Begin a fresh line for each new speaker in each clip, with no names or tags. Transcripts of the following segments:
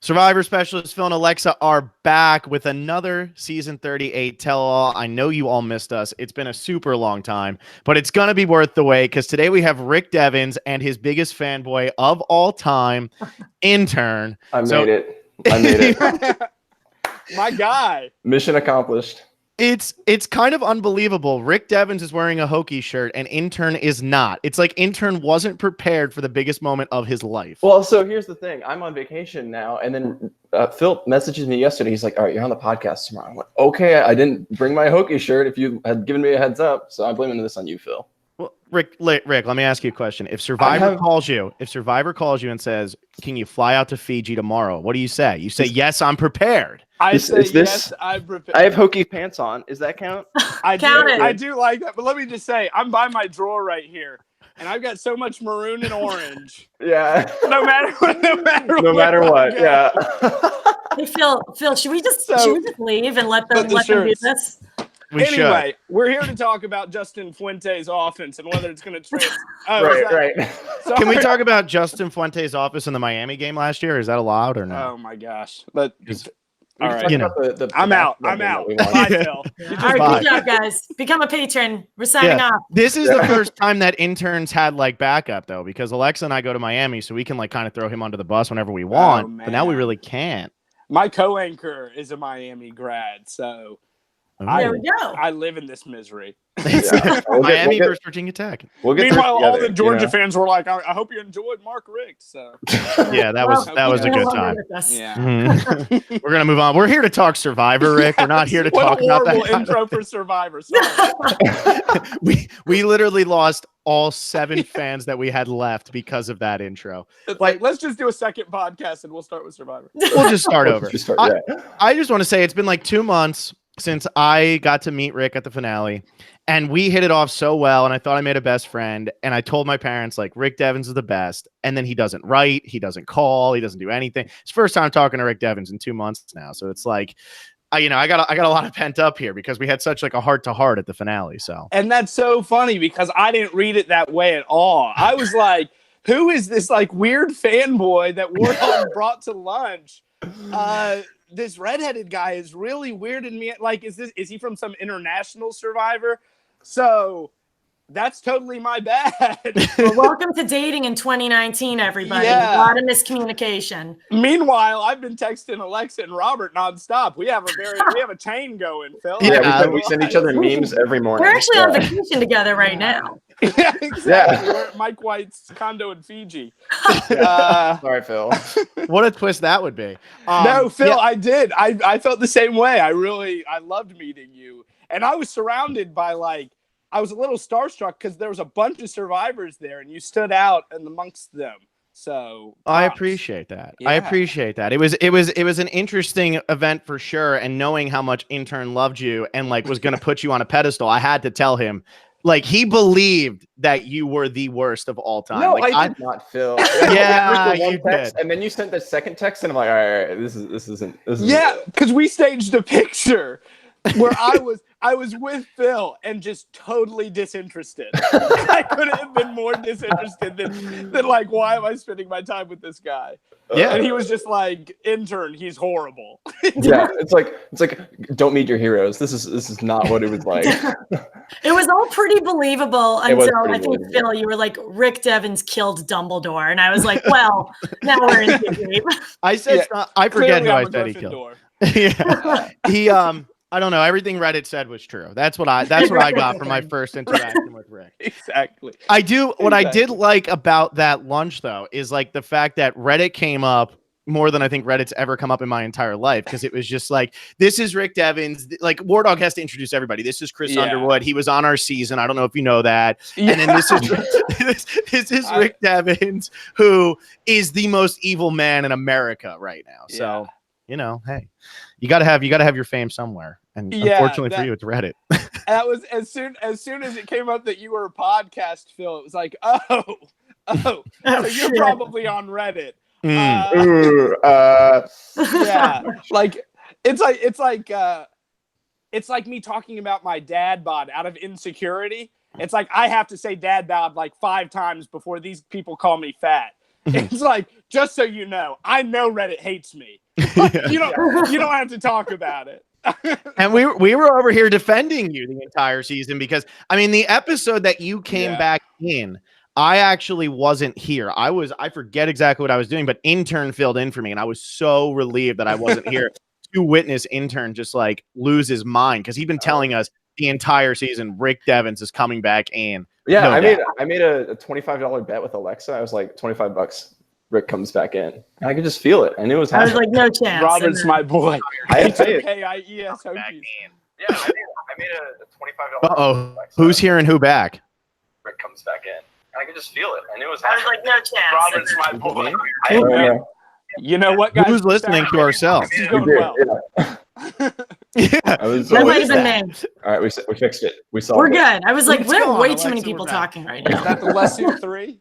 Survivor specialist Phil and Alexa are back with another season 38 tell-all. I know you all missed us. It's been a super long time, but it's going to be worth the wait because today we have Rick Devens and his biggest fanboy of all time, Intern.
I made it.
My guy.
Mission accomplished.
It's kind of unbelievable. Rick Devens is wearing a Hokie shirt and Intern is not. It's like Intern wasn't prepared for the biggest moment of his life.
Well, so here's the thing. I'm on vacation now, and then Phil messages me yesterday. He's like, all right, you're on the podcast tomorrow. I'm like, okay, I didn't bring my Hokie shirt if you had given me a heads up, so I'm blaming this on you, Phil.
Well, Rick, let me ask you a question. If Survivor calls you and says, can you fly out to Fiji tomorrow? What do you say? You say, yes, I'm prepared.
I say, yes, I'm prepared.
I have Hokie pants on. Does that count?
I do like that. But let me just say, I'm by my drawer right here, and I've got so much maroon and orange.
Yeah.
No matter what.
Yeah.
Hey, Phil, should we just leave and let them do this?
Anyway, we're here to talk about Justin Fuente's offense and whether it's going to trans.
Right.
Can we talk about Justin Fuente's offense in the Miami game last year? Is that allowed or no?
Oh my gosh! But
all right,
I'm out. Bye, Phil.
All right, good job, guys. Become a patron. We're signing off.
This is the first time that Interns had like backup though, because Alexa and I go to Miami, so we can like kind of throw him under the bus whenever we want. But now we really can't.
My co-anchor is a Miami grad, so.
There we go.
I live in this misery.
Miami versus Virginia Tech.
Meanwhile, all the Georgia fans were like, "I hope you enjoyed Mark Richt." So
yeah, that was a good time.
Yeah,
we're gonna move on. We're here to talk Survivor, Rick. We're not here to talk about that.
Intro for Survivor.
we literally lost all 7 fans that we had left because of that intro.
Like, let's just do a second podcast and we'll start with Survivor.
We'll just start over. I just want to say it's been like 2 months since I got to meet Rick at the finale, and we hit it off so well, and I thought I made a best friend, and I told my parents, like, Rick Devens is the best, and then he doesn't write, he doesn't call, he doesn't do anything. It's the first time talking to Rick Devens in 2 months now, so it's like, I got a lot of pent up here because we had such like a heart-to-heart at the finale. So,
and that's so funny because I didn't read it that way at all. I was like, who is this like weird fanboy that Warthog brought to lunch? This redheaded guy is really weirded me. Like, is he from some international Survivor? So that's totally my bad.
Well, welcome to dating in 2019, everybody.
Yeah.
A lot of miscommunication.
Meanwhile, I've been texting Alexa and Robert nonstop. We have a chain going, Phil.
Yeah, we send each other memes every morning.
We're actually on vacation together right now.
Yeah, exactly. Yeah. We're at Mike White's condo in Fiji.
Sorry, Phil.
What a twist that would be.
No, Phil, yeah. I did. I felt the same way. I loved meeting you. And I was surrounded by I was a little starstruck because there was a bunch of survivors there and you stood out amongst them. So
I appreciate that. Yeah. I appreciate that. It was an interesting event for sure. And knowing how much Intern loved you and was going to put you on a pedestal, I had to tell him, he believed that you were the worst of all time.
No, I did not, Phil.
Yeah, you did.
And then you sent the second text, and I'm like, all right, this isn't.
Yeah, because we staged a picture where I was with Phil and just totally disinterested. I couldn't have been more disinterested than why am I spending my time with this guy?
Yeah.
And he was just like, Intern, he's horrible.
Yeah, it's like don't meet your heroes. This is not what it was like.
It was all pretty believable until I think Phil, you were like, Rick Devens killed Dumbledore, and I was like, well, now we're in the game.
I said I forget who I said he killed. Yeah. I don't know. Everything Reddit said was true. That's what I got from my first interaction with Rick.
Exactly.
What I did like about that lunch though is the fact that Reddit came up more than I think Reddit's ever come up in my entire life, because it was just this is Rick Devens. Wardog has to introduce everybody. This is Chris Underwood. He was on our season. I don't know if you know that. Yeah. And then this is Rick Devens, who is the most evil man in America right now. So hey, you gotta have your fame somewhere. And unfortunately for you, it's Reddit.
That was as soon as it came up that you were a podcast, Phil. It was like, so you're probably on Reddit. Yeah, it's like me talking about my dad bod out of insecurity. It's like I have to say dad bod 5 times before these people call me fat. It's like just so you know Reddit hates me. You don't have to talk about it.
And we were over here defending you the entire season because I mean the episode that you came back in, I actually wasn't here. I forget exactly what I was doing, but Intern filled in for me, and I was so relieved that I wasn't here to witness Intern just like lose his mind because he'd been telling us the entire season Rick Devens is coming back in.
Yeah,
no
I made a $25 bet with Alexa. I was like $25. Rick comes back in. And I could just feel it. I knew it was happening.
I was like, no chance.
Robert's my boy.
H-O-K-I-E-S
Hokies.
Yeah, I made a $25.
Uh-oh. Who's here and who back?
Rick comes back in. And I could just feel it. I knew it was
I was
happening.
like, no chance.
Robert's my boy. You know what, guys?
Who's listening to ourselves?
This is going well.
Yeah.
That might have been named.
All right, we fixed it. We solved
We're
it.
good. I was like, we have way
Alexa,
too many people talking right
Is
now.
that the lesson 3?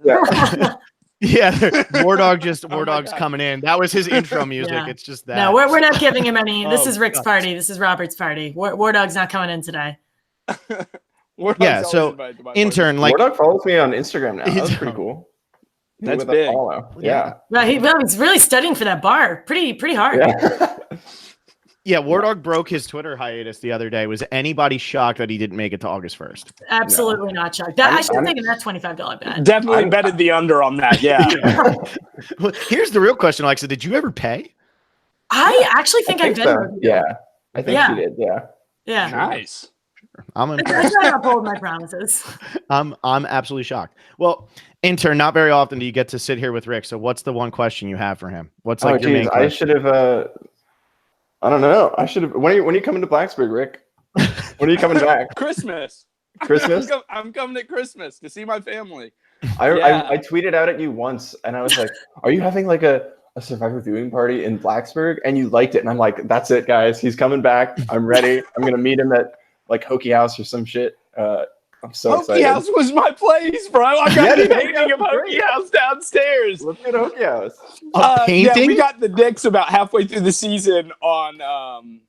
Yeah.
Yeah, War Dog's coming in. That was his intro music.
Yeah.
It's just that.
No, we're not giving him any. This
Oh,
is Rick's
God.
party. This is Robert's party. War Dog's not coming in today.
Yeah, so Intern, like,
War Dog follows me on Instagram now. That's pretty cool.
That's
With a
big.
follow. Yeah.
Well, he's really studying for that bar. Pretty hard.
Yeah.
War Dog broke his Twitter hiatus the other day. Was anybody shocked that he didn't make it to August 1st?
Absolutely not shocked. I should have taken that $25 bet.
Definitely betted the under on that. Yeah.
Well, here's the real question, Alexa. Did you ever pay?
I actually think I
so.
bet.
Yeah. I think she did. Yeah.
Yeah.
Nice.
I'm
I
impressed.
try to uphold my promises.
I'm absolutely shocked. Well, Intern, not very often do you get to sit here with Rick. So what's the one question you have for him? What's like your main question?
I should have I don't know. I should have. When are you coming to Blacksburg, Rick? When are you coming back?
Christmas.
Christmas?
I'm coming at Christmas to see my family.
I tweeted out at you once, and I was like, "Are you having like a Survivor viewing party in Blacksburg?" And you liked it, and I'm like, "That's it, guys. He's coming back. I'm ready. I'm gonna meet him at like Hokie House or some shit." I'm so excited.
Hokie House was my place, bro. I got the painting of Hokie House downstairs.
Let's get Hokie House.
A painting?
Yeah, we got the dicks about halfway through the season on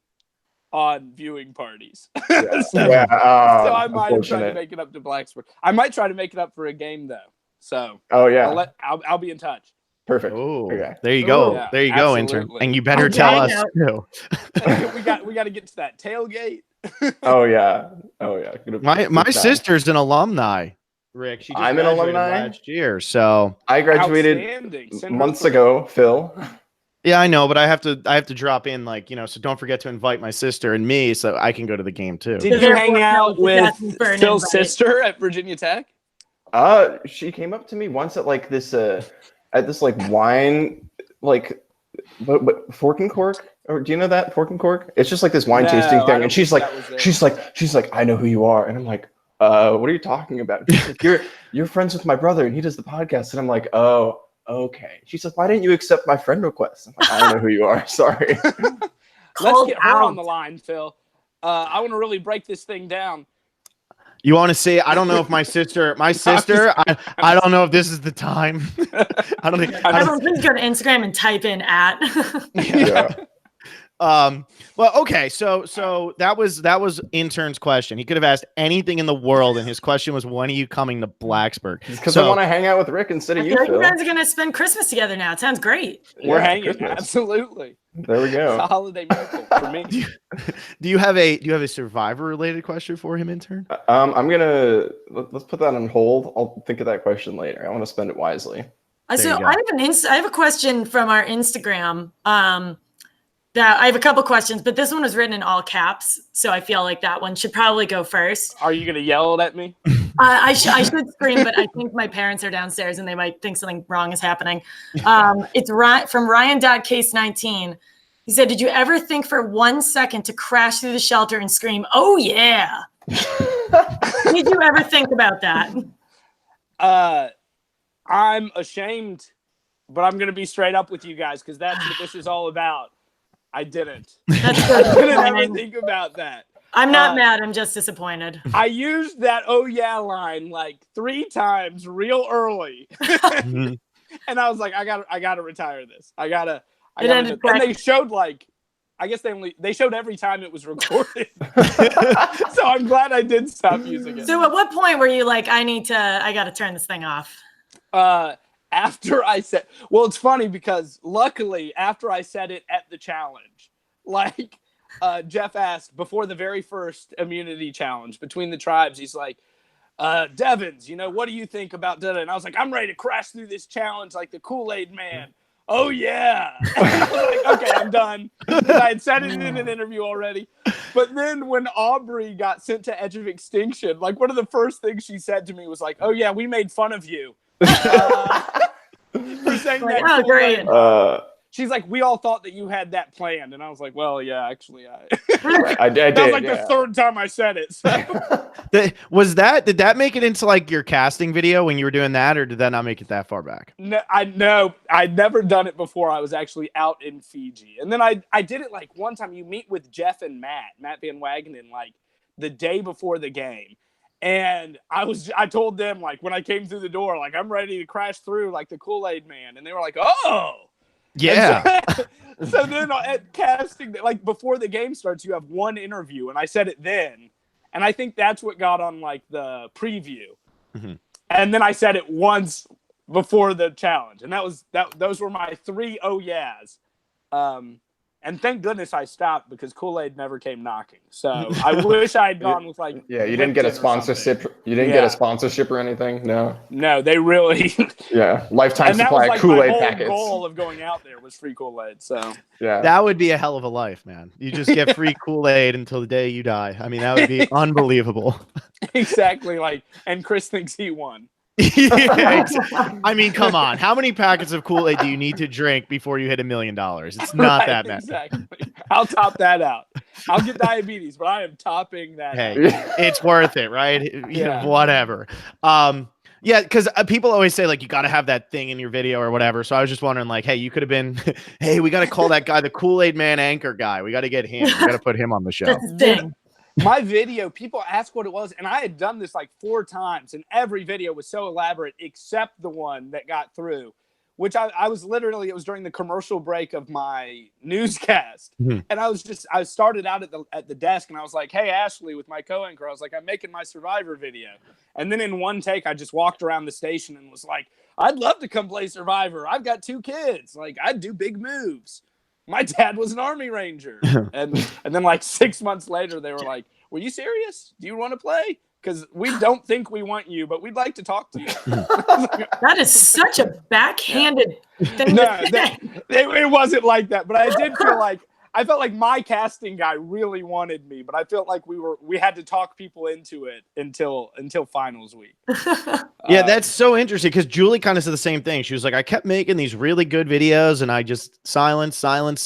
viewing parties. So I might have tried to make it up to Blacksburg. I might try to make it up for a game though. So I'll be in touch.
Perfect.
Oh,
okay.
There you go.
Yeah,
there you go, Intern. And you better tell us too.
we got to get to that tailgate.
Oh yeah.
My sister's an alumni. Rick, she just
I'm an
graduated
alumni
last year, so
I graduated months ago. Phil.
Yeah, I know, but I have to drop in, like, so don't forget to invite my sister and me so I can go to the game too.
Did you hang out with Phil's sister at Virginia Tech?
She came up to me once at like this like wine what Fork and Cork. Or do you know that Fork and Cork? It's just like this wine tasting thing, and she's like, I know who you are, and I'm like, what are you talking about? She's like, you're friends with my brother, and he does the podcast, and I'm like, oh, okay. She's like, why didn't you accept my friend request? I'm like, I don't know who you are. Sorry.
Let's get her on the line, Phil. I want to really break this thing down.
You want to see? I don't know if my sister, I don't know if this is the time. I don't think.
Everyone, please go to Instagram and type in @
Yeah.
Well, okay. So that was Intern's question. He could have asked anything in the world, and his question was, when are you coming to Blacksburg?
Because I want to hang out with Rick instead of you,
Phil.
Phil.
You guys are gonna spend Christmas together now. It sounds great.
We're hanging.
Christmas.
Absolutely.
There we go.
It's a holiday miracle for me.
Do you have a Survivor related question for him, Intern?
Let's put that on hold. I'll think of that question later. I want to spend it wisely.
So I have a question from our Instagram. That I have a couple questions, but this one was written in all caps, so I feel like that one should probably go first.
Are you gonna yell at me?
I should scream, but I think my parents are downstairs and they might think something wrong is happening. It's from Ryan.case19. He said, "Did you ever think for 1 second to crash through the shelter and scream, 'Oh yeah'? Did you ever think about that?"
I'm ashamed, but I'm gonna be straight up with you guys because that's what this is all about. I didn't.
That's
I didn't ever think about that.
I'm not mad. I'm just disappointed.
I used that "oh yeah" line like 3 times real early, and I was like, I gotta retire this. And they showed I guess they showed every time it was recorded. So I'm glad I did stop using it.
So at what point were you like, I gotta turn this thing off?
after I said, well, it's funny because luckily after I said it at the challenge, like Jeff asked before the very first immunity challenge between the tribes, he's like, Devens, what do you think about that? And I was like, I'm ready to crash through this challenge like the Kool-Aid man. Oh, yeah. I was like, okay, I'm done. I had said it in an interview already. But then when Aubrey got sent to Edge of Extinction, like one of the first things she said to me was like, oh, yeah, we made fun of you. For saying that.
Oh, great.
She's like, we all thought that you had that planned. And I was like, well, yeah, actually, I
did.
That was like the third time I said it. So.
Did that make it into like your casting video when you were doing that, or did that not make it that far back?
No, I'd never done it before. I was actually out in Fiji. And then I did it like one time. You meet with Jeff and Matt Van Wagenen, like the day before the game. And I told them, like, when I came through the door, like, I'm ready to crash through like the Kool-Aid man. And they were like, oh.
Yeah.
So then at casting, like before the game starts, you have one interview, and I said it then, and I think that's what got on like the preview, and then I said it once before the challenge, and those were my 3 oh yeahs. And thank goodness I stopped because Kool-Aid never came knocking. So I wish I had gone with like.
Yeah, you didn't get a sponsorship. You didn't get a sponsorship or anything. No,
they really.
Yeah, lifetime supply of Kool-Aid packets. My whole
goal of going out there was free Kool-Aid. So
yeah,
that would be a hell of a life, man. You just get free Kool-Aid until the day you die. I mean, that would be unbelievable.
Exactly, and Chris thinks he won.
Yeah, I mean, come on. How many packets of Kool-Aid do you need to drink before you hit $1 million? It's not that bad.
Exactly. I'll top that out. I'll get diabetes, but I am topping that.
Hey, it's worth it, right? Yeah. Whatever. Yeah, because people always say like you got to have that thing in your video or whatever. So I was just wondering, like, hey, you could have been, hey, we got to call that guy the Kool-Aid man anchor guy. We got to get him. We got to put him on the show.
That's the thing.
My video, people ask what it was, and I had done this like 4 times, and every video was so elaborate except the one that got through, which I was literally, it was during the commercial break of my newscast, and I started out at the desk, and I was like, hey, Ashley, with my co-anchor, I was like, I'm making my Survivor video, and then in one take, I just walked around the station and was like, I'd love to come play Survivor. I've got 2 kids. Like, I'd do big moves. My dad was an Army Ranger. And then like 6 months later, they were like, were you serious? Do you want to play? Because we don't think we want you, but we'd like to talk to you.
That is such a backhanded thing.
No, it wasn't like that. But I did feel like, I felt like my casting guy really wanted me, but I felt like we had to talk people into it until finals week.
Yeah, that's so interesting because Julie kind of said the same thing. She was like, I kept making these really good videos and I just silence. And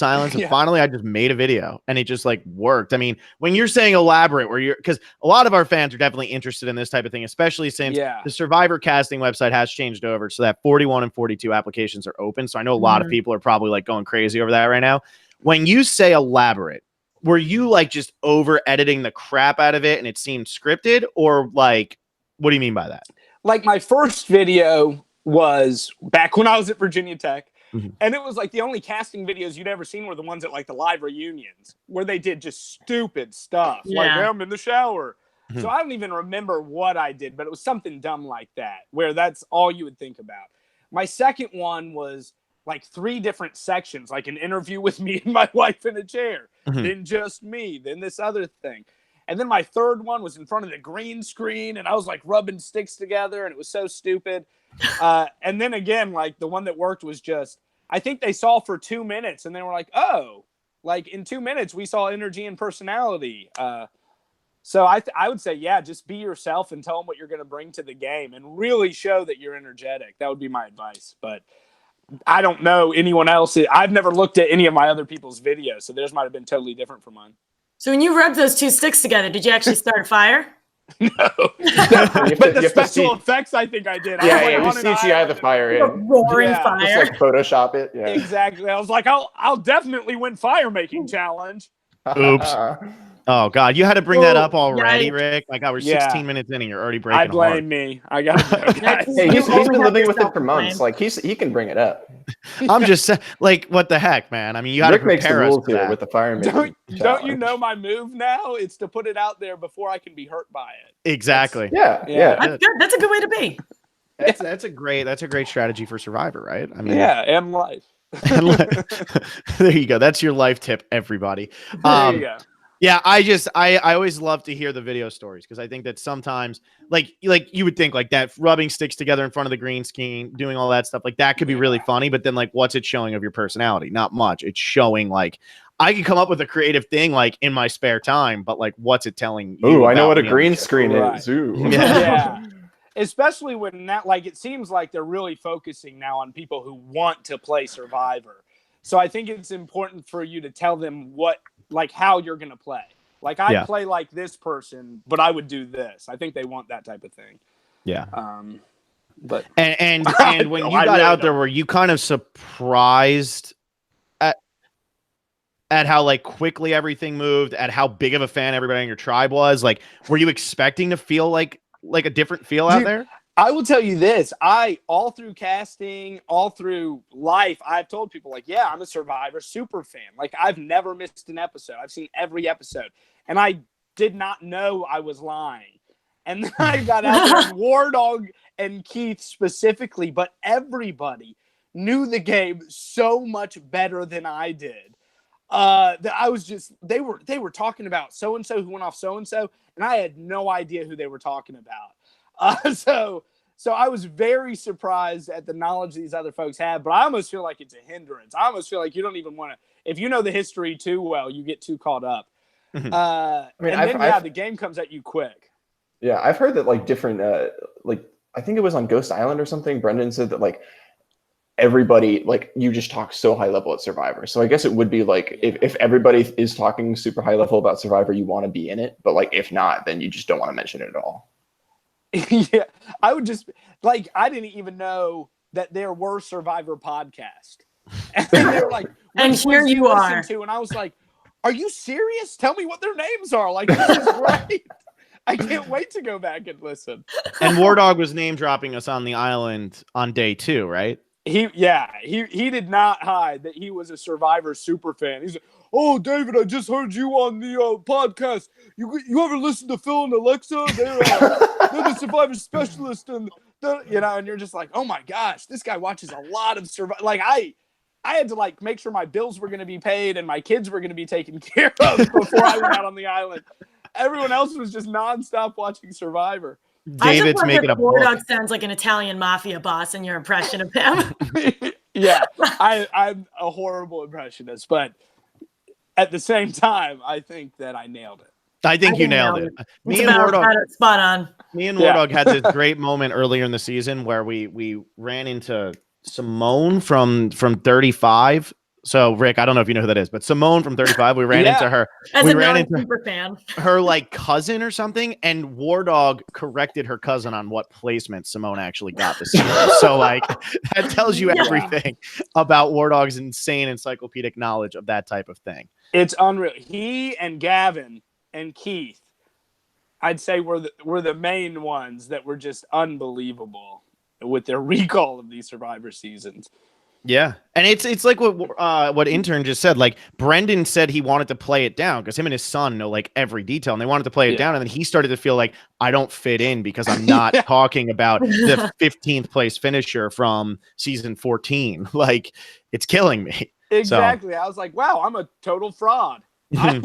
finally I just made a video and it just like worked. I mean, when you're saying elaborate, because a lot of our fans are definitely interested in this type of thing, especially since the Survivor casting website has changed over so that 41 and 42 applications are open. So I know a lot of people are probably like going crazy over that right now. When you say elaborate, were you like just over editing the crap out of it and it seemed scripted, or like, what do you mean by that?
Like my first video was back when I was at Virginia Tech, and it was like the only casting videos you'd ever seen were the ones at like the live reunions where they did just stupid stuff. Like, I'm in the shower. So I don't even remember what I did, but it was something dumb like that, where that's all you would think about. My second one was like 3 different sections, like an interview with me and my wife in a chair, then just me, then this other thing. And then my third one was in front of the green screen, and I was like rubbing sticks together, and it was so stupid. And then again, like the one that worked was just, I think they saw for 2 minutes, and they were like, oh, like in 2 minutes, we saw energy and personality. So I would say, yeah, just be yourself and tell them what you're going to bring to the game and really show that you're energetic. That would be my advice. But I don't know anyone else. I've never looked at any of my other people's videos, so theirs might have been totally different from mine.
So when you rubbed those 2 sticks together, did you actually start a fire?
No. But the special effects, I think I did.
Yeah, we CGI the fire in.
Roaring fire.
Just like Photoshop it. Yeah.
Exactly. I was like, I'll definitely win fire making challenge.
Oops. Oh God, you had to bring that up already, Rick. Like, we're 16 minutes in and you're already breaking.
I blame me. I got
it. Hey, he's been living with it for months. Like he can bring it up.
I'm just like, what the heck, man? I mean, you got to prepare us for that.
With the fire.
Don't you know my move now? It's to put it out there before I can be hurt by it.
Exactly.
Yeah.
That's good. That's a good way to be.
That's a great strategy for Survivor, right? I mean,
Yeah, and life.
there you go. That's your life tip, everybody.
There you go.
Yeah, I always love to hear the video stories because I think that sometimes like you would think like that rubbing sticks together in front of the green screen, doing all that stuff, like that could be really funny, but then like what's it showing of your personality? Not much. It's showing like I can come up with a creative thing like in my spare time, but like what's it telling you?
Ooh, I know
about
what a
me?
green screen
Right.
is. Ooh.
Yeah. Especially when that, like, it seems like they're really focusing now on people who want to play Survivor. So I think it's important for you to tell them what, like, how you're going to play. Like, I play like this person, but I would do this. I think they want that type of thing.
Yeah.
But
and when you got out there, were you kind of surprised at how like quickly everything moved, at how big of a fan everybody in your tribe was? Like, were you expecting to feel like a different feel out there?
I will tell you this. All through casting, all through life, I've told people like, yeah, I'm a Survivor super fan. Like, I've never missed an episode. I've seen every episode. And I did not know I was lying. And then I got out there, and War Dog and Keith specifically, but everybody knew the game so much better than I did. That I was just, they were talking about so-and-so who went off so-and-so, and I had no idea who they were talking about. So I was very surprised at the knowledge these other folks have, but I almost feel like it's a hindrance. I almost feel like you don't even want to, if you know the history too well, you get too caught up. I mean, the game comes at you quick.
Yeah, I've heard that like different, like I think it was on Ghost Island or something. Brendan said that like everybody, like you just talk so high level at Survivor. So I guess it would be like if everybody is talking super high level about Survivor, you want to be in it. But like if not, then you just don't want to mention it at all.
Yeah, I would just like, I didn't even know that there were Survivor podcasts. And they were like,
and here you are.
And I was like, are you serious? Tell me what their names are. Like, this is great. I can't wait to go back and listen.
And War Dog was name dropping us on the island on day 2, right?
He did not hide that he was a Survivor super fan. He's like, oh, David, I just heard you on the podcast. You ever listen to Phil and Alexa? They're the Survivor specialist, and and you're just like, oh my gosh, this guy watches a lot of Survivor. Like I had to like make sure my bills were going to be paid and my kids were going to be taken care of before I went out on the island. Everyone else was just nonstop watching Survivor.
David's making a
War Dog sounds like an Italian mafia boss in your impression of him.
Yeah, I'm a horrible impressionist, but at the same time, I think that I nailed it.
I think you nailed it. Me and War Dog,
spot on.
Me and War Dog had this great moment earlier in the season where we ran into Simone from 35. So Rick, I don't know if you know who that is, but Simone from 35, we ran into her.
As
we
a
ran into
super fan.
Her like cousin or something, and War Dog corrected her cousin on what placement Simone actually got this year. So like that tells you everything about War Dog's insane encyclopedic knowledge of that type of thing.
It's unreal. He and Gavin and Keith, I'd say were the main ones that were just unbelievable with their recall of these Survivor seasons.
Yeah, and it's like what Intern just said. Like Brendan said, he wanted to play it down because him and his son know like every detail, and they wanted to play it down. And then he started to feel like I don't fit in because I'm not talking about the 15th place finisher from season 14. Like it's killing me.
Exactly. So. I was like, wow, I'm a total fraud. I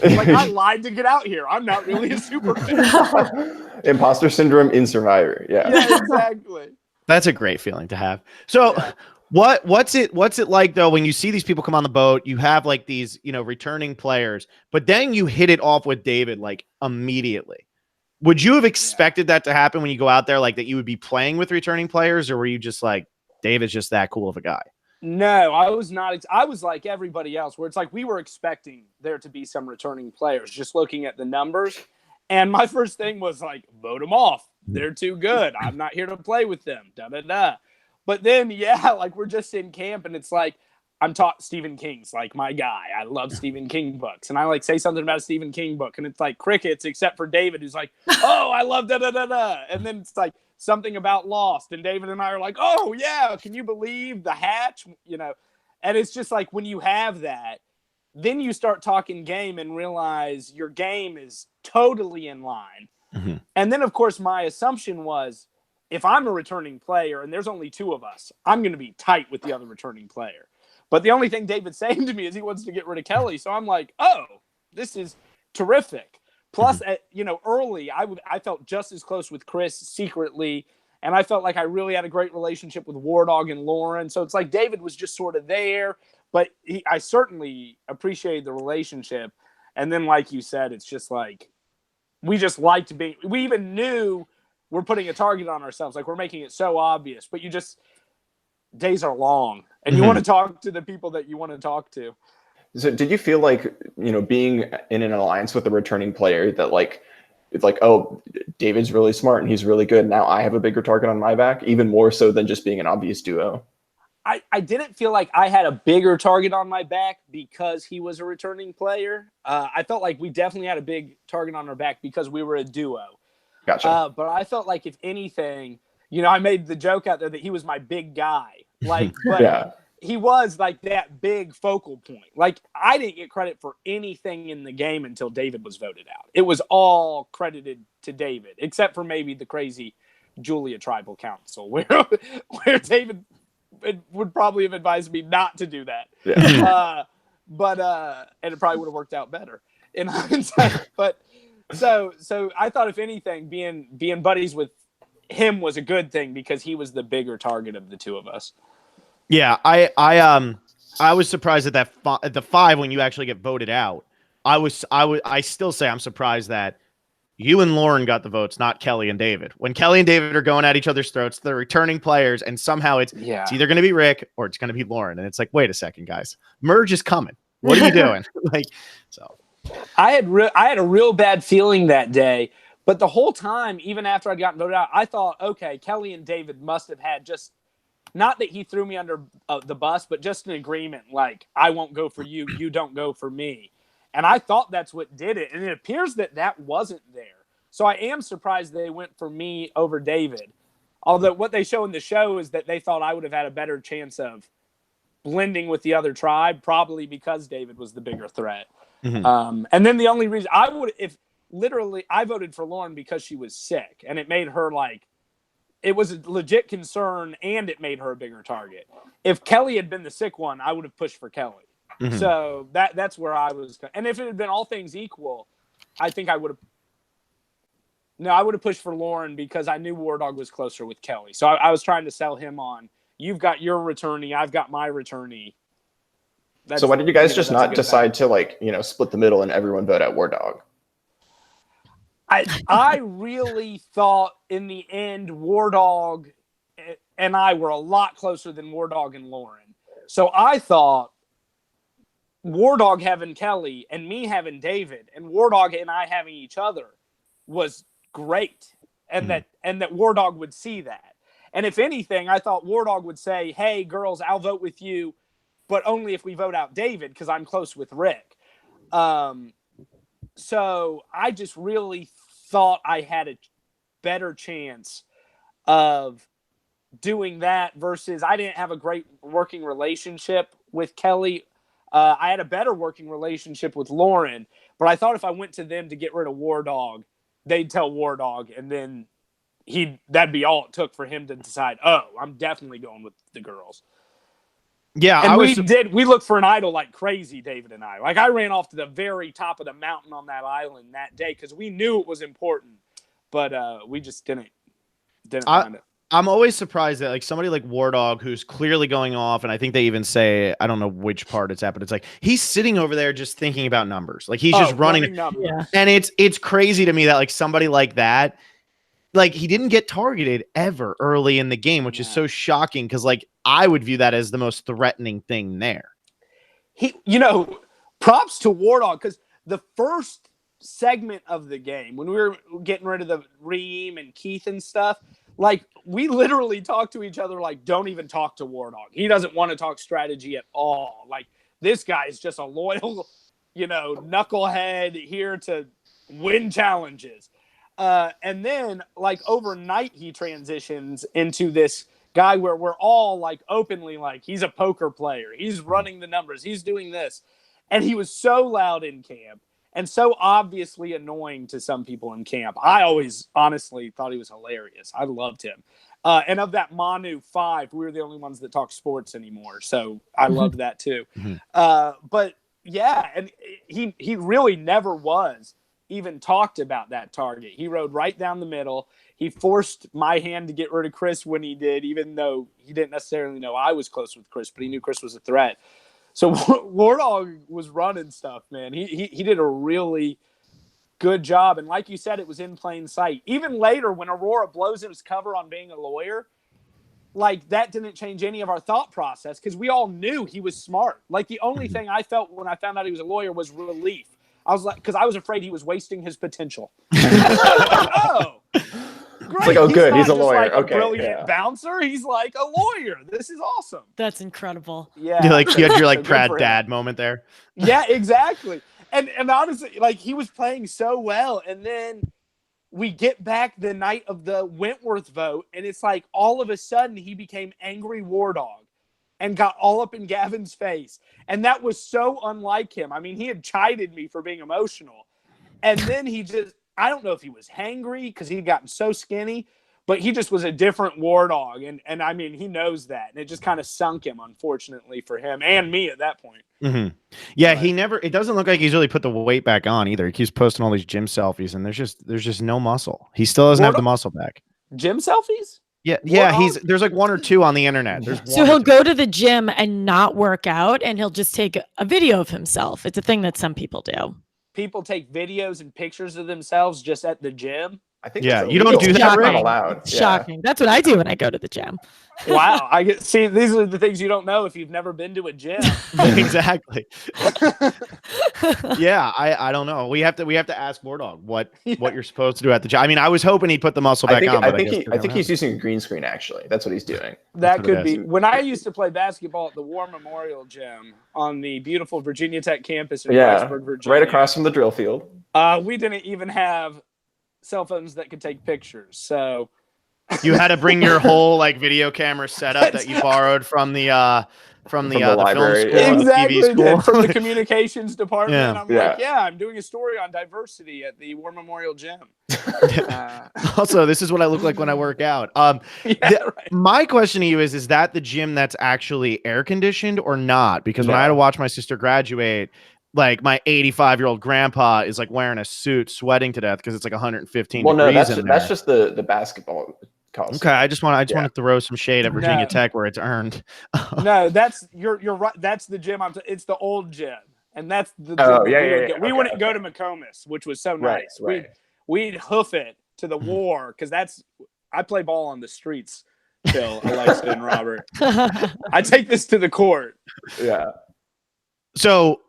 I lied to get out here. I'm not really a super fan.
Imposter syndrome in Survivor. Yeah,
exactly.
That's a great feeling to have. So. Yeah. What's it like though when you see these people come on the boat? You have like these returning players, but then you hit it off with David like immediately. Would you have expected that to happen when you go out there, like that you would be playing with returning players, or were you just like David's just that cool of a guy?
No, I was not. I was like everybody else, where it's like we were expecting there to be some returning players, just looking at the numbers. And my first thing was like, vote them off. They're too good. I'm not here to play with them. Da da da. But then, like we're just in camp and it's like, I'm taught Stephen King's like my guy. I love Stephen King books. And I like say something about a Stephen King book and it's like crickets, except for David, who's like, oh, I love da da da da. And then it's like something about Lost. And David and I are like, oh yeah, can you believe the hatch? And it's just like when you have that, then you start talking game and realize your game is totally in line. Mm-hmm. And then of course my assumption was, if I'm a returning player and there's only 2 of us, I'm going to be tight with the other returning player. But the only thing David's saying to me is he wants to get rid of Kelly. So I'm like, oh, this is terrific. Plus, early, I felt just as close with Chris secretly. And I felt like I really had a great relationship with War Dog and Lauren. So it's like David was just sort of there. But I certainly appreciated the relationship. And then, like you said, it's just like we just liked being – we even knew we're putting a target on ourselves. Like we're making it so obvious. But you just – days are long. And you want to talk to the people that you want to talk to.
So did you feel like, being in an alliance with a returning player that like – it's like, oh, David's really smart and he's really good. Now I have a bigger target on my back, even more so than just being an obvious duo.
I didn't feel like I had a bigger target on my back because he was a returning player. I felt like we definitely had a big target on our back because we were a duo.
Gotcha.
But I felt like if anything, I made the joke out there that he was my big guy. Like, but
yeah.
He was like that big focal point. Like I didn't get credit for anything in the game until David was voted out. It was all credited to David, except for maybe the crazy Julia Tribal Council where David would probably have advised me not to do that.
Yeah.
And it probably would have worked out better in hindsight. But so I thought if anything, being buddies with him was a good thing because he was the bigger target of the 2 of us.
Yeah, I was surprised at the 5 when you actually get voted out. I still say I'm surprised that you and Lauren got the votes, not Kelly and David. When Kelly and David are going at each other's throats, they're returning players, and somehow it's either going to be Rick or it's going to be Lauren, and it's like, wait a second, guys, merge is coming. What are you doing?
I had a real bad feeling that day, but the whole time, even after I'd gotten voted out, I thought, okay, Kelly and David must have had just. Not that he threw me under the bus, but just an agreement, like, I won't go for you, you don't go for me. And I thought that's what did it. And it appears that wasn't there. So I am surprised they went for me over David. Although what they show in the show is that they thought I would have had a better chance of blending with the other tribe, probably because David was the bigger threat. Mm-hmm. And then the only reason I voted for Lauren because she was sick. And it made her like, it was a legit concern, and it made her a bigger target. If Kelly had been the sick one, I would have pushed for Kelly. Mm-hmm. So that's where I was. And if it had been all things equal, I think I would have. No, I would have pushed for Lauren because I knew War Dog was closer with Kelly. So I was trying to sell him on. You've got your returnee. I've got my returnee.
So why did you guys just not decide to split the middle and everyone vote out War Dog?
I really thought in the end War Dog and I were a lot closer than War Dog and Lauren. So I thought War Dog having Kelly and me having David and War Dog and I having each other was great. And that War Dog would see that. And if anything, I thought War Dog would say, hey, girls, I'll vote with you, but only if we vote out David because I'm close with Rick. So I just really thought I had a better chance of doing that versus I didn't have a great working relationship with Kelly. I had a better working relationship with Lauren, but I thought if I went to them to get rid of War Dog, they'd tell War Dog, and then that'd be all it took for him to decide, oh, I'm definitely going with the girls.
Yeah,
and we looked for an idol like crazy, David and I. Like I ran off to the very top of the mountain on that island that day because we knew it was important, but we just didn't find it.
I'm always surprised that like somebody like War Dog, who's clearly going off, and I think they even say, I don't know which part it's at, but it's like he's sitting over there just thinking about numbers. Like he's just running
numbers.
Yeah.
And it's crazy to me that like somebody like that, like he didn't get targeted ever early in the game, which is so shocking because like I would view that as the most threatening thing there.
Props to War Dog because the first segment of the game when we were getting rid of the Reem and Keith and stuff, like we literally talked to each other like, don't even talk to War Dog. He doesn't want to talk strategy at all. Like this guy is just a loyal, knucklehead here to win challenges. And then like overnight he transitions into this guy where we're all like openly like he's a poker player. He's running the numbers. He's doing this. And he was so loud in camp. and so obviously annoying to some people in camp. I always honestly thought he was hilarious. I loved him. And of that Manu 5, we were the only ones that talk sports anymore. So I loved that too. But yeah, and he really never was even talked about that target. He rode right down the middle. He forced my hand to get rid of Chris when he did, even though he didn't necessarily know I was close with Chris, but he knew Chris was a threat. So War Dog was running stuff, man. He did a really good job. And like you said, it was in plain sight. Even later, when Aurora blows his cover on being a lawyer, like that didn't change any of our thought process because we all knew he was smart. Like the only thing I felt when I found out he was a lawyer was relief. I was like, because I was afraid he was wasting his potential. Oh, great.
It's like, oh, good. He's a lawyer.
Like
okay.
A brilliant bouncer. He's like a lawyer. This is awesome.
That's incredible.
Yeah.
You had your
so
like Brad Dad moment there.
Yeah, exactly. And honestly, like he was playing so well. And then we get back the night of the Wentworth vote, and it's like all of a sudden he became angry War Dog and got all up in Gavin's face. And that was so unlike him. I mean, he had chided me for being emotional. And then he just, I don't know if he was hangry because he'd gotten so skinny, but he just was a different War Dog. And I mean, he knows that. And it just kind of sunk him, unfortunately, for him and me at that point.
Yeah, it doesn't look like he's really put the weight back on either. He keeps posting all these gym selfies, and there's just no muscle. He still doesn't have the muscle back.
Gym selfies?
Yeah, there's like 1 or 2 on the internet.
So he'll go to the gym and not work out, and he'll just take a video of himself. It's a thing that some people do.
People take videos and pictures of themselves just at the gym.
I think
you don't do that.
Not allowed.
Shocking. That's what I do when I go to the gym.
Wow, see, these are the things you don't know if you've never been to a gym.
Exactly. Yeah, I don't know. We have to ask War Dog what you're supposed to do at the gym. I mean, I was hoping he'd put the muscle back on.
I think he's using a green screen. Actually, that's what he's doing.
That could be. When I used to play basketball at the War Memorial Gym on the beautiful Virginia Tech campus in Rexburg, Virginia,
right across from the drill field,
we didn't even have cell phones that could take pictures. So
you had to bring your whole like video camera setup that you borrowed from the
library.
Film school,
exactly,
the TV school.
from the communications department.
Yeah.
I'm doing a story on diversity at the War Memorial Gym.
Also, this is what I look like when I work out. My question to you is that the gym that's actually air conditioned or not? Because when I had to watch my sister graduate, like my 85-year-old grandpa is like wearing a suit, sweating to death because it's like 115
well,
degrees.
No, that's just the basketball costume.
Okay, I just want to throw some shade at Virginia Tech where it's earned.
No, you're right. That's the gym. It's the old gym, and that's the gym. We wouldn't go to McComas, which was so nice.
Right.
We'd hoof it to the war because I play ball on the streets. Phil, Alexa, and Robert. I take this to the court.
Yeah.
So.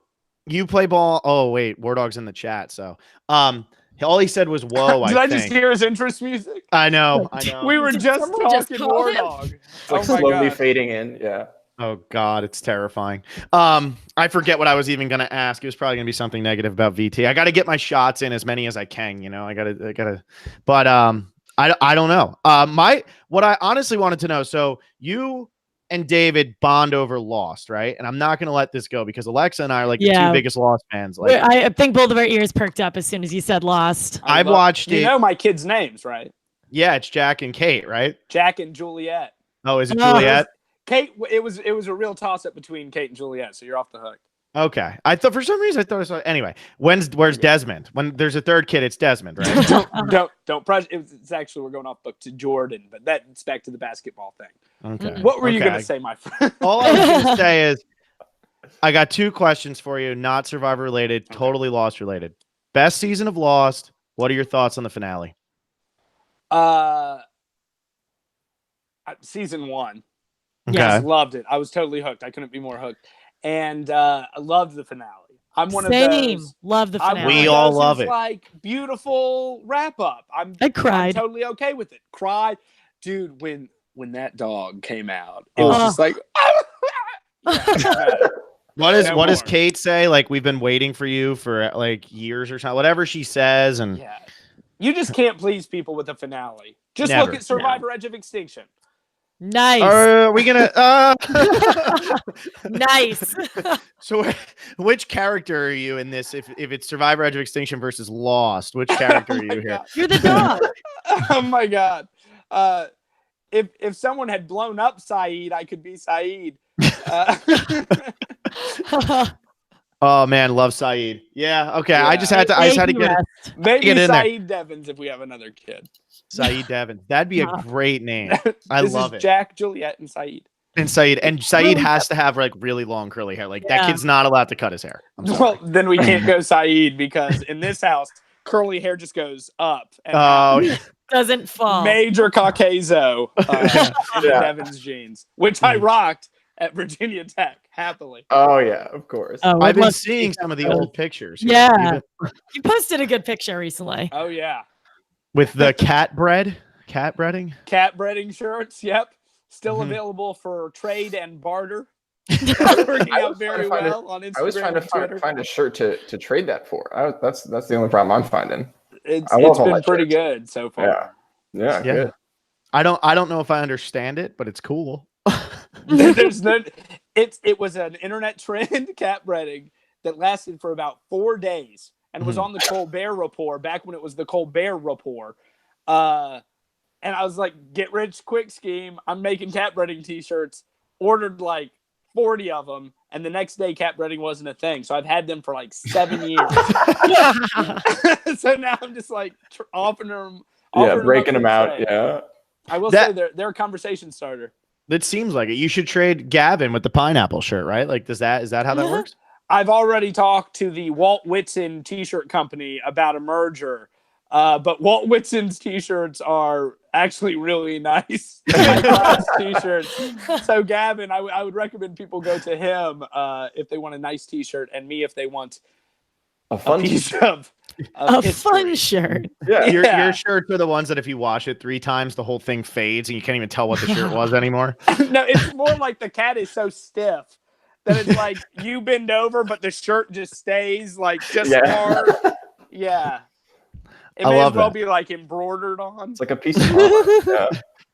You play ball. Oh wait, War Dog's in the chat. So, all he said was "whoa."
Did I just hear his interest music?
I know.
We were just talking War Dog.
It's like slowly fading in. Yeah.
Oh God, it's terrifying. I forget what I was even gonna ask. It was probably gonna be something negative about VT. I got to get my shots in as many as I can. You know, I gotta. But I don't know. What I honestly wanted to know. So you and David bond over Lost, right? And I'm not going to let this go because Alexa and I are like the 2 biggest Lost fans. Like,
I think both of our ears perked up as soon as you said Lost.
I've watched it.
You know my kids' names, right?
Yeah, it's Jack and Kate, right?
Jack and Juliet.
Oh, is it Juliet?
Kate. It was a real toss-up between Kate and Juliet, so you're off the hook.
Okay. I thought for some reason I thought I saw. Anyway, where's Desmond? When there's a third kid, it's Desmond, right?
don't press. It's actually we're going off book to Jordan, but that's back to the basketball thing.
Okay.
What were you gonna say, my friend?
All I was gonna say is, I got 2 questions for you, not Survivor related, totally Lost related. Best season of Lost. What are your thoughts on the finale?
Season 1.
Okay.
Yes, loved it. I was totally hooked. I couldn't be more hooked. And I loved the finale. I'm one of those.
Love the finale.
We all love it.
Like beautiful wrap up. I
cried.
I'm totally okay with it. Cried, dude. When that dog came out, it was just like.
What does Kate say? Like, we've been waiting for you for like years or something. Whatever she says, and
you just can't please people with a finale. Just
Never.
look at Survivor Edge of Extinction.
Nice.
Are we gonna?
Nice.
So, which character are you in this? If it's Survivor Edge of Extinction versus Lost, which character are you here?
You're the dog.
Oh my god. If someone had blown up Saeed, I could be Saeed.
Oh man, love Saeed. Yeah, okay.
Yeah.
I just had to get it.
Maybe
Get in there.
Saeed Devens if we have another kid.
Saeed Devens. That'd be a great name. I
This
love
is
it.
Jack, Juliet, and Saeed.
And Saeed has to have like really long curly hair. Like that kid's not allowed to cut his hair. I'm sorry.
Well, then we can't go Saeed because in this house, curly hair just goes up. And
Oh,
Doesn't fall.
major Caucaso in the Devens jeans, which I rocked at Virginia Tech happily.
Oh yeah, of course.
Oh,
I've
we'd
been
love to
seeing
see
some of the
those.
old pictures.
Yeah. You posted a good picture recently.
Oh yeah,
With the cat breading.
cat breading shirts. Yep, still
Mhm.
available for trade and barter. Working out very well on Instagram.
I was trying to
and Twitter.
find a shirt to trade that for. That's the only problem I'm finding.
It's
I love all
been
my
pretty
shirts.
good so far.
Yeah,
Yeah.
good.
I don't know if I understand it, but it's cool.
There's no. It was an internet trend, cat breading, that lasted for about 4 days and was on the Colbert Report back when it was the Colbert Report. And I was like, get rich quick scheme. I'm making cat breading t-shirts. Ordered like 40 of them, and the next day cat breading wasn't a thing. So I've had them for like 7 years. So now I'm just like offering them.
Breaking them out.
trade.
Yeah.
I will say they're a conversation starter.
That seems like it. You should trade Gavin with the pineapple shirt, right? Like, is that how that works?
I've already talked to the Walt Whitson t-shirt company about a merger, but Walt Whitson's t-shirts are actually really nice t-shirts. So Gavin, I would recommend people go to him if they want a nice t-shirt, and me if they want
A fun
piece
t-shirt.
of
A
history.
fun shirt.
Yeah.
Your shirts are the ones that if you wash it 3 times, the whole thing fades and you can't even tell what the shirt was anymore.
No, it's more like the cat is so stiff that it's like you bend over, but the shirt just stays like just hard. Yeah. It
I
may
love
as well
that.
be like embroidered on.
It's like a piece of armor. Yeah.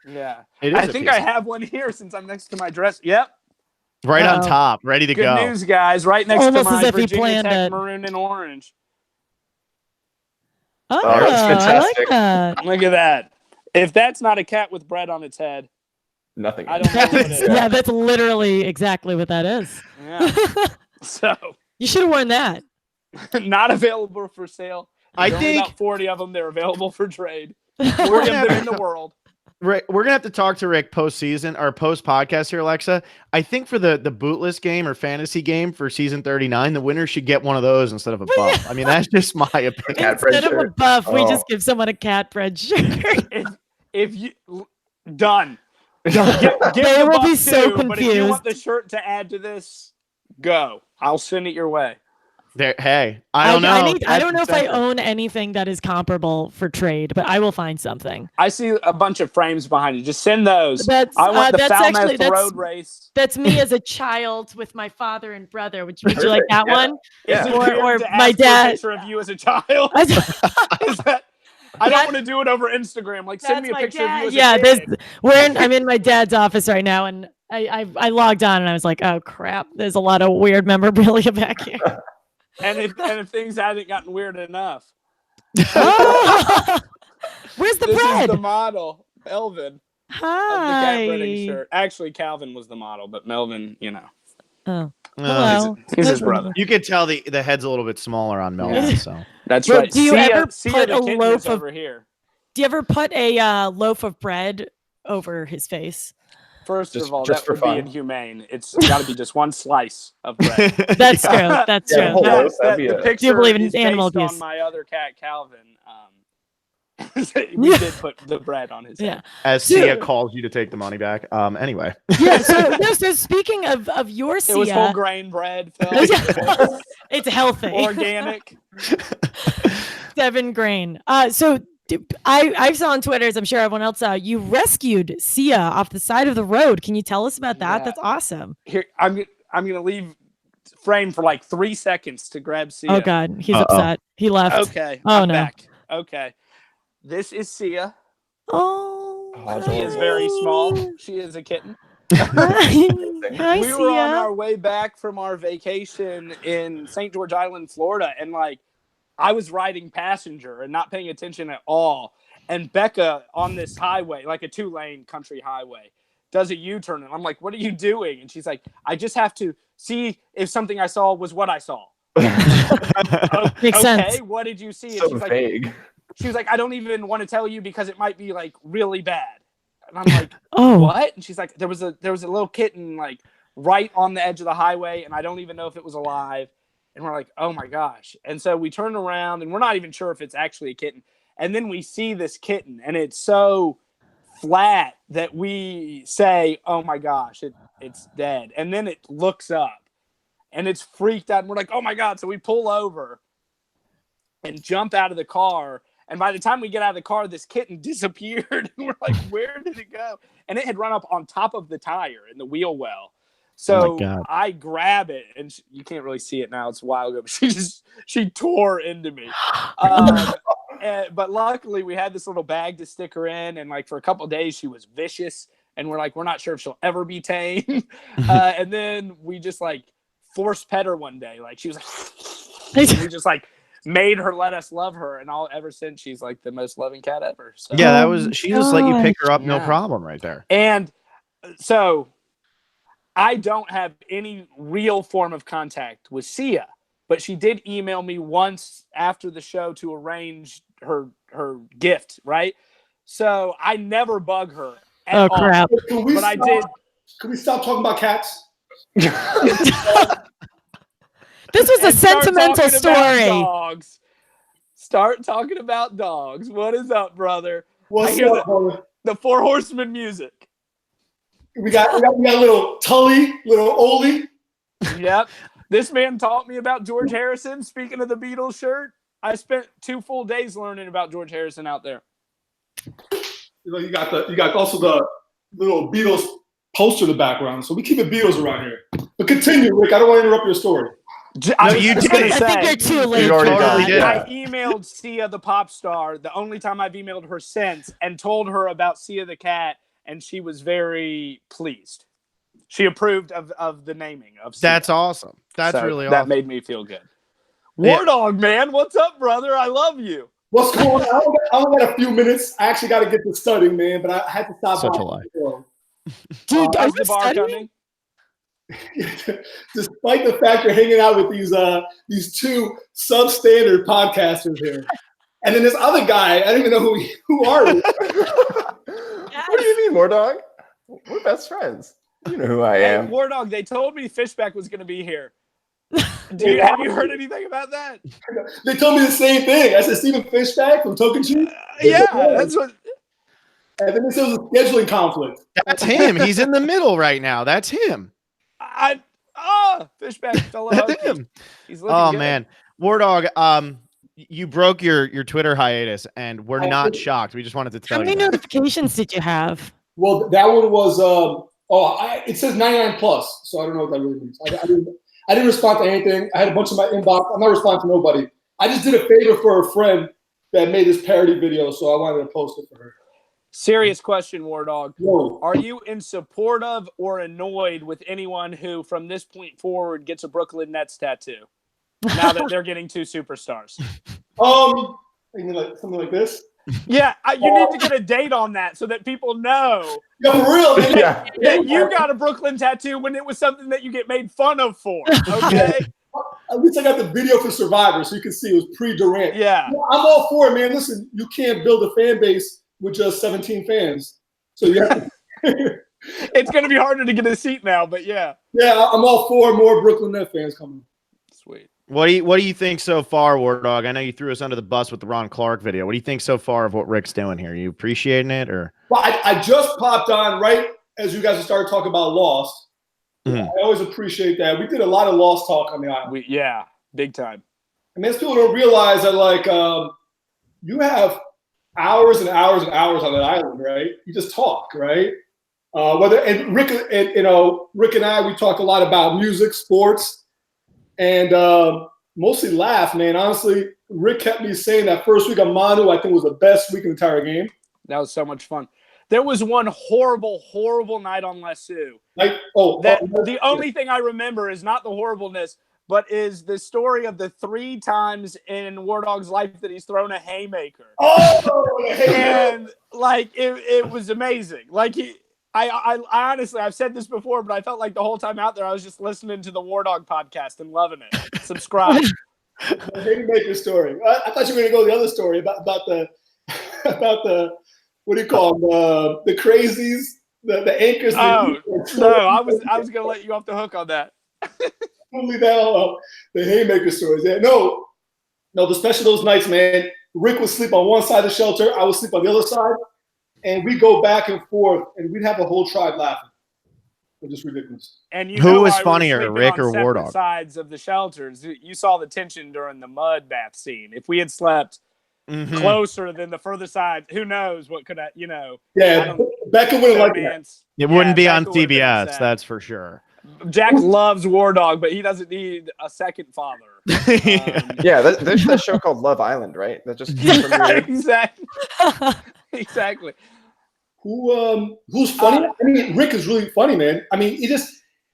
Yeah.
It is
I
a
think
piece
I
of-
have one here since I'm next to my dress. Yep.
right on
Uh-oh.
top, ready to
Good
go.
news, guys. Right next
Almost
to
as
my
if he
Virginia
planned
Tech
it.
maroon and orange.
Oh,
that's
I like
fantastic.
that.
Look at that. If that's not a cat with bread on its head,
Nothing.
I don't know what it is.
Yeah, that's literally exactly what that is.
Yeah. So,
You should have worn that.
not available for sale.
I
There's only
think-
about 40 of them. They're available for trade. 40 of them in the world.
Rick, we're gonna have to talk to Rick post-season or post-podcast here, Alexa. I think for the bootless game or fantasy game for season 39, the winner should get one of those instead of a buff. I mean, that's just my opinion.
Cat bread
Instead of a
shirt.
buff, we
Oh.
just give someone a cat bread shirt.
If you done. Give
They
the
will be
buff
so
too, but if you want
confused.
the shirt to add to this, go. I'll send it your way.
There, hey, I don't know.
I don't know if I
That's
own anything that is comparable for trade, but I will find something.
I see a bunch of frames behind you. Just send those.
That's
I want the
that's
Falmouth
actually
road race.
that's me as a child with my father and brother. Would you like that
Yeah.
one?
Is it
Or-
weird
or
to
my
ask for a
dad-
picture of you as a child?
I-
Is that? I don't
That-
want to do it over Instagram. Like, send me a
my
picture of
dad.
you as
Yeah,
a kid.
I'm in my dad's office right now, and I logged on and I was like, oh crap, there's a lot of weird memorabilia back here.
And if things hadn't gotten weird enough,
Oh! Where's the
this
bread?
is the model, Melvin, of the cat breading
Hi.
shirt. Actually, Calvin was the model, but Melvin, you know,
Oh,
Uh,
hello.
he's his brother.
you could tell the head's a little bit smaller on Melvin.
Yeah.
So
That's
Well,
right.
do you ever put
the
a
kitten
loaf
is
of-
over here?
Do you ever put a loaf of bread over his face?
First
Just-
of all,
just
that
for
would be
fun.
inhumane. It's got to be just one slice of bread.
That's true. That's
Yeah,
true.
hold
That-
on. That'd be
the
a-
picture
believe in
is
animal
based
abuse.
on my other cat, Calvin. We did put the bread on his
yeah.
head.
as Sia calls you to take the money back. Anyway,
Yeah. So speaking of your
It was whole
Sia,
grain bread, Phil.
it's healthy.
Organic.
7 grain. So I saw on Twitter, as I'm sure everyone else saw, you rescued Sia off the side of the road. Can you tell us about that?
Yeah.
That's awesome.
Here, I'm gonna leave frame for like 3 seconds to grab Sia.
Oh God, he's
Uh-oh.
upset. He left.
Okay.
Oh,
I'm
no.
back. Okay. This is Sia.
Oh.
She is very small. She is a kitten.
Hi,
We were on
Sia.
our way back from our vacation in St. George Island, Florida, and like I was riding passenger and not paying attention at all. And Becca on this highway, like a 2-lane country highway, does a U-turn. And I'm like, what are you doing? And she's like, I just have to see if something I saw was what I saw.
Makes sense.
Okay, what did you see? And
So
she's like,
vague.
she was like, I don't even want to tell you because it might be like really bad. And I'm like,
Oh,
what? And she's like, there was a little kitten like right on the edge of the highway, and I don't even know if it was alive. And we're like, oh my gosh. And so we turn around and we're not even sure if it's actually a kitten. And then we see this kitten and it's so flat that we say, oh my gosh, it's dead. And then it looks up and it's freaked out. And we're like, oh my God. So we pull over and jump out of the car. And by the time we get out of the car, this kitten disappeared. And we're like, where did it go? And it had run up on top of the tire in the wheel well. So I grab it, and you can't really see it now. It's a while ago. But she tore into me. But luckily, we had this little bag to stick her in. And like for a couple of days, she was vicious. And we're like, we're not sure if she'll ever be tame. And then we just like force pet her one day. Like she was like, we just like made her let us love her, and ever since she's like the most loving cat ever. So.
Yeah, she just let you pick her up, no
Yeah.
problem, right there.
And so I don't have any real form of contact with Sia, but she did email me once after the show to arrange her gift, right? So I never bug her at all.
crap.
But I did.
Can we stop talking about cats?
This was a
And start
sentimental
talking about
story.
dogs. Start talking about dogs. What is up, brother?
What's
I hear
up, brother?
The Four Horsemen music.
We got little Tully, little Oli.
Yep. This man taught me about George Harrison. Speaking of the Beatles shirt, I spent 2 full days learning about George Harrison out there.
You know, you got also the little Beatles poster in the background. So we keep the Beatles around here. But continue, Rick. I don't want to interrupt your story.
I
you
was
did.
gonna
I
say,
think you're too late.
You already
for
done.
that.
did.
I emailed Sia the pop star, the only time I've emailed her since, and told her about Sia the cat, and she was very pleased. She approved of the naming of Sia.
That's awesome. That's
So
really
that
awesome.
made me feel good. War Dog, man, what's up, brother? I love you.
What's going on? I only got a few minutes. I actually got to get to studying, man, but I had to stop.
Such
by.
a lie.
Dude, are
How's
you
the bar
studying?
coming?
Despite the fact you're hanging out with these two substandard podcasters here, and then this other guy, I don't even know who are you.
What do you mean, Mordog? We're best friends. You know who I
Hey,
am.
War Dog, they told me Fishback was going to be here. Have you heard anything about that?
They told me the same thing. I said Stephen Fishback from Token Cheese.
Yeah, that's what.
And then this was a scheduling conflict.
That's him. He's in the middle right now. That's him.
Fishback fell out.
That's him.
He's looking
Oh
good.
man, War Dog. You broke your Twitter hiatus, and we're not shocked. We just wanted to
How
tell
many
you. that.
notifications did you have?
Well, that one was it says 99 plus, so I don't know what that really means. I didn't respond to anything. I had a bunch in my inbox. I'm not responding to nobody. I just did a favor for a friend that made this parody video, so I wanted to post it for her.
Serious question, War Dog.
Whoa.
Are you in support of or annoyed with anyone who, from this point forward, gets a Brooklyn Nets tattoo? Now that they're getting 2 superstars.
You mean like something like this?
Yeah, you need to get a date on that so that people know
Yeah, for real, man.
Yeah.
that you got a Brooklyn tattoo when it was something that you get made fun of for. Okay?
At least I got the video for Survivor, so you can see it was pre-Durant.
Yeah.
I'm all for it, man. Listen, you can't build a fan base with just 17 fans. So you have to
It's going to be harder to get a seat now, but yeah.
Yeah, I'm all for more Brooklyn Nets fans coming.
Sweet.
What do you think so far, War Dog? I know you threw us under the bus with the Ron Clark video. What do you think so far of what Rick's doing here? Are you appreciating it, or?
Well, I just popped on right as you guys started talking about Lost.
Mhm.
I always appreciate that. We did a lot of Lost talk on the island.
Yeah, big time.
And most people don't realize that, like, you have hours and hours and hours on that island, right? You just talk, right? Rick and I, we talked a lot about music, sports, and mostly laugh, man. Honestly, Rick kept me saying that first week of Manu, I think, was the best week in the entire game.
That was so much fun. There was one horrible night on Lesu. The only thing I remember is not the horribleness, but is the story of the 3 times in War Dog's life that he's thrown a haymaker. And like it was amazing. Like I honestly, I've said this before, but I felt like the whole time out there, I was just listening to the War Dog podcast and loving it. Subscribe.
The haymaker story. I thought you were going to go the other story about the what do you call them? The crazies, the anchors.
Oh no, I was going to let you off the hook on that.
Only that the haymaker stories. Yeah, no, especially those nights, man. Rick would sleep on one side of the shelter, I would sleep on the other side, and we'd go back and forth, and we'd have the whole tribe laughing. It was just ridiculous.
And
who was funnier, Rick or War Dog?
Sides of the shelters. You saw the tension during the mud bath scene. If we had slept closer than the further side, who knows what could have,
Yeah, Becca wouldn't like that.
It wouldn't be on CBS, that's for sure.
Jack loves War Dog, but he doesn't need a second father.
There's that show called Love Island, right? That just
exactly.
Who's funny? I mean, Rick is really funny, man. I mean,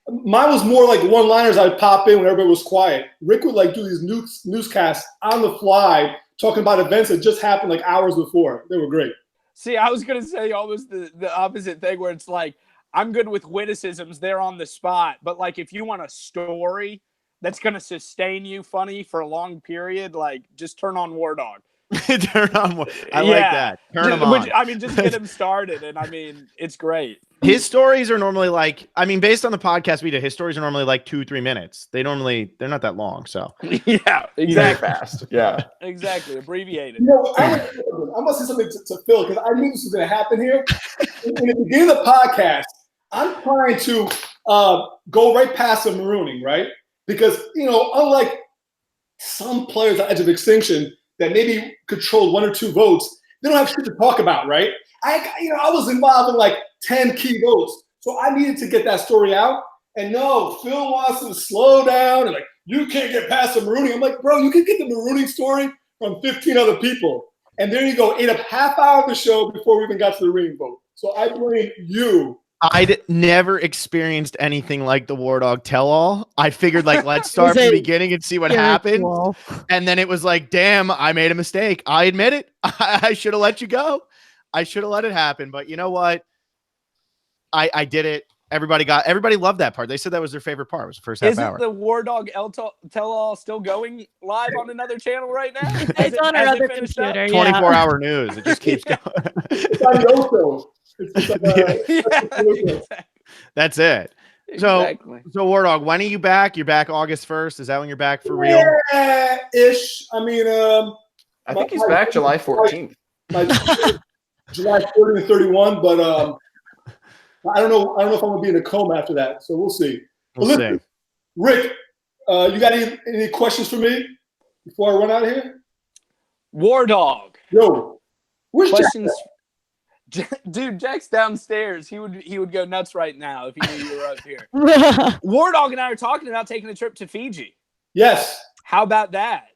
mine was more like one-liners I'd pop in when everybody was quiet. Rick would like do these newscasts on the fly, talking about events that just happened like hours before. They were great.
See, I was gonna say almost the opposite thing, where it's like, I'm good with witticisms. They're on the spot. But, like, if you want a story that's going to sustain you funny for a long period, like, just turn on War Dog.
Turn on War. I like that. Turn him on.
Just get him started. And, it's great.
His stories are normally like, based on the podcast we did, his stories are normally like 2-3 minutes. They're not that long. So,
yeah, exactly.
Fast. Yeah.
Exactly. Abbreviated.
I must say something to Phil, because I knew this was going to happen here. In the beginning of the podcast, I'm trying to go right past the marooning, right? Because, unlike some players at edge of extinction that maybe control 1 or 2 votes, they don't have shit to talk about, right? I was involved in like 10 key votes. So I needed to get that story out. And no, Phil wants to slow down and like, you can't get past the marooning. I'm like, bro, you can get the marooning story from 15 other people. And there you go, ate up half hour of the show before we even got to the ring vote. So I blame you.
I'd never experienced anything like the War Dog tell-all. I figured, like, let's start from the beginning and see what happened. Cool. And then it was like, damn, I made a mistake. I admit it. I should have let you go. I should have let it happen. But you know what? I did it. Everybody loved that part. They said that was their favorite part. It was the first half hour.
Isn't the War Dog tell-all still going live on another channel right now?
It's on our other computer.
24-hour news. It just keeps going.
It's on Yoko.
That's it.
Exactly.
So War Dog, when are you back? You're back August 1st. Is that when you're back for real?
Yeah, ish.
I think he's back July 14th.
July 30 and 31, but I don't know if I'm gonna be in a coma after that. So we'll see.
We'll see.
Rick, you got any questions for me before I run out of here?
War Dog.
Yo, where's
questions? Dude, Jack's downstairs. He would go nuts right now if he knew you were up here. War Dog and I are talking about taking a trip to Fiji.
Yes.
How about that?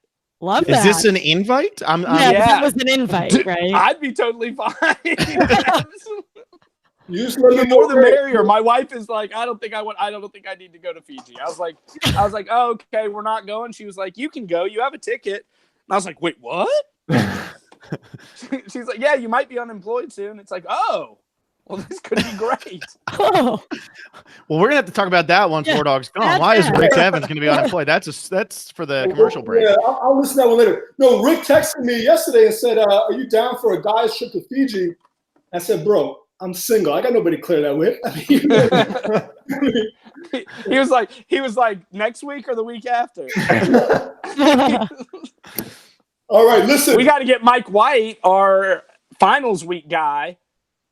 Love that.
Is this an invite?
Yeah, it was an invite, right?
I'd be totally fine.
The
more the merrier. My wife is like, I don't think I need to go to Fiji. I was like, oh, okay, we're not going. She was like, you can go. You have a ticket. And I was like, wait, what? She's like, yeah, you might be unemployed soon. It's like, oh, well, this could be great.
Well, we're gonna have to talk about that once War Dog's gone. Why is Rick Devens gonna be unemployed? That's for the commercial break.
Yeah, I'll listen to that one later. No, Rick texted me yesterday and said, "Are you down for a guy's trip to Fiji?" I said, "Bro, I'm single. I got nobody to clear that with."
He was like, next week or the week after.
All right, listen.
We got to get Mike White, our finals week guy,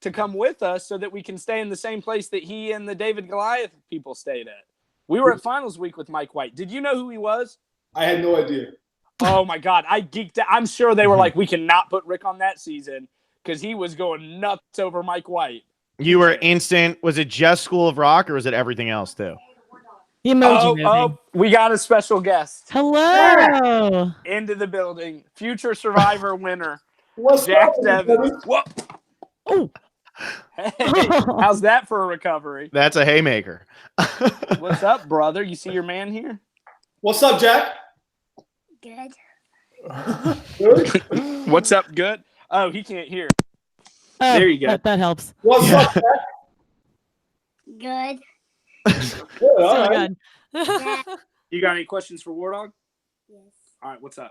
to come with us so that we can stay in the same place that he and the David Goliath people stayed at. We were at finals week with Mike White. Did you know who he was?
I had no idea.
Oh my God, I geeked out. I'm sure they were like, we cannot put Rick on that season because he was going nuts over Mike White.
You were instant. Was it just School of Rock or was it everything else too?
The emoji movie.
Oh, we got a special guest.
Hello.
Into the building. Future Survivor winner.
What's
Jack
up,
Devens. Whoa.
Oh.
Hey, how's that for a recovery?
That's a haymaker.
What's up, brother? You see your man here?
What's up, Jack?
Good.
Good.
What's up, good? Oh, he can't hear.
Oh,
There you go.
That helps.
What's up, Jack?
Good.
Good, all
So
right.
good.
You got any questions for War Dog?
Yes.
All right, what's up?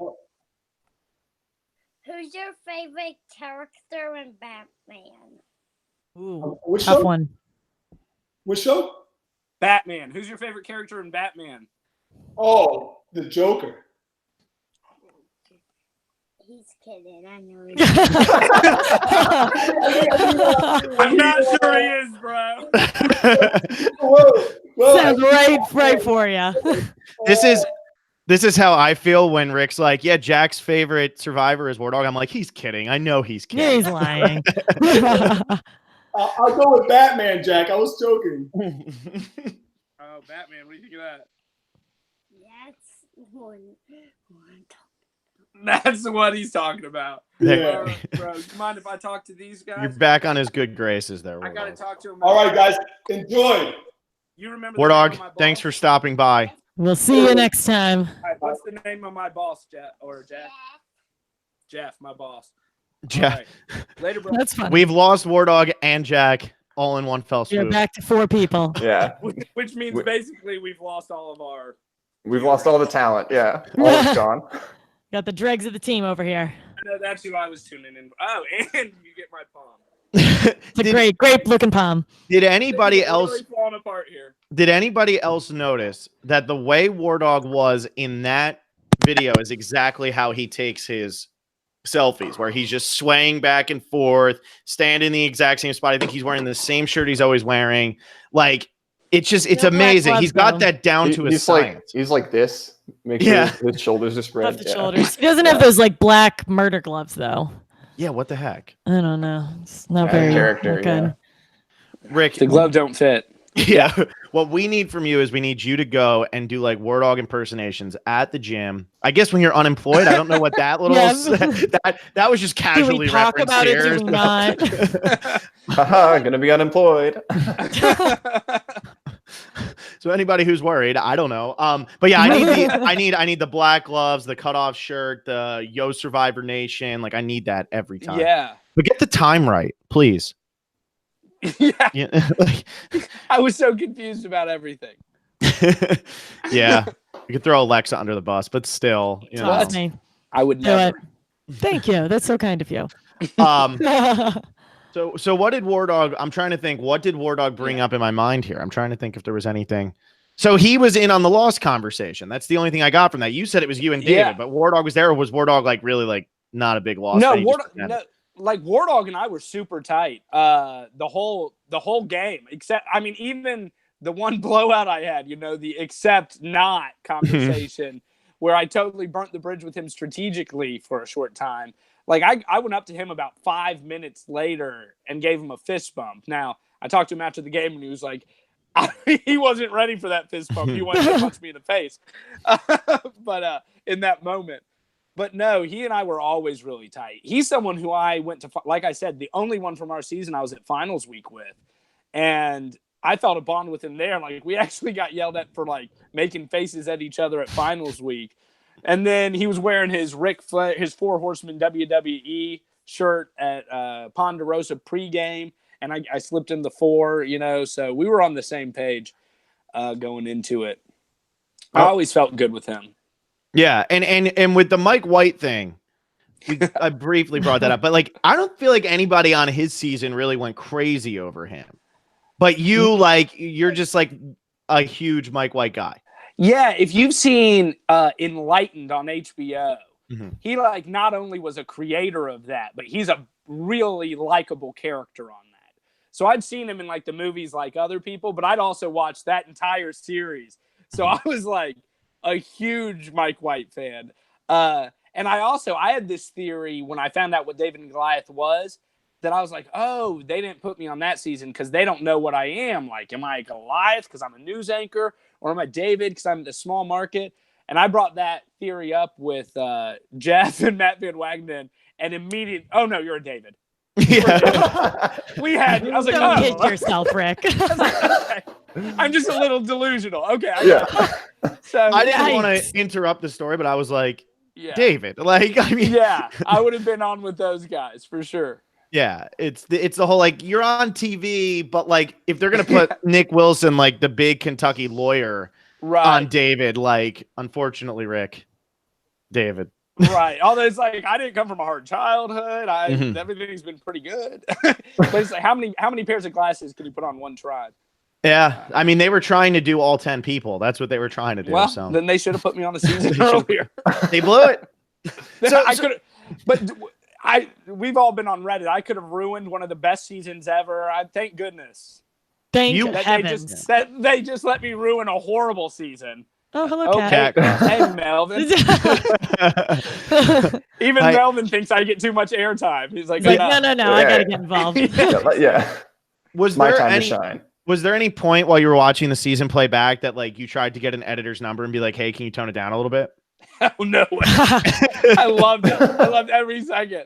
Who's your favorite character in Batman?
Ooh,
Which
tough
show?
one.
Which show?
Batman. Who's your favorite character in Batman?
Oh, the Joker.
He's kidding. I know.
I'm not sure he is, bro.
Whoa.
Sounds right for you.
This is how I feel when Rick's like, yeah, Jack's favorite Survivor is War Dog. I'm like, he's kidding. I know he's
Yeah,
kidding.
he's lying.
I'll go with Batman, Jack. I was joking.
Oh, Batman. What do you think of that?
That's one.
That's what he's talking about.
Yeah.
Bro, you mind if I talk to these guys?
You're back on his good graces there,
I
War
got to
Dog.
talk to him.
All right, guys. Enjoy.
You remember
War
the name
Dog,
of my boss?
thanks for stopping by.
We'll see you next time.
All right, what's the name of my boss, Jeff? Or Jeff? Jeff, my boss.
Jeff,
All right. Later, bro.
That's fun.
we've lost War Dog and Jack all in one fell
You're
swoop.
back to 4 people.
Yeah.
Which means basically we've lost all of our.
We've lost all the talent. Yeah. All is gone.
Got the dregs of the team over here.
I know that's who I was tuning in. Oh, and you get my palm.
It's a great looking palm.
Did anybody
It's
else
really falling apart here.
Did anybody else notice that the way War Dog was in that video is exactly how he takes his selfies, where he's just swaying back and forth, standing in the exact same spot. I think he's wearing the same shirt he's always wearing. Like, it's
Yeah,
amazing.
black
He's
gloves,
got
though.
that down to a
He's
science.
like this. Make sure
Yeah.
his shoulders are spread.
Off the
Yeah.
shoulders. He doesn't have those like black murder gloves though.
Yeah, what the heck?
I don't know. It's not
Yeah,
very
character,
not good.
Rick,
The glove don't fit.
yeah. What we need from you is we need you to go and do like War Dog impersonations at the gym. I guess when you're unemployed, I don't know what that little
Yeah.
that was just
Do
casually
we talk
referenced
about it?
here.
Do we not?
Haha, gonna be unemployed.
So anybody who's worried, I don't know. But yeah, I need the black gloves, the cutoff shirt, the Yo Survivor Nation. Like I need that every time.
Yeah.
But get the time right, please.
Yeah.
Yeah. Like,
I was so confused about everything.
yeah. You could throw Alexa under the bus, but still, you know.
Trust me.
I would
Do
never.
it. Thank you. That's so kind of you.
So what did War Dog? I'm trying to think. What did War Dog bring up in my mind here? I'm trying to think if there was anything. So he was in on the lost conversation. That's the only thing I got from that. You said it was you and David,
Yeah.
but War Dog was there. Or was War Dog like really like not a big loss?
No,
that he
War,
just pretended?
no, like War Dog and I were super tight. The whole game, except I mean, even the one blowout I had, you know, the accept not conversation where I totally burnt the bridge with him strategically for a short time. Like I went up to him about 5 minutes later and gave him a fist bump. Now I talked to him after the game and he was like, he wasn't ready for that fist bump. He wanted to punch me in the face. But in that moment. But no, he and I were always really tight. He's someone who I went to, like I said, the only one from our season I was at finals week with. And I felt a bond with him there. Like we actually got yelled at for like making faces at each other at finals week. And then he was wearing his his Four Horsemen WWE shirt at Ponderosa pregame. And I slipped in the 4, you know, so we were on the same page going into it. I always felt good with him.
Yeah, and with the Mike White thing, I briefly brought that up, but like I don't feel like anybody on his season really went crazy over him. But you're just like a huge Mike White guy.
Yeah, if you've seen Enlightened on HBO,
Mhm.
he like not only was a creator of that, but he's a really likable character on that. So I'd seen him in like the movies like other people, but I'd also watched that entire series. So I was like a huge Mike White fan. And I had this theory when I found out what David and Goliath was, that I was like, oh, they didn't put me on that season because they don't know what I am. Like, am I Goliath because I'm a news anchor, or am I David because I'm the small market? And I brought that theory up with Jeff and Matt Van Wagenen, and immediately, oh no, you're a David.
Yeah.
We had. I was like,
Don't
oh.
hit yourself, Rick.
I was like, okay. I'm just a little delusional. Okay. I
Yeah.
got you. So
I didn't want
Yikes.
to interrupt the story, but I was like,
yeah.
David, like, I mean,
Yeah, I would have been on with those guys for sure.
yeah, it's the whole like you're on TV, but like if they're gonna put Nick Wilson, like the big Kentucky lawyer,
Right.
on David, like unfortunately, Rick, David.
Right. Although it's like I didn't come from a hard childhood.
Mhm.
Everything's been pretty good. But it's like how many pairs of glasses can you put on one tribe?
Yeah, I mean they were trying to do all 10 people. That's what they were trying to do.
Well,
So
then they should have put me on the season
They should've-
earlier.
they blew it.
I could, but we've all been on Reddit. I could have ruined one of the best seasons ever. Thank goodness
Thank
You-
that
heavens.
they just let me ruin a horrible season.
Oh, hello,
Okay,
Cat.
hey Melvin. Even Melvin thinks I get too much airtime. He's like,
He's like,
"Enough."
no, I gotta get involved.
Yeah.
Was
My
there
time
any?
to shine.
Was there any point while you were watching the season play back that like you tried to get an editor's number and be like, "Hey, can you tone it down a little bit?"
Oh, no way. I loved it. I loved every second.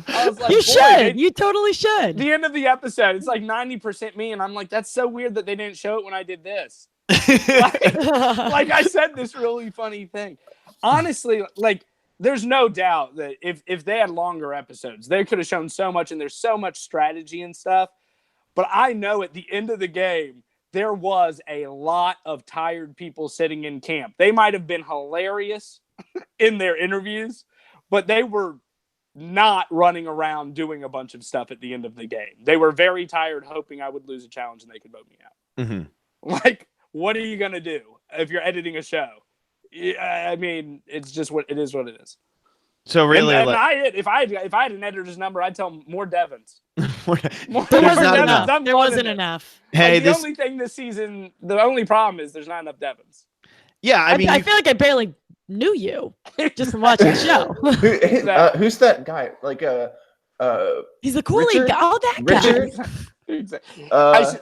I was like,
You
boy,
should. You totally should.
the end of the episode, it's like 90% me, and I'm like, that's so weird that they didn't show it when I did this. Like I said this really funny thing. Honestly, like there's no doubt that if they had longer episodes, they could have shown so much, and there's so much strategy and stuff. But I know at the end of the game, there was a lot of tired people sitting in camp. They might have been hilarious in their interviews, but they were not running around doing a bunch of stuff at the end of the game. They were very tired, hoping I would lose a challenge and they could vote me out.
Mm-hmm.
Like, what are you going to do if you're editing a show? I mean, it's just what it is. What it is.
So really,
and
like,
if I had an editor's number, I'd tell them more Devens. More
There
There's
wasn't
not
enough.
I'm
There
fun
wasn't
in it.
enough.
hey,
Like, the
this,
only thing this season, the only problem is there's not enough Devens.
yeah, I mean,
I feel like I barely knew you just from watching the show.
Who's that guy? Like
He's a coolie
Richard?
guy. Oh, that guy.
Richard?
Exactly.
Uh,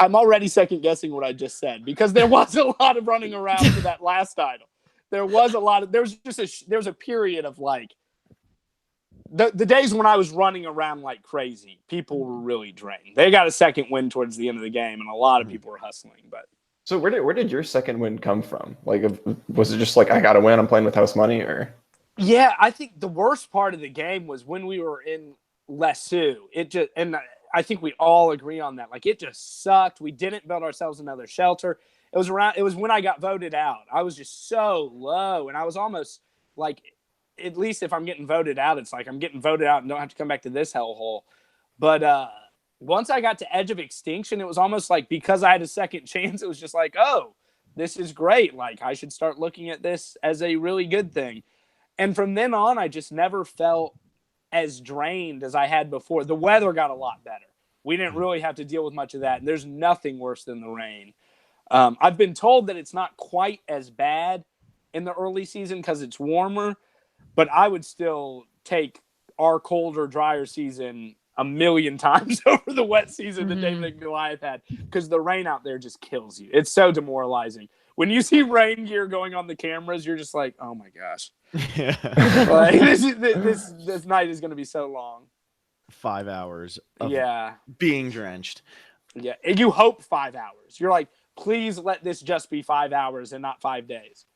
I'm already second guessing what I just said because there was a lot of running around for that last title. There was a period of like the days when I was running around like crazy. People were really drained. They got a second win towards the end of the game, and a lot of people were hustling. But
so where did your second win come from? Like, was it just like I got to win? I'm playing with house money, or?
yeah, I think the worst part of the game was when we were in Lesu. I think we all agree on that. Like, it just sucked. We didn't build ourselves another shelter. It was when I got voted out. I was just so low, and I was almost like, at least if I'm getting voted out, it's like I'm getting voted out and don't have to come back to this hellhole. But once I got to Edge of Extinction, it was almost like because I had a second chance, it was just like, oh, this is great. Like, I should start looking at this as a really good thing. And from then on, I just never felt as drained as I had before. The weather got a lot better. We didn't really have to deal with much of that. And there's nothing worse than the rain. I've been told that it's not quite as bad in the early season because it's warmer, but I would still take our colder, drier season a million times over the wet season that David and Goliath had, because the rain out there just kills you. It's so demoralizing. When you see rain gear going on the cameras, you're just like, oh my gosh.
yeah.
Like, this night is going to be so long.
5 hours of
Yeah.
being drenched.
Yeah. And you hope 5 hours. You're like, please let this just be 5 hours and not 5 days,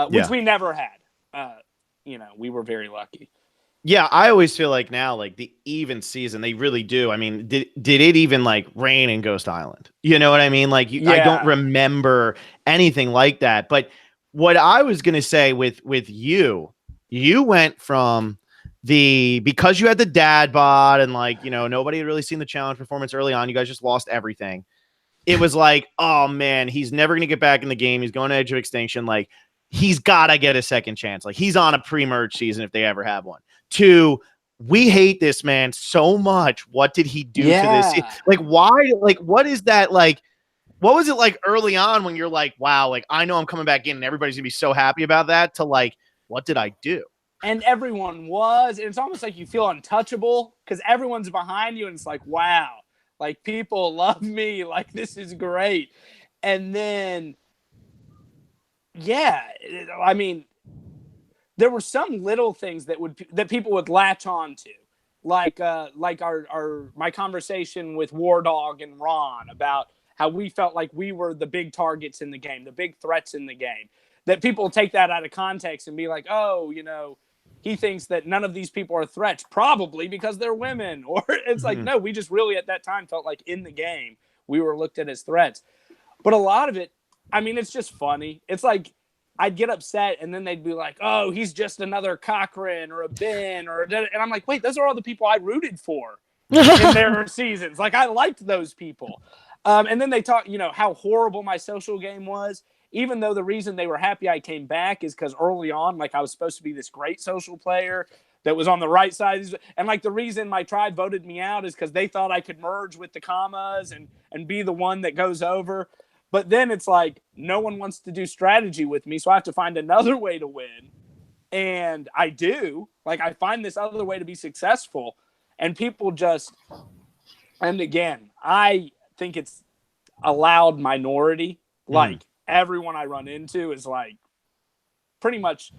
which we never had. We were very lucky.
Yeah, I always feel like now, like the even season, they really do. I mean, did it even like rain in Ghost Island? You know what I mean? Like, I don't remember anything like that. But what I was gonna say with you went from because you had the dad bod and like, nobody had really seen the challenge performance early on. You guys just lost everything. It was like, oh man, he's never gonna get back in the game. He's going to Edge of Extinction. Like, he's gotta get a second chance. Like, he's on a pre-merge season if they ever have one. We hate this man so much. What did he do to this? Like, why? Like, what is that? Like, what was it like early on when you're like, wow, like, I know I'm coming back in and everybody's gonna be so happy about that, to like, what did I do?
And everyone was, and it's almost like you feel untouchable because everyone's behind you, and it's like, wow, like, people love me, like, this is great. And then, I mean, there were some little things that people would latch on to. like my conversation with War Dog and Ron about how we felt like we were the big targets in the game, the big threats in the game, that people take that out of context and be like, oh, he thinks that none of these people are threats, probably because they're women. Or it's like, no, we just really at that time felt like in the game we were looked at as threats. But a lot of it, I mean, it's just funny. It's like I'd get upset and then they'd be like, oh, he's just another Cochran or a Ben and I'm like, wait, those are all the people I rooted for in their seasons. Like, I liked those people. And then they talk, how horrible my social game was. Even though the reason they were happy I came back is because early on, like, I was supposed to be this great social player that was on the right side. And, like, the reason my tribe voted me out is because they thought I could merge with the commas and be the one that goes over. But then it's like, no one wants to do strategy with me, so I have to find another way to win. And I do. Like, I find this other way to be successful. And people just – and, again, I think it's a loud minority. Like, everyone I run into is like pretty much,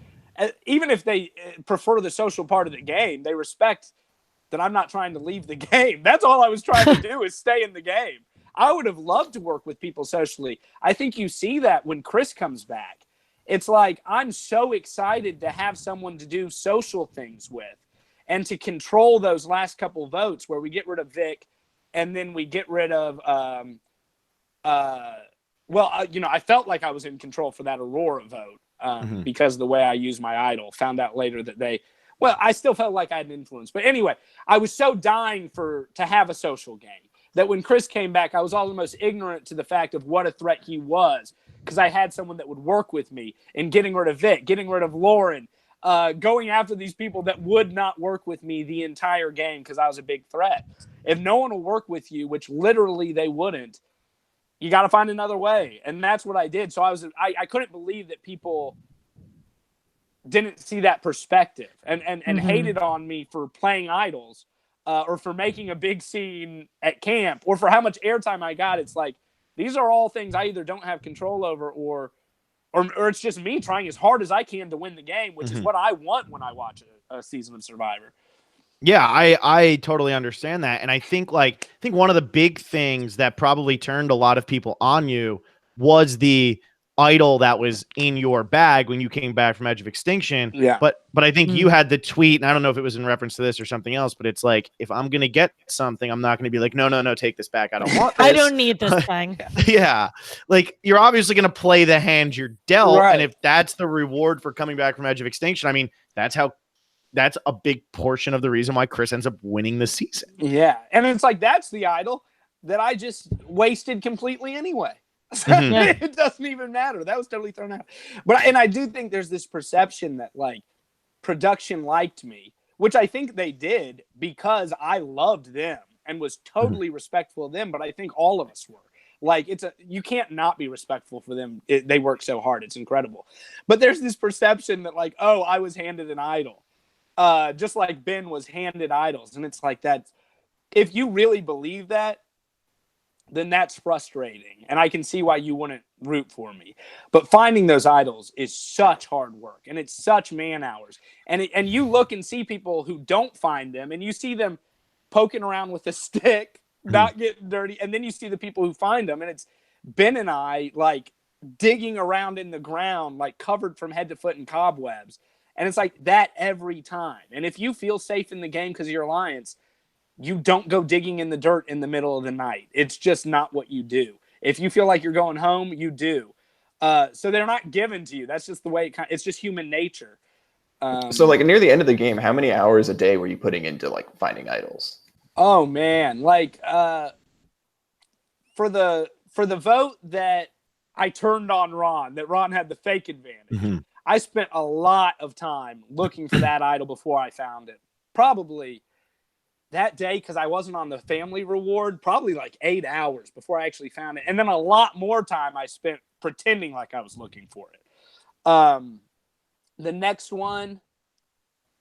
even if they prefer the social part of the game, they respect that I'm not trying to leave the game. That's all I was trying to do is stay in the game. I would have loved to work with people socially. I think you see that when Chris comes back. It's like, I'm so excited to have someone to do social things with and to control those last couple votes where we get rid of Vic and then we get rid of, I felt like I was in control for that Aurora vote because of the way I used my idol. Found out later that I still felt like I had an influence. But anyway, I was so dying to have a social game that when Chris came back, I was almost ignorant to the fact of what a threat he was because I had someone that would work with me in getting rid of Vic, getting rid of Lauren, going after these people that would not work with me the entire game because I was a big threat. If no one will work with you, which literally they wouldn't, you got to find another way. And that's what I did. So I couldn't believe that people didn't see that perspective and hated on me for playing idols or for making a big scene at camp or for how much airtime I got. It's like, these are all things I either don't have control over or it's just me trying as hard as I can to win the game, which is what I want when I watch a season of Survivor.
Yeah, I totally understand that. And I think one of the big things that probably turned a lot of people on you was the idol that was in your bag when you came back from Edge of Extinction.
Yeah.
But I think you had the tweet, and I don't know if it was in reference to this or something else, but it's like, if I'm going to get something, I'm not going to be like, no, take this back. I don't want this.
I don't need this thing.
Yeah. Like, you're obviously going to play the hand you're dealt.
Right.
And if that's the reward for coming back from Edge of Extinction, I mean, that's a big portion of the reason why Chris ends up winning the season.
Yeah. And it's like, that's the idol that I just wasted completely anyway. It doesn't even matter. That was totally thrown out. And I do think there's this perception that like production liked me, which I think they did because I loved them and was totally respectful of them. But I think all of us were. Like, you can't not be respectful for them. They work so hard. It's incredible. But there's this perception that like, oh, I was handed an idol. Just like Ben was handed idols. And it's like that. If you really believe that, then that's frustrating. And I can see why you wouldn't root for me. But finding those idols is such hard work. And it's such man hours. And you look and see people who don't find them. And you see them poking around with a stick, not getting dirty. And then you see the people who find them. And it's Ben and I, like, digging around in the ground, like, covered from head to foot in cobwebs. And it's like that every time. And if you feel safe in the game because of your alliance, you don't go digging in the dirt in the middle of the night. It's just not what you do. If you feel like you're going home, you do. So they're not given to you. That's just the way it's just human nature.
So like near the end of the game, how many hours a day were you putting into like finding idols?
Oh man. Like, for the vote that I turned on Ron, that Ron had the fake advantage. I spent a lot of time looking for that idol before I found it. Probably that day, because I wasn't on the family reward, probably like 8 hours before I actually found it. And then a lot more time I spent pretending like I was looking for it. The next one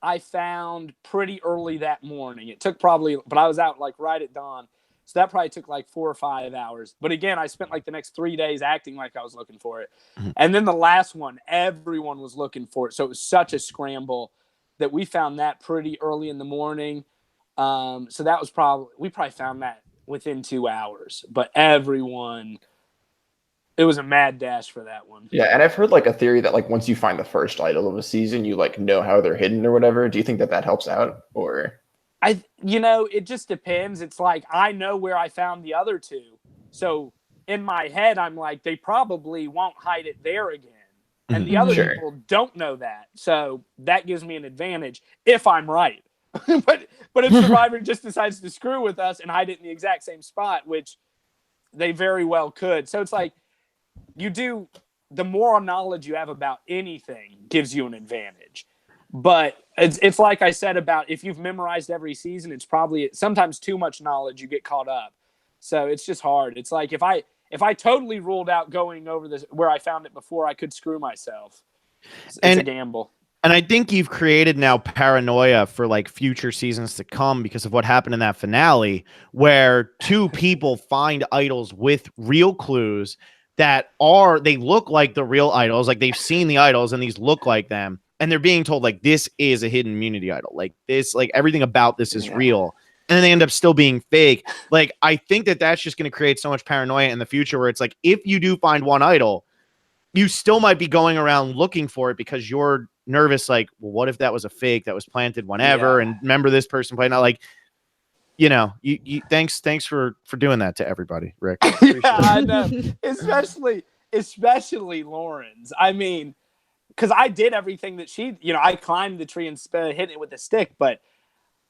I found pretty early that morning. It took but I was out like right at dawn. So that probably took like 4 or 5 hours. But again, I spent like the next 3 days acting like I was looking for it. And then the last one, everyone was looking for it. So it was such a scramble that we found that pretty early in the morning. So that was we probably found that within 2 hours, but it was a mad dash for that one.
Yeah, and I've heard like a theory that like once you find the first idol of a season, you like know how they're hidden or whatever. Do you think that helps out, or?
It just depends. It's like I know where I found the other two, so in my head I'm like they probably won't hide it there again, and the other people don't know that, so that gives me an advantage if I'm right. but if Survivor just decides to screw with us and hide it in the exact same spot, which they very well could, so it's like. The more knowledge you have about anything gives you an advantage. But it's like I said about if you've memorized every season, it's probably sometimes too much knowledge, you get caught up. So it's just hard. It's like if I totally ruled out going over this where I found it before, I could screw myself. It's a gamble.
And I think you've created now paranoia for like future seasons to come because of what happened in that finale, where two people find idols with real clues that they look like the real idols, like they've seen the idols and these look like them, and they're being told like this is a hidden immunity idol, like this, like everything about this is real, and then they end up still being fake. Like I think that's just going to create so much paranoia in the future where it's like if you do find one idol, you still might be going around looking for it because you're nervous, like, well, what if that was a fake that was planted whenever, and remember this person played not like. You know, thanks for doing that to everybody, Rick.
I know. Especially Lauren's. I mean, because I did everything that she, I climbed the tree and hit it with a stick, but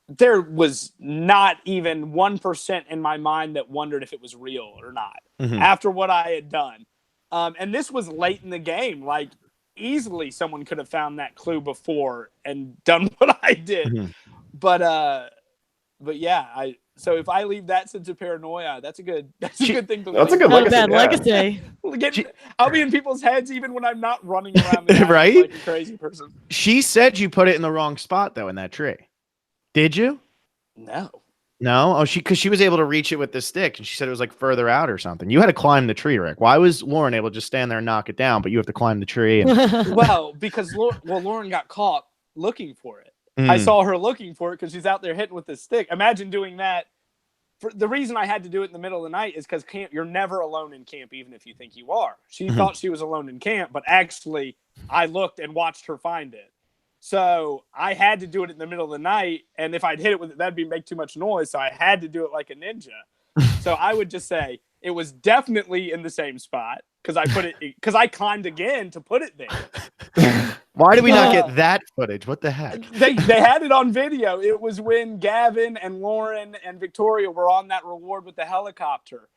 there was not even 1% in my mind that wondered if it was real or not after what I had done. And this was late in the game. Like, easily someone could have found that clue before and done what I did. But yeah, so if I leave that sense of paranoia, that's a good thing to leave.
That's a good legacy.
I'll be in people's heads even when I'm not running around the
right?
like a crazy person.
She said you put it in the wrong spot though in that tree. Did you?
No.
No? Oh, because she was able to reach it with the stick, and she said it was like further out or something. You had to climb the tree, Rick. Why was Lauren able to just stand there and knock it down, but you have to climb the tree?
Well, because Lauren got caught looking for it. I saw her looking for it because she's out there hitting with the stick. Imagine doing that. The reason I had to do it in the middle of the night is because you're never alone in camp, even if you think you are. She thought she was alone in camp, but actually I looked and watched her find it. So I had to do it in the middle of the night, and if I'd hit it with it, that'd make too much noise, so I had to do it like a ninja. So I would just say it was definitely in the same spot because I climbed again to put it there.
Why did we not get that footage? What the heck?
They had it on video. It was when Gavin and Lauren and Victoria were on that reward with the helicopter.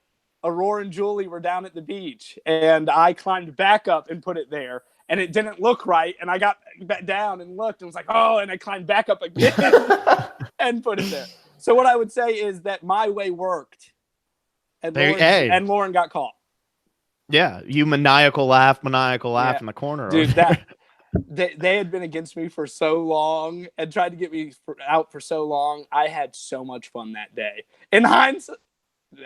Aurora and Julie were down at the beach, and I climbed back up and put it there, and it didn't look right, and I got back down and looked and was like, oh, and I climbed back up again and put it there. So what I would say is that my way worked, and Lauren got caught.
Yeah, you maniacal laugh in the corner.
Dude, they had been against me for so long and tried to get me out for so long. I had so much fun that day. In hindsight,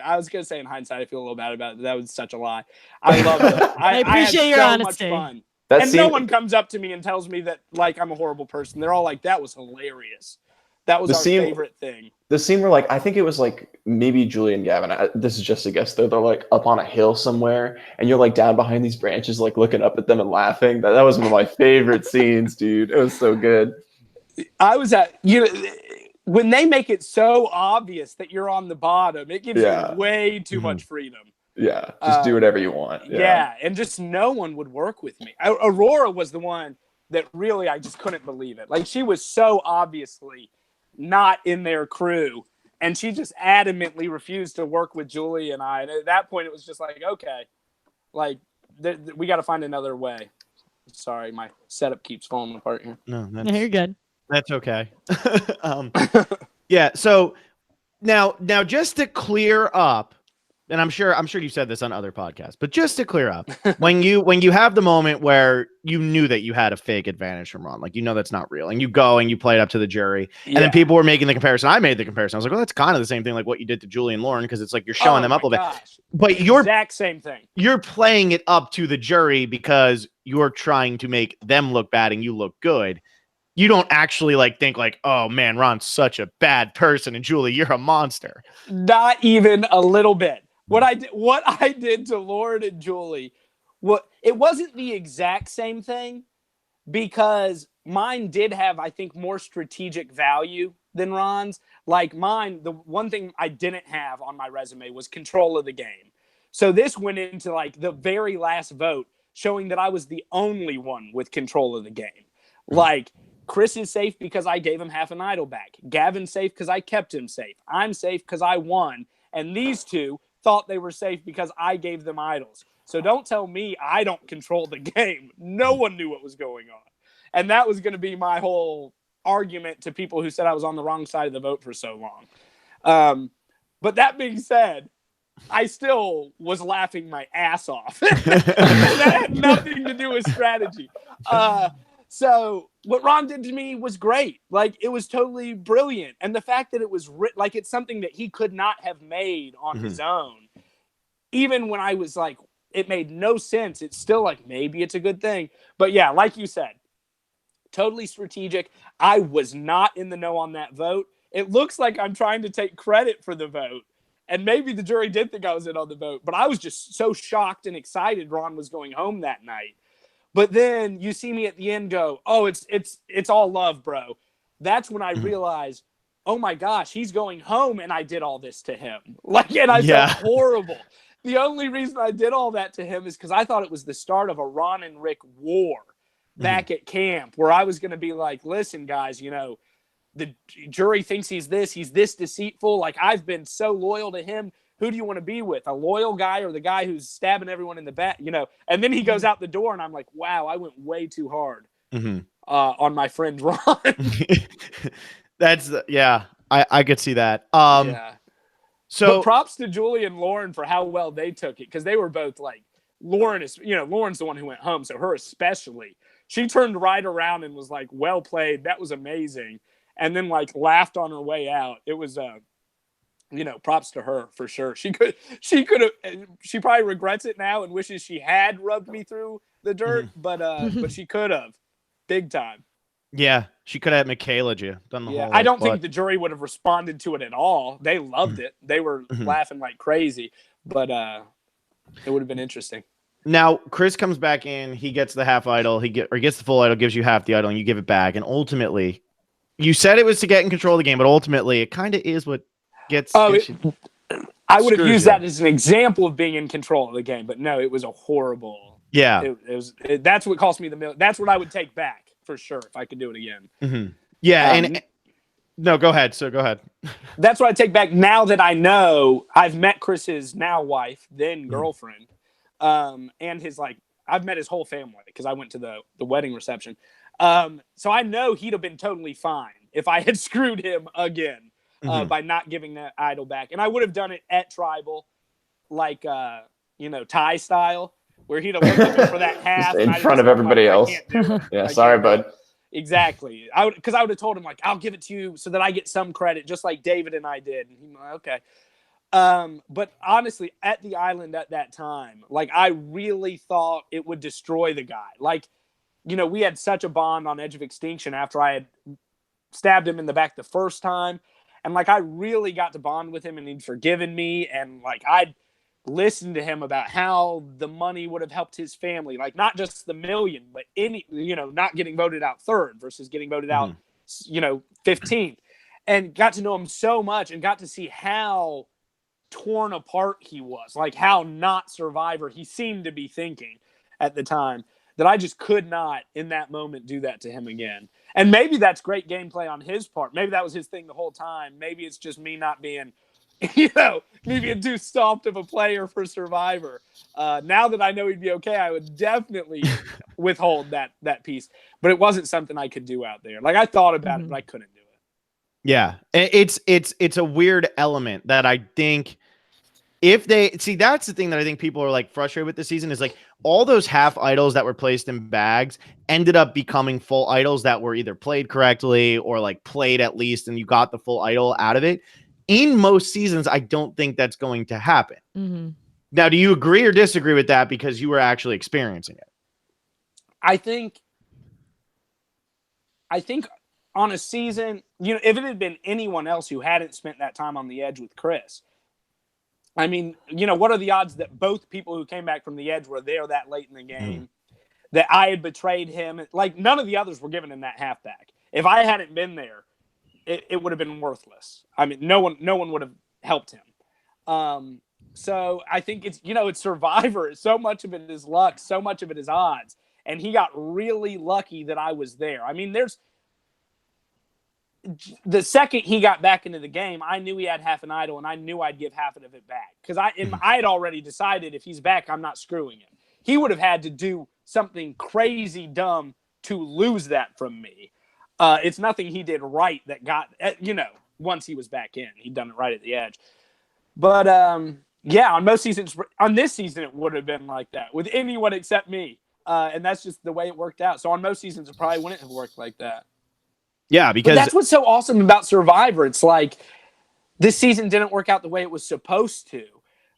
I was going to say in hindsight, I feel a little bad about it. That was such a lie. I love it.
I appreciate your honesty.
Much fun. No one comes up to me and tells me that like I'm a horrible person. They're all like, that was hilarious. That was our favorite thing.
The scene where like I think it was like maybe Julie and Gavin. This is just a guess. They're like up on a hill somewhere, and you're like down behind these branches, like looking up at them and laughing. That was one of my favorite scenes, dude. It was so good.
I was at when they make it so obvious that you're on the bottom, it gives you way too much freedom.
Yeah, just do whatever you want.
Yeah, and just no one would work with me. Aurora was the one that really I just couldn't believe it. Like she was so obviously not in their crew, and she just adamantly refused to work with Julie and I. And at that point, it was just like, okay, like we got to find another way. Sorry, my setup keeps falling apart here.
No,
you're good.
That's okay. Yeah. So now, just to clear up, and I'm sure you said this on other podcasts, but just to clear up, when you have the moment where you knew that you had a fake advantage from Ron, like that's not real, and you go and you play it up to the jury, and then people were making the comparison. I made the comparison. I was like, well, that's kind of the same thing, like what you did to Julie and Lauren, because it's like you're showing them up a little bit. But you're
exact same thing.
You're playing it up to the jury because you're trying to make them look bad and you look good. You don't actually like think like, oh man, Ron's such a bad person, and Julie, you're a monster.
Not even a little bit. What I did to Lauren and Julie, it wasn't the exact same thing, because mine did have, I think, more strategic value than Ron's. Like mine, the one thing I didn't have on my resume was control of the game. So this went into like the very last vote, showing that I was the only one with control of the game. Like, Chris is safe because I gave him half an idol back. Gavin's safe because I kept him safe. I'm safe because I won. And these two thought they were safe because I gave them idols. So don't tell me I don't control the game. No one knew what was going on. And that was going to be my whole argument to people who said I was on the wrong side of the vote for so long. But that being said, I still was laughing my ass off. That had nothing to do with strategy. So what Ron did to me was great. Like, it was totally brilliant. And the fact that it was like, it's something that he could not have made on his own. Even when I was like, it made no sense. It's still like, maybe it's a good thing. But yeah, like you said, totally strategic. I was not in the know on that vote. It looks like I'm trying to take credit for the vote. And maybe the jury did think I was in on the vote. But I was just so shocked and excited Ron was going home that night. But then you see me at the end go, oh, it's all love, bro. That's when I realized, oh my gosh, he's going home and I did all this to him. Like, and I felt horrible. The only reason I did all that to him is because I thought it was the start of a Ron and Rick war back at camp, where I was going to be like, listen, guys, you know, the jury thinks he's this deceitful. Like, I've been so loyal to him. Who do you want to be with? A loyal guy or the guy who's stabbing everyone in the back, you know? And then he goes out the door and I'm like, wow, I went way too hard on my friend Ron.
I could see that. So
but props to Julie and Lauren for how well they took it. Cause they were both like, Lauren's the one who went home. So her especially, she turned right around and was like, well played. That was amazing. And then like laughed on her way out. It was, props to her for sure. She probably regrets it now and wishes she had rubbed me through the dirt, but she could have, big time.
Yeah, she could have Michaela you done the whole.
I don't think the jury would have responded to it at all. They loved it. They were laughing like crazy, but it would have been interesting.
Now Chris comes back in. He gets the half idol. He gets the full idol. Gives you half the idol, and you give it back. And ultimately, you said it was to get in control of the game, but ultimately, it kind of is what gets.
I would have used that as an example of being in control of the game, but no, it was a horrible.
Yeah,
that's what cost me the million. That's what I would take back for sure if I could do it again.
Yeah, no, go ahead. So go ahead.
That's what I take back now that I know I've met Chris's now wife, then girlfriend, and his I've met his whole family because I went to the wedding reception. So I know he'd have been totally fine if I had screwed him again. By not giving that idol back. And I would have done it at Tribal, like, Thai style, where he'd have looked at me for that half.
In front of everybody else. Yeah, sorry, bud.
Exactly. Because I would have told him, like, I'll give it to you so that I get some credit, just like David and I did. And he's like, okay. But honestly, at the island at that time, like, I really thought it would destroy the guy. Like, we had such a bond on Edge of Extinction after I had stabbed him in the back the first time. And, like, I really got to bond with him and he'd forgiven me. And, like, I'd listened to him about how the money would have helped his family. Like, not just the million, but not getting voted out third versus getting voted out, 15th. And got to know him so much and got to see how torn apart he was. Like, how not Survivor he seemed to be thinking at the time. That I just could not, in that moment, do that to him again. And maybe that's great gameplay on his part. Maybe that was his thing the whole time. Maybe it's just me not being, me being too soft of a player for Survivor. Now that I know he'd be okay, I would definitely withhold that piece. But it wasn't something I could do out there. Like, I thought about it, but I couldn't do it.
Yeah, it's a weird element that I think. If they see, that's the thing that I think people are like frustrated with this season is like all those half idols that were placed in bags ended up becoming full idols that were either played correctly or like played at least, and you got the full idol out of it. In most seasons, I don't think that's going to happen. Now, do you agree or disagree with that because you were actually experiencing it?
I think I think on a season, if it had been anyone else who hadn't spent that time on the edge with Chris, I mean, what are the odds that both people who came back from the edge were there that late in the game, that I had betrayed him? Like, none of the others were giving him that halfback. If I hadn't been there, it would have been worthless. I mean, no one would have helped him. So I think it's Survivor. So much of it is luck. So much of it is odds. And he got really lucky that I was there. I mean, the second he got back into the game, I knew he had half an idol, and I knew I'd give half of it back. Because I had already decided if he's back, I'm not screwing him. He would have had to do something crazy dumb to lose that from me. It's nothing he did right that got, once he was back in. He'd done it right at the edge. But, on most seasons, on this season, it would have been like that with anyone except me. And that's just the way it worked out. So on most seasons, it probably wouldn't have worked like that.
Yeah, because
but that's what's so awesome about Survivor. It's like this season didn't work out the way it was supposed to,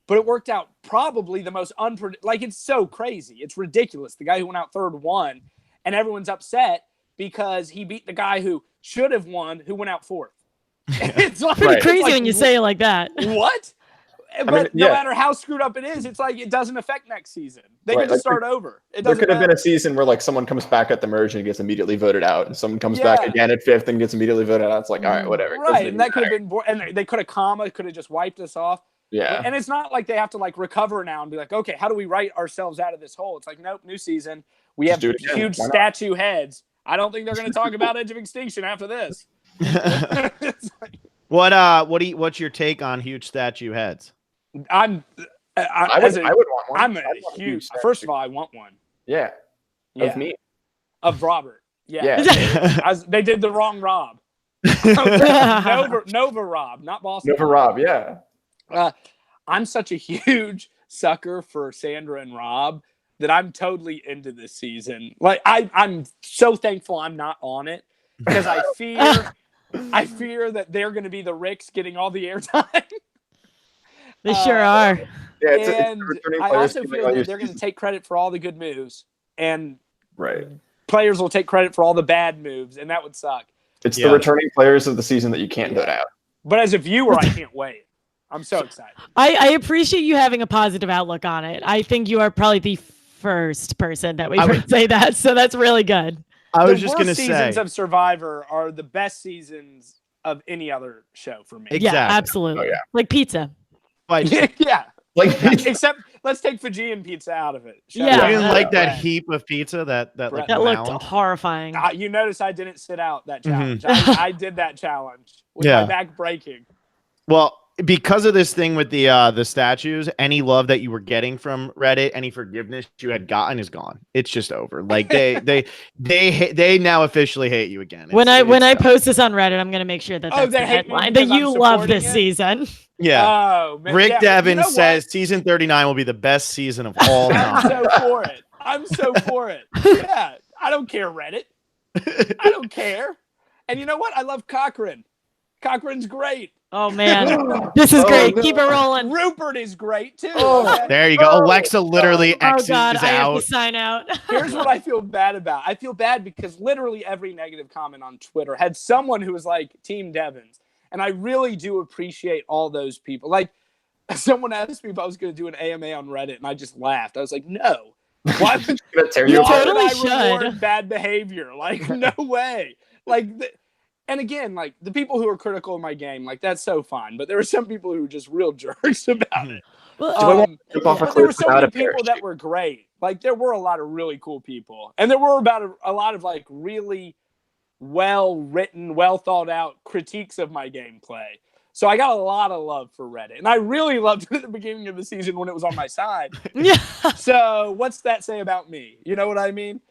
but it worked out probably the most unpredictable. Like, it's so crazy. It's ridiculous. The guy who went out third won, and everyone's upset because he beat the guy who should have won, who went out fourth. It's like,
pretty crazy when you say it like that.
What? But no matter how screwed up it is, it's like it doesn't affect next season. They can just start over.
There could have been a season where like someone comes back at the merge and gets immediately voted out, and someone comes back again at fifth and gets immediately voted out. It's like, all right, whatever.
Right, and that could have been, and they could have just wiped us off.
Yeah.
And it's not like they have to like recover now and be like, okay, how do we write ourselves out of this hole? It's like, nope, new season. We have huge statue heads. I don't think they're going to talk about Edge of Extinction after this.
What's your take on huge statue heads?
I would
want one.
I'm a huge. First of all, I want one.
Yeah. Of me.
Of Robert. Yeah.
Yeah.
They did the wrong Rob. Nova Rob, not Boston.
Nova Rob. Yeah.
I'm such a huge sucker for Sandra and Rob that I'm totally into this season. Like I'm so thankful I'm not on it because I fear that they're going to be the Ricks getting all the airtime.
They sure are.
Yeah,
and I also feel that they're going to take credit for all the good moves, and players will take credit for all the bad moves, and that would suck.
It's the returning players of the season that you can't vote out.
But as a viewer, I can't wait. I'm so excited.
I appreciate you having a positive outlook on it. I think you are probably the first person that we would say that, so that's really good.
I was just going to say,
seasons of Survivor are the best seasons of any other show for me.
Exactly.
Yeah, absolutely. Like pizza.
Yeah.
Like
except let's take Fijian pizza out of it.
You didn't like that heap of pizza that
looked horrifying.
You notice I didn't sit out that challenge. I did that challenge with my back breaking.
Well, because of this thing with the statues, any love that you were getting from Reddit, any forgiveness you had gotten is gone. It's just over. Like they now officially hate you again.
When I post this on Reddit, I'm gonna make sure that that's the headline that you love this season.
Yeah.
Oh, man.
Rick Devens says season 39 will be the best season of all time.
I'm so for it. Yeah. I don't care, Reddit. I don't care. And you know what? I love Cochran. Cochran's great.
Oh man, this is great. No. Keep it rolling.
Rupert is great too.
There you go. Alexa literally X's
out. I have to sign out.
Here's what I feel bad about. I feel bad because literally every negative comment on Twitter had someone who was like Team Devens. And I really do appreciate all those people. Like, someone asked me if I was going to do an AMA on Reddit, and I just laughed. I was like, no. Why would I reward bad behavior? Like, no way. Like, and again, like, the people who are critical of my game, like, that's so fine. But there were some people who were just real jerks about it. But there were so many people that were great. Like, there were a lot of really cool people. And there were about a lot of, like, really well-written, well-thought-out critiques of my gameplay. So I got a lot of love for Reddit. And I really loved it at the beginning of the season when it was on my side.
Yeah.
So what's that say about me? You know what I mean?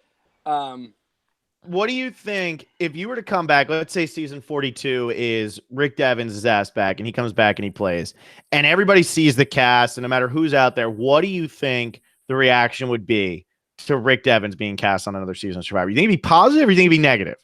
What do you think if you were to come back, let's say season 42 is Rick Devens' ass back and he comes back and he plays and everybody sees the cast and no matter who's out there, what do you think the reaction would be to Rick Devens being cast on another season of Survivor? You think it'd be positive or you think it'd be negative?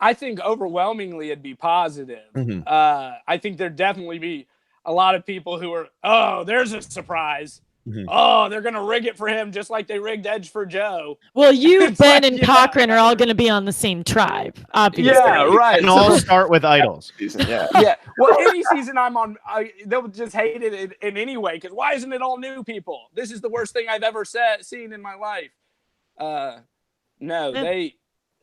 I think overwhelmingly it'd be positive.
Mm-hmm.
I think there'd definitely be a lot of people who are, oh, there's a surprise. oh, they're gonna rig it for him just like they rigged Edge for Joe.
Well, you,
It's
Ben,
like,
and
yeah,
Cochran are all going to be on the same tribe, obviously.
Yeah, right.
And all start with idols.
Yeah.
Yeah. Well, any season I'm on, they'll just hate it in any way. Because why isn't it all new people? This is the worst thing I've ever seen in my life. No,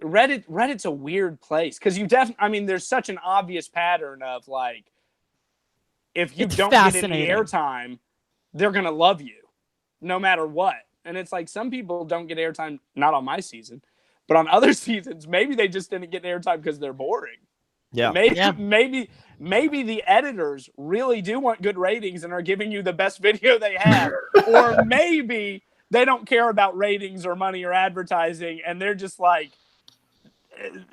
Reddit's a weird place because I mean, there's such an obvious pattern of like, if you don't get any airtime, they're gonna love you, no matter what. And it's like some people don't get airtime, not on my season, but on other seasons, maybe they just didn't get airtime because they're boring.
Yeah.
Maybe the editors really do want good ratings and are giving you the best video they have, or maybe they don't care about ratings or money or advertising, and they're just like,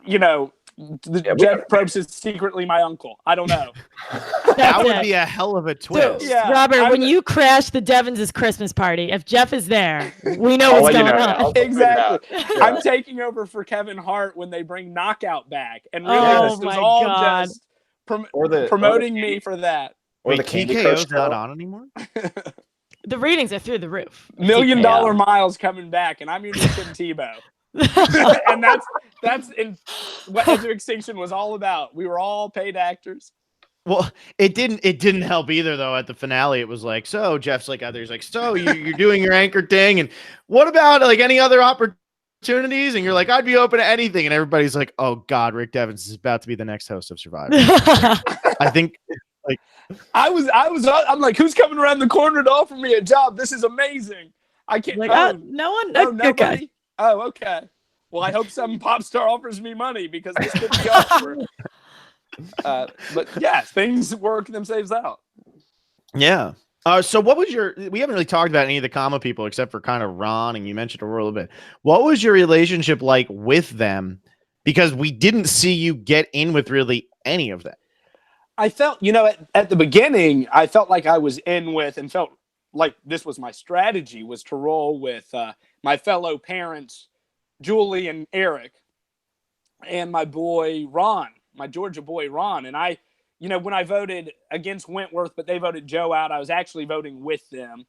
Jeff Probst is secretly my uncle. I don't know.
That would be a hell of a twist.
Yeah,
Robert, when you crash the Devens' Christmas party, if Jeff is there, we know what's going on.
Exactly.
Yeah.
I'm taking over for Kevin Hart when they bring Knockout back, and really this was all just promoting me for that.
Or the
TKO's not on anymore?
The ratings are through the roof.
$1 Million Miles coming back, and I'm your new Tim Tebow. And that's what Edge of Extinction was all about. We were all paid actors.
Well, it didn't help either though. At the finale, it was like, so Jeff's like out there, he's like, so you're doing your anchor thing, and what about like any other opportunities? And you're like, I'd be open to anything, and everybody's like, oh God, Rick Devens is about to be the next host of Survivor. I think like
I'm like, who's coming around the corner to offer me a job? This is amazing. I can't.
Like, no one.
Nobody.
Okay.
Oh, okay. Well, I hope some pop star offers me money because this could be awkward. But yeah, things work themselves out.
Yeah. So what was we haven't really talked about any of the comma people except for kind of Ron, and you mentioned a little bit. What was your relationship like with them? Because we didn't see you get in with really any of that.
I felt, at the beginning, I felt like I was in with and felt like this was my strategy, was to roll with my fellow parents, Julie and Eric, and my boy Ron, my Georgia boy Ron. And I, when I voted against Wentworth, but they voted Joe out, I was actually voting with them.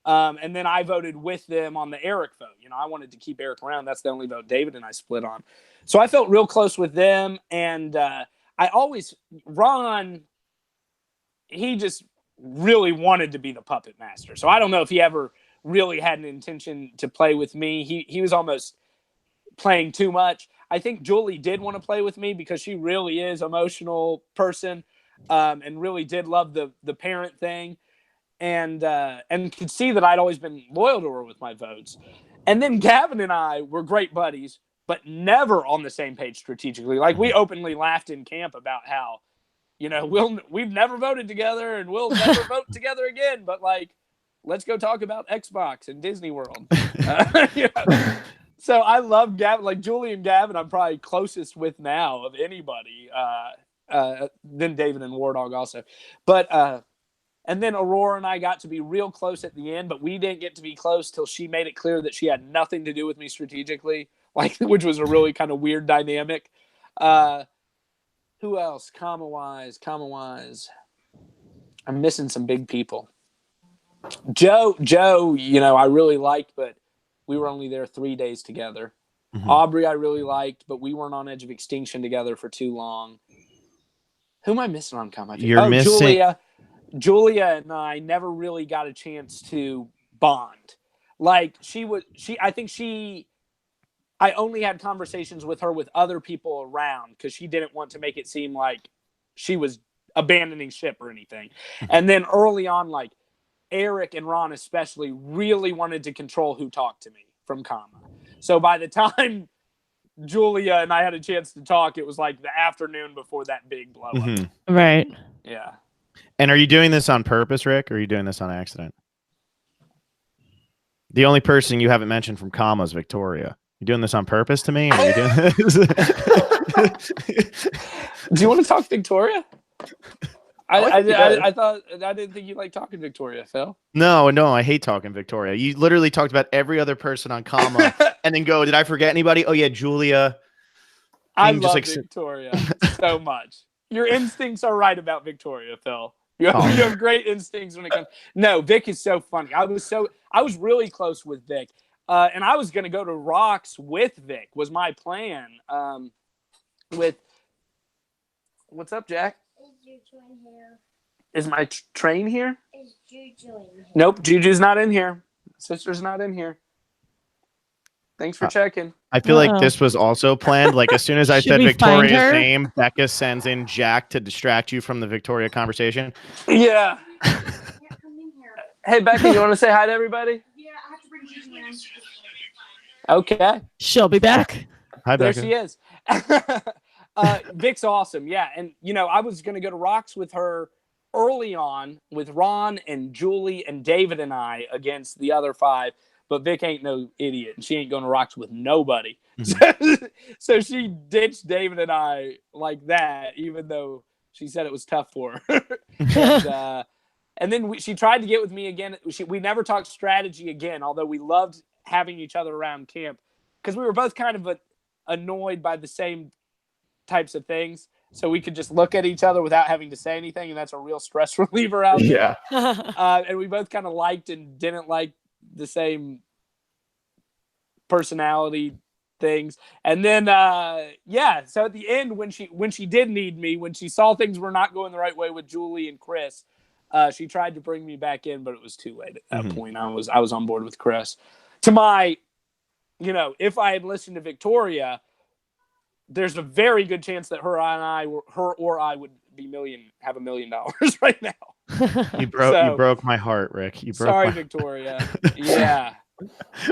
And then I voted with them on the Eric vote. I wanted to keep Eric around. That's the only vote David and I split on. So I felt real close with them. And Ron, he just really wanted to be the puppet master. So I don't know if he ever really had an intention to play with me. He was almost playing too much. I think Julie did want to play with me because she really is an emotional person, and really did love the parent thing, and could see that I'd always been loyal to her with my votes. And then Gavin and I were great buddies, but never on the same page strategically. Like, we openly laughed in camp about how, we've never voted together and we'll never vote together again. But like, let's go talk about Xbox and Disney World. So I love Gavin. Like, Julie and Gavin, I'm probably closest with now of anybody. Then David and War Dog also. But and then Aurora and I got to be real close at the end, but we didn't get to be close till she made it clear that she had nothing to do with me strategically, which was a really kind of weird dynamic. Who else? Comma wise. I'm missing some big people. Joe, I really liked, but we were only there 3 days together. Mm-hmm. Aubrey, I really liked, but we weren't on Edge of Extinction together for too long. Who am I missing on comma?
You're missing
Julia and I never really got a chance to bond. Like, I only had conversations with her with other people around because she didn't want to make it seem like she was abandoning ship or anything. And then early on, like, Eric and Ron especially really wanted to control who talked to me from comma. So by the time Julia and I had a chance to talk, it was like the afternoon before that big blow up.
Mm-hmm. Right.
Yeah.
And are you doing this on purpose, Rick, or are you doing this on accident? The only person you haven't mentioned from comma is Victoria. You doing this on purpose to me? Or are you doing this?
Do you want to talk Victoria? I didn't think you liked talking Victoria, Phil.
No, I hate talking Victoria. You literally talked about every other person on comma and then go, did I forget anybody? Oh yeah, Julia.
I love Victoria so much. Your instincts are right about Victoria, Phil. You have great instincts when it comes. No, Vic is so funny. I was really close with Vic, and I was going to go to Rocks with Vic. Was my plan. With what's up, Jack?
Is Juju in here?
Is my train here?
Is Juju in here?
Nope, Juju's not in here. Sister's not in here. Thanks for checking.
I feel like this was also planned. Like as soon as I said Victoria's name, Becca sends in Jack to distract you from the Victoria conversation.
Yeah. Hey, Becca, you want to say hi to everybody?
Yeah, I have to bring Juju in.
Okay.
She'll be back.
Hi,
There
Becca.
she is. Vic's awesome. Yeah. And, I was going to go to Rocks with her early on with Ron and Julie and David and I against the other 5. But Vic ain't no idiot, and she ain't going to Rocks with nobody. Mm-hmm. So she ditched David and I like that, even though she said it was tough for her. And then she tried to get with me again. We never talked strategy again, although we loved having each other around camp because we were both kind of annoyed by the same types of things. So we could just look at each other without having to say anything, and that's a real stress reliever out there. Yeah. And we both kind of liked and didn't like the same personality things. And then so at the end when she did need me, when she saw things were not going the right way with Julie and Chris, she tried to bring me back in, but it was too late at that point. I was on board with Chris. To my if I had listened to Victoria, there's a very good chance that her or I would have $1 million right now.
You broke my heart, Rick.
Sorry, Victoria. Yeah.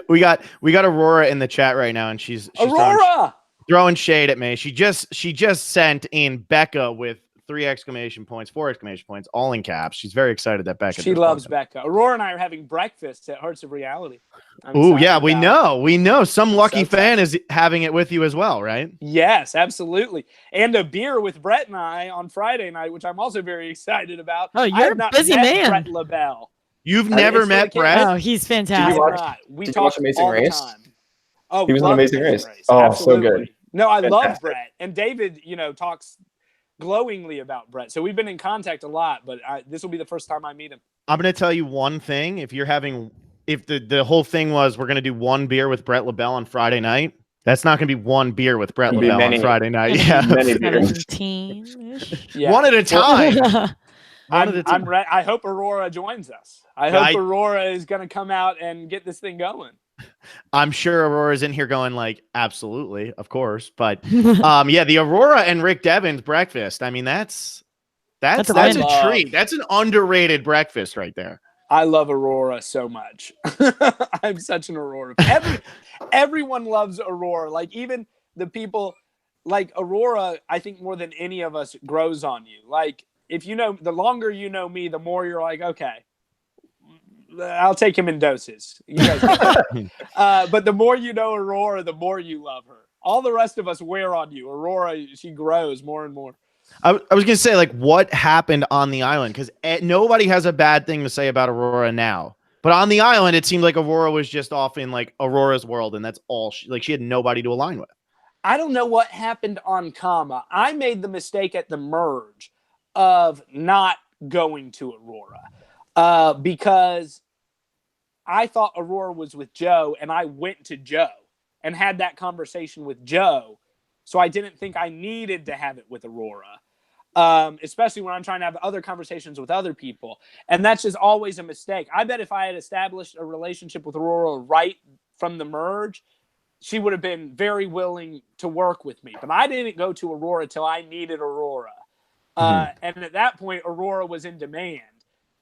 We got Aurora in the chat right now, and she's throwing shade at me. She just sent in Becca with 3 exclamation points, 4 exclamation points, all in caps. She's very excited that Becca.
She loves Becca. Aurora and I are having breakfast at Hearts of Reality.
Oh yeah, we know. Some lucky fan is having it with you as well, right?
Yes, absolutely. And a beer with Brett and I on Friday night, which I'm also very excited about.
Oh, you're a busy man.
Brett LaBelle.
You've never met Brett?
Oh, he's fantastic.
Did you watch Amazing Race?
Oh,
he was in Amazing Race.
Oh,
absolutely. So good.
No, I love Brett. And David, talks glowingly about Brett. So we've been in contact a lot, but this will be the first time I meet him.
I'm going to tell you one thing. If the whole thing was we're going to do 1 beer with Brett LaBelle on Friday night, that's not going to be 1 beer with Brett LaBelle on Friday night. Yeah.
Many beers.
Yeah.
One at a time.
I hope Aurora joins us. I hope Aurora is going to come out and get this thing going.
I'm sure Aurora's in here going like, absolutely, of course. But the Aurora and Rick Devens breakfast. I mean, that's a treat. That's an underrated breakfast right there.
I love Aurora so much. I'm such an Aurora. Everyone loves Aurora. Like even the people like Aurora, I think more than any of us grows on you. Like if the longer you know me, the more you're like, okay, I'll take him in doses. You guys but the more you know Aurora, the more you love her. All the rest of us wear on you. Aurora, she grows more and more.
I was going to say, like, what happened on the island? Because nobody has a bad thing to say about Aurora now. But on the island, it seemed like Aurora was just off in, like, Aurora's world, and that's all. She had nobody to align with.
I don't know what happened on Kama. I made the mistake at the merge of not going to Aurora because I thought Aurora was with Joe, and I went to Joe and had that conversation with Joe. So I didn't think I needed to have it with Aurora, especially when I'm trying to have other conversations with other people. And that's just always a mistake. I bet if I had established a relationship with Aurora right from the merge, she would have been very willing to work with me. But I didn't go to Aurora till I needed Aurora. And at that point, Aurora was in demand.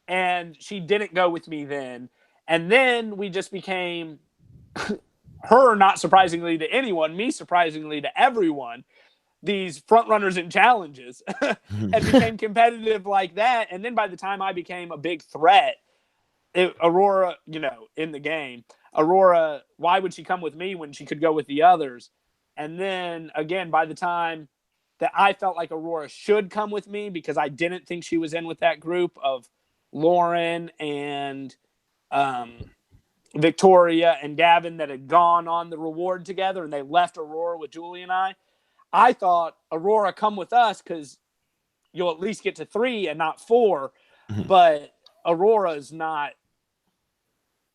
And she didn't go with me then. And then we just became... her, not surprisingly to anyone, me surprisingly to everyone, these front runners and challenges and became competitive like that. And then by the time I became a big threat, Aurora, in the game, Aurora, why would she come with me when she could go with the others? And then again, by the time that I felt like Aurora should come with me because I didn't think she was in with that group of Lauren and, Victoria and Gavin that had gone on the reward together and they left Aurora with Julie and I thought Aurora come with us because you'll at least get to 3 and not 4. but Aurora's not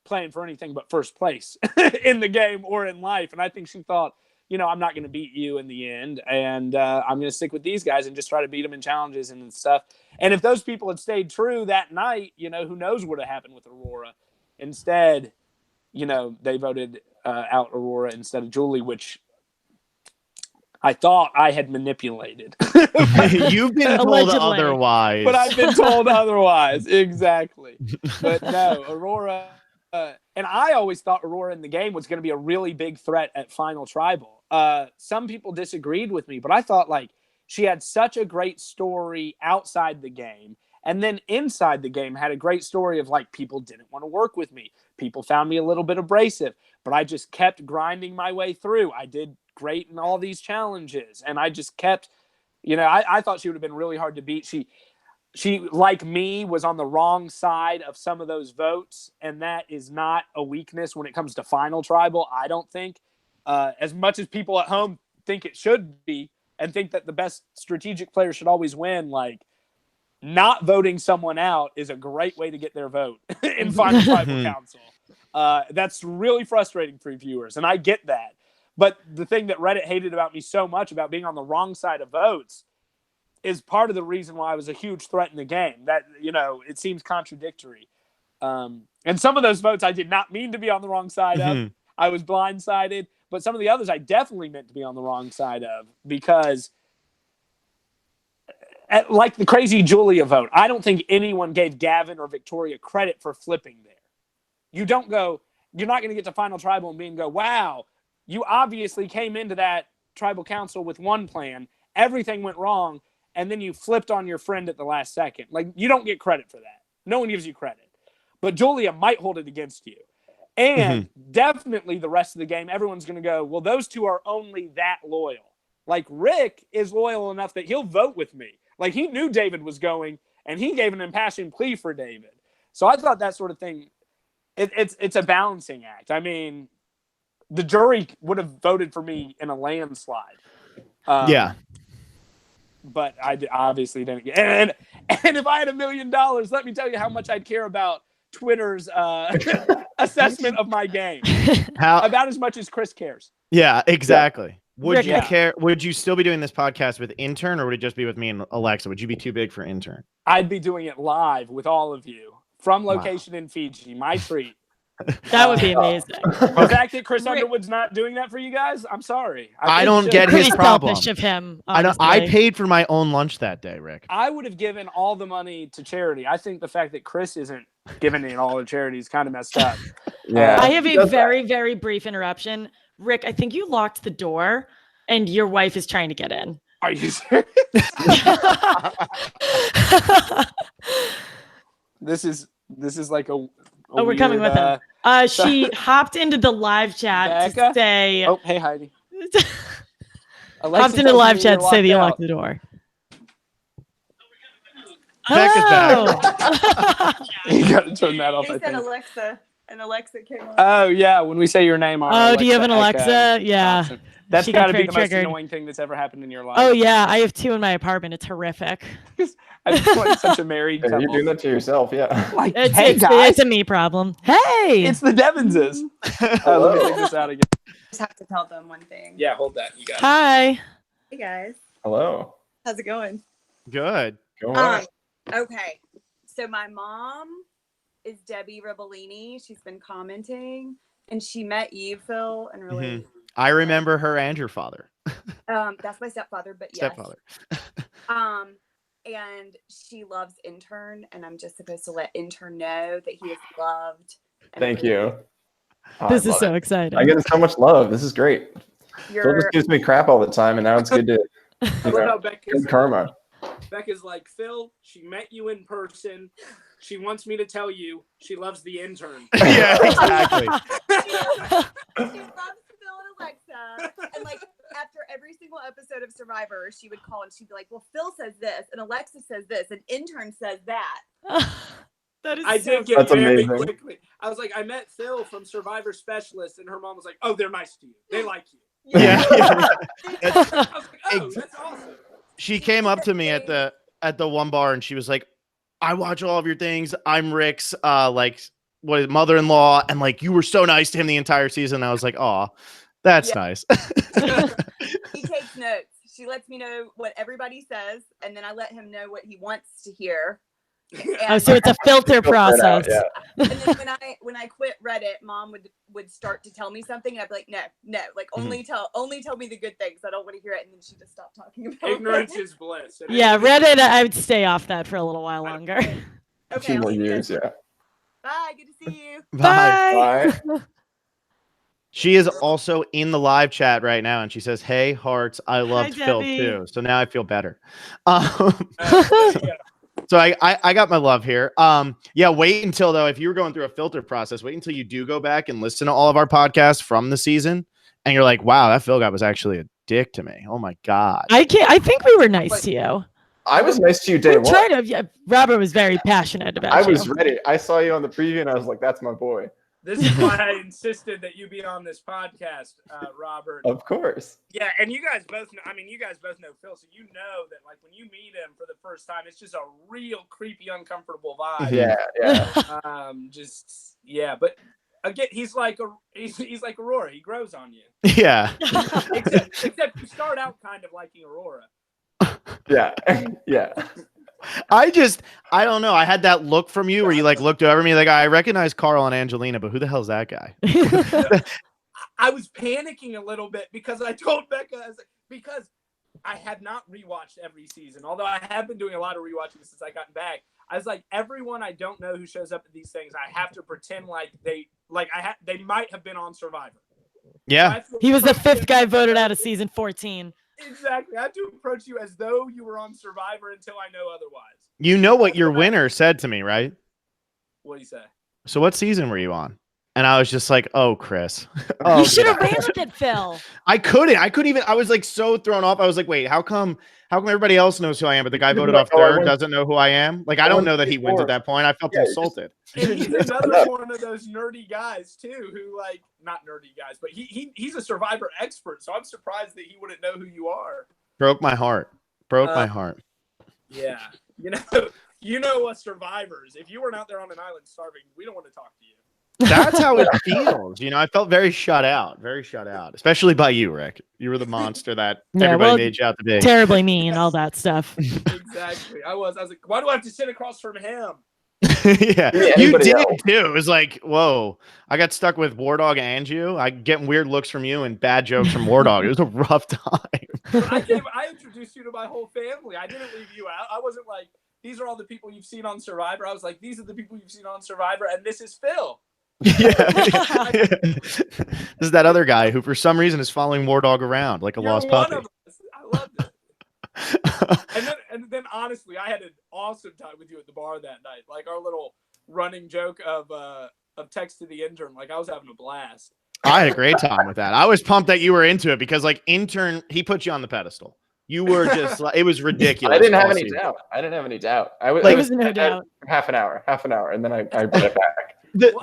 playing for anything but first place in the game or in life. And I think she thought, I'm not going to beat you in the end. And I'm going to stick with these guys and just try to beat them in challenges and stuff. And if those people had stayed true that night, who knows what would have happened with Aurora. Instead, they voted out Aurora instead of Julie, which I thought I had manipulated.
You've been told
Allegedly.
otherwise.
But I've been told otherwise. Exactly. But no, Aurora. And I always thought Aurora in the game was going to be a really big threat at Final Tribal. Some people disagreed with me, but I thought she had such a great story outside the game. And then inside the game had a great story of people didn't want to work with me. People found me a little bit abrasive, but I just kept grinding my way through. I did great in all these challenges. And I just kept, I thought she would have been really hard to beat. She, like me, was on the wrong side of some of those votes, and that is not a weakness when it comes to Final Tribal, I don't think. As much as people at home think it should be and think that the best strategic player should always win, not voting someone out is a great way to get their vote in Final Tribal Council. That's really frustrating for viewers, and I get that. But the thing that Reddit hated about me so much about being on the wrong side of votes is part of the reason why I was a huge threat in the game. That, it seems contradictory. And some of those votes I did not mean to be on the wrong side of. I was blindsided. But some of the others I definitely meant to be on the wrong side of because, like the crazy Julia vote, I don't think anyone gave Gavin or Victoria credit for flipping there. You're not going to get to Final Tribal and go, wow, you obviously came into that tribal council with one plan. Everything went wrong. And then you flipped on your friend at the last second. You don't get credit for that. No one gives you credit. But Julia might hold it against you. And definitely the rest of the game, everyone's going to go, well, those two are only that loyal. Rick is loyal enough that he'll vote with me. He knew David was going, and he gave an impassioned plea for David. So I thought that sort of thing, it's a balancing act. I mean, the jury would have voted for me in a landslide.
Yeah.
But I obviously didn't get and if I had $1 million, let me tell you how much I'd care about Twitter's assessment of my game. About as much as Chris cares.
Yeah, exactly. Would you care? Would you still be doing this podcast with Intern, or would it just be with me and Alexa? Would you be too big for Intern?
I'd be doing it live with all of you from location in Fiji. My treat.
That would be amazing.
The fact that Chris Underwood's not doing that for you guys, I'm sorry.
I don't get his problem.
Selfish of him.
I paid for my own lunch that day, Rick.
I would have given all the money to charity. I think the fact that Chris isn't giving it all to charity is kind of messed up.
Yeah.
I have a very, very brief interruption. Rick, I think you locked the door and your wife is trying to get in.
Are you serious? This is like a
we're
weird,
coming with him. She hopped into the live chat
Becca?
to say.
Oh, hey Heidi.
Hopped into the live chat to say that you locked the door.
Becca's back.
You got to turn that off.
He said Alexa, and Alexa came on.
Oh yeah, when we say your name on.
Oh, do you have an Alexa? Yeah.
Awesome. That's
She
got
got
to be the most
triggered.
annoying thing that's ever happened in your life.
Oh yeah, I have 2 in my apartment. It's horrific.
I feel like such a married couple.
You're doing that to yourself, yeah.
Like,
It's,
hey
it's,
guys,
it's a me problem. Hey,
it's the Devenses. Let me take this out again.
Just have to tell them one thing.
Yeah, hold that. You got it.
hi.
Hey guys,
Hello.
how's it going?
Good.
Go on.
Okay, so my mom is Debbie Ribellini. She's been commenting, and she met you, Phil, and really.
I remember her and your father.
That's my stepfather, but yes.
Stepfather.
And she loves Intern, and I'm just supposed to let Intern know that he is loved.
Thank you. Oh,
This
I
is
love
so
it.
exciting.
I get so much love. This is great. Phil
You're
just gives me crap all the time, and now it's good to
I love how
good karma.
Becca's like, Phil, she met you in person. She wants me to tell you she loves the intern.
Yeah, exactly.
she loves Phil and Alexa. And like after every single episode of Survivor, she would call and she'd be like, well, Phil says this, and Alexa says this, and Intern says that.
That is
I
so
did get
That's
very
amazing.
quickly. I was like, I met Phil from Survivor Specialist, and her mom was like, oh, they're nice to you. They like you.
Yeah.
I was like, oh, that's awesome.
She came up to me at the one bar and she was like, I watch all of your things. I'm Rick's mother-in-law, and like you were so nice to him the entire season. And I was like, oh, that's nice.
He takes notes. She lets me know what everybody says, and then I let him know what he wants to hear.
Oh, so it's a filter process.
And then when I quit Reddit, Mom would start to tell me something, and I'd be like, no, like only tell me the good things. I don't want to hear it, and then she just stopped talking about it.
Ignorance is bliss.
Yeah, Reddit. I would stay off that for a little while longer.
Okay,
A few more years, yeah.
Bye. Good to see you.
Bye.
She is also in the live chat right now, and she says, "Hey, hearts, I loved Phil
Debbie.
too." So now I feel better. So I got my love here. Yeah, wait until though, if you were going through a filter process, wait until you do go back and listen to all of our podcasts from the season, and you're like, wow, that Phil guy was actually a dick to me. Oh my God.
I think we were nice to you.
I was nice to you day one.
Robert was very passionate about
I
you.
was ready. I saw you on the preview, and I was like, that's my boy.
This is why I insisted that you be on this podcast, Robert.
Of course.
Yeah, and you guys both know, Phil, so you know that like when you meet him for the first time, it's just a real creepy, uncomfortable vibe.
Yeah.
But again, he's like Aurora. He grows on you.
Yeah.
except you start out kind of liking Aurora.
Yeah.
I don't know. I had that look from you where you like looked over me like, I recognize Carl and Angelina, but who the hell is that guy?
I was panicking a little bit because I told Becca, because I had not rewatched every season, although I have been doing a lot of rewatching since I got back. I was like, everyone I don't know who shows up at these things, I have to pretend like they might have been on Survivor.
Yeah.
So
he was the 5th guy voted out of season 14.
Exactly. I have to approach you as though you were on Survivor until I know otherwise.
You know what your winner said to me, right?
What do you say?
So what season were you on? And I was just like, oh, Chris.
You should have ran with it, Phil.
I couldn't even. I was like so thrown off. I was like, wait, how come everybody else knows who I am, but the guy voted off third doesn't know who I am? Like, I don't know that he wins at that point. I felt insulted.
And he's another one of those nerdy guys too, who like not nerdy guys, but he's a Survivor expert. So I'm surprised that he wouldn't know who you are.
Broke my heart. My heart.
Yeah, you know us survivors. If you weren't out there on an island starving, we don't want to talk to you.
That's how it feels. I felt very shut out, especially by you, Rick. You were the monster that everybody made you out to be.
Terribly mean, all that stuff.
Exactly. I was like, why do I have to sit across from him?
Yeah, you did too. It was like, whoa, I got stuck with War Dog and you. I getting weird looks from you and bad jokes from War Dog. It was a rough time.
I introduced you to my whole family. I didn't leave you out. I wasn't like, these are all the people you've seen on Survivor. I was like, these are the people you've seen on Survivor, and this is Phil.
Yeah. This is that other guy who for some reason is following War Dog around like a lost puppy.
I loved it. and then honestly, I had an awesome time with you at the bar that night. Like our little running joke of text to the intern. Like I was having a blast.
I had a great time with that. I was pumped that you were into it because like intern, he put you on the pedestal. You were just like, it was ridiculous.
I didn't have any doubt. I was
no doubt.
Half an hour, and then I brought it back.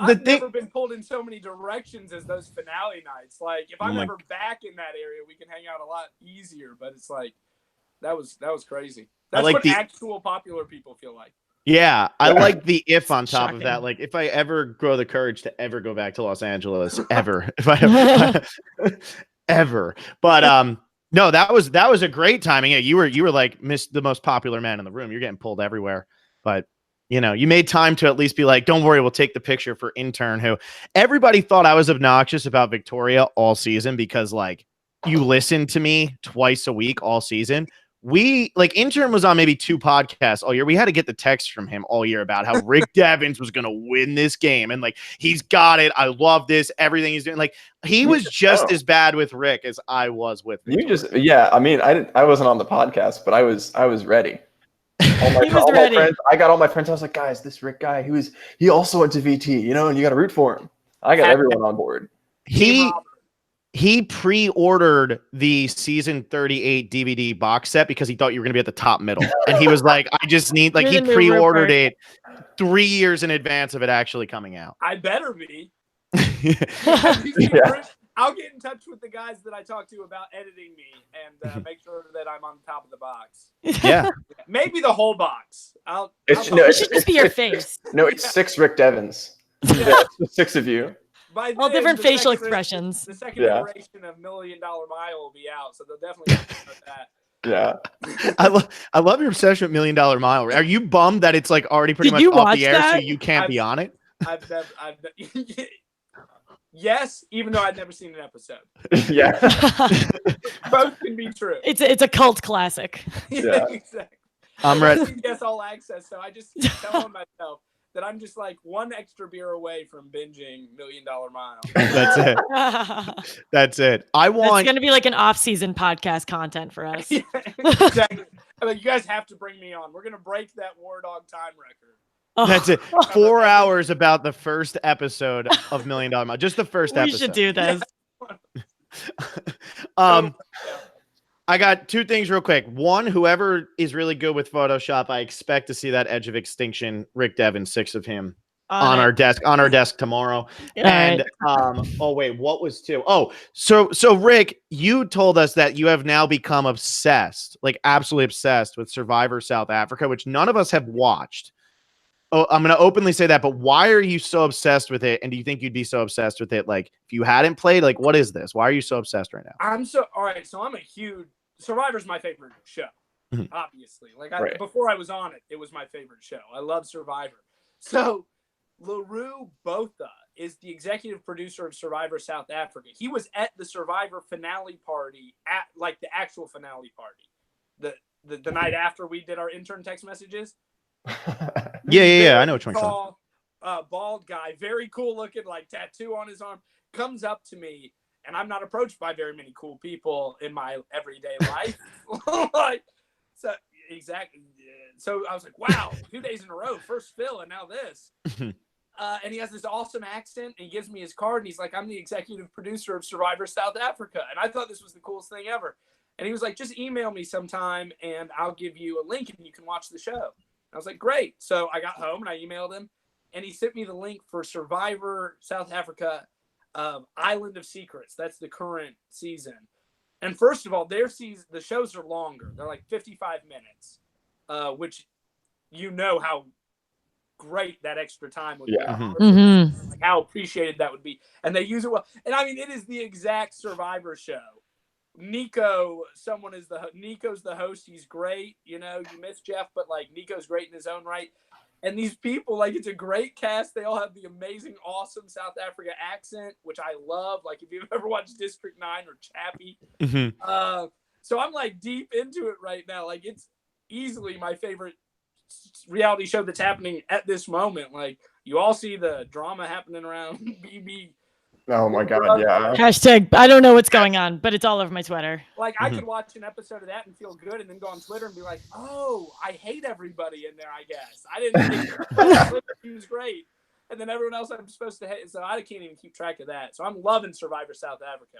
I've never been pulled in so many directions as those finale nights. Like if I'm ever back in that area, we can hang out a lot easier. But it's like that was crazy. That's like what actual popular people feel like.
Yeah, I like the if on top of that. Like if I ever grow the courage to ever go back to Los Angeles, ever, ever. But no, that was a great timing. Yeah, you were like the most popular man in the room. You're getting pulled everywhere, but. You made time to at least be like, don't worry, we'll take the picture for intern who everybody thought I was obnoxious about Victoria all season because like you listened to me twice a week all season. We like intern was on maybe 2 podcasts all year. We had to get the text from him all year about how Rick Devens was going to win this game. And like, he's got it. I love this. Everything he's doing. Like he was just as bad with Rick as I was with Victoria.
I mean, I wasn't on the podcast, but I was ready. My friends, I got all my friends. I was like, guys, this Rick guy, he also went to VT, and you got to root for him. I got everyone on board.
He pre-ordered the season 38 DVD box set because he thought you were going to be at the top middle. And he was like, I just need, like, he pre-ordered it 3 years in advance of it actually coming out.
I better be. I'll get in touch with the guys that I talk to about editing me and make sure that I'm on top of the box.
Yeah.
Maybe the whole box.
It should just be your face.
No, it's 6 Rick Devens. Yeah, it's the 6 of you.
By
All
then,
different
the
facial
second-
expressions.
The second
Yeah.
iteration of $1 Million Mile will be out, so they'll definitely talk about that.
Yeah.
I love your obsession with $1 Million Mile. Are you bummed that it's like already pretty
Did
much
you
off
watch
the air, so
that?
you can't be on it?
I've never yes, even though I've never seen an episode.
Yeah.
Both can be true.
It's a cult classic.
Yeah.
Exactly.
I'm ready.
Yes, all access. So I just keep telling myself that I'm just like one extra beer away from binging $1 Million Mile.
That's it. That's it. I
It's
want.
going to be like an off-season podcast content for us.
Yeah, exactly. I'm like, you guys have to bring me on. We're gonna break that War Dog time record.
That's it. 4 hours about the first episode of $1 Million Mile. Just the first
We
episode.
should do this.
I got 2 things real quick. One, whoever is really good with Photoshop, I expect to see that Edge of Extinction Rick Devens 6 of him on our desk tomorrow. And oh wait, what was 2? Oh, so Rick, you told us that you have now become obsessed, like absolutely obsessed with Survivor South Africa, which none of us have watched. Oh, I'm going to openly say that, but why are you so obsessed with it? And do you think you'd be so obsessed with it? Like if you hadn't played, like what is this? Why are you so obsessed right now?
All right. So I'm a huge Survivor's my favorite show, obviously. Like before I was on it, it was my favorite show. I love Survivor. So LaRue Botha is the executive producer of Survivor South Africa. He was at the Survivor finale party at like the actual finale party, the night after we did our intern text messages.
Yeah. I know which one.
Tall, bald guy, very cool looking, like tattoo on his arm, comes up to me, and I'm not approached by very many cool people in my everyday life. So exactly. So I was like, wow, 2 days in a row, first Phil and now this. And he has this awesome accent, and he gives me his card, and he's like, I'm the executive producer of Survivor South Africa. And I thought this was the coolest thing ever. And he was like, just email me sometime, and I'll give you a link, and you can watch the show. I was like, great. So I got home and I emailed him, and he sent me the link for Survivor South Africa, Island of Secrets. That's the current season. And first of all, the shows are longer. They're like 55 minutes, which you know how great that extra time would be. Like how appreciated that would be. And they use it well. And I mean, it is the exact Survivor show. Nico's the host. He's great. You know, you miss Jeff, but like Nico's great in his own right. And these people, like, it's a great cast. They all have the amazing, awesome South Africa accent, which I love. Like, if you've ever watched District 9 or Chappie. So I'm like deep into it right now. Like, it's easily my favorite reality show that's happening at this moment. Like, you all see the drama happening around BB.
Oh my God, yeah.
Hashtag, I don't know what's going on, but it's all over my Twitter.
Like, I could watch an episode of that and feel good, and then go on Twitter and be like, oh, I hate everybody in there, I guess. I didn't think he was great. And then everyone else I'm supposed to hate. So I can't even keep track of that. So I'm loving Survivor South Africa.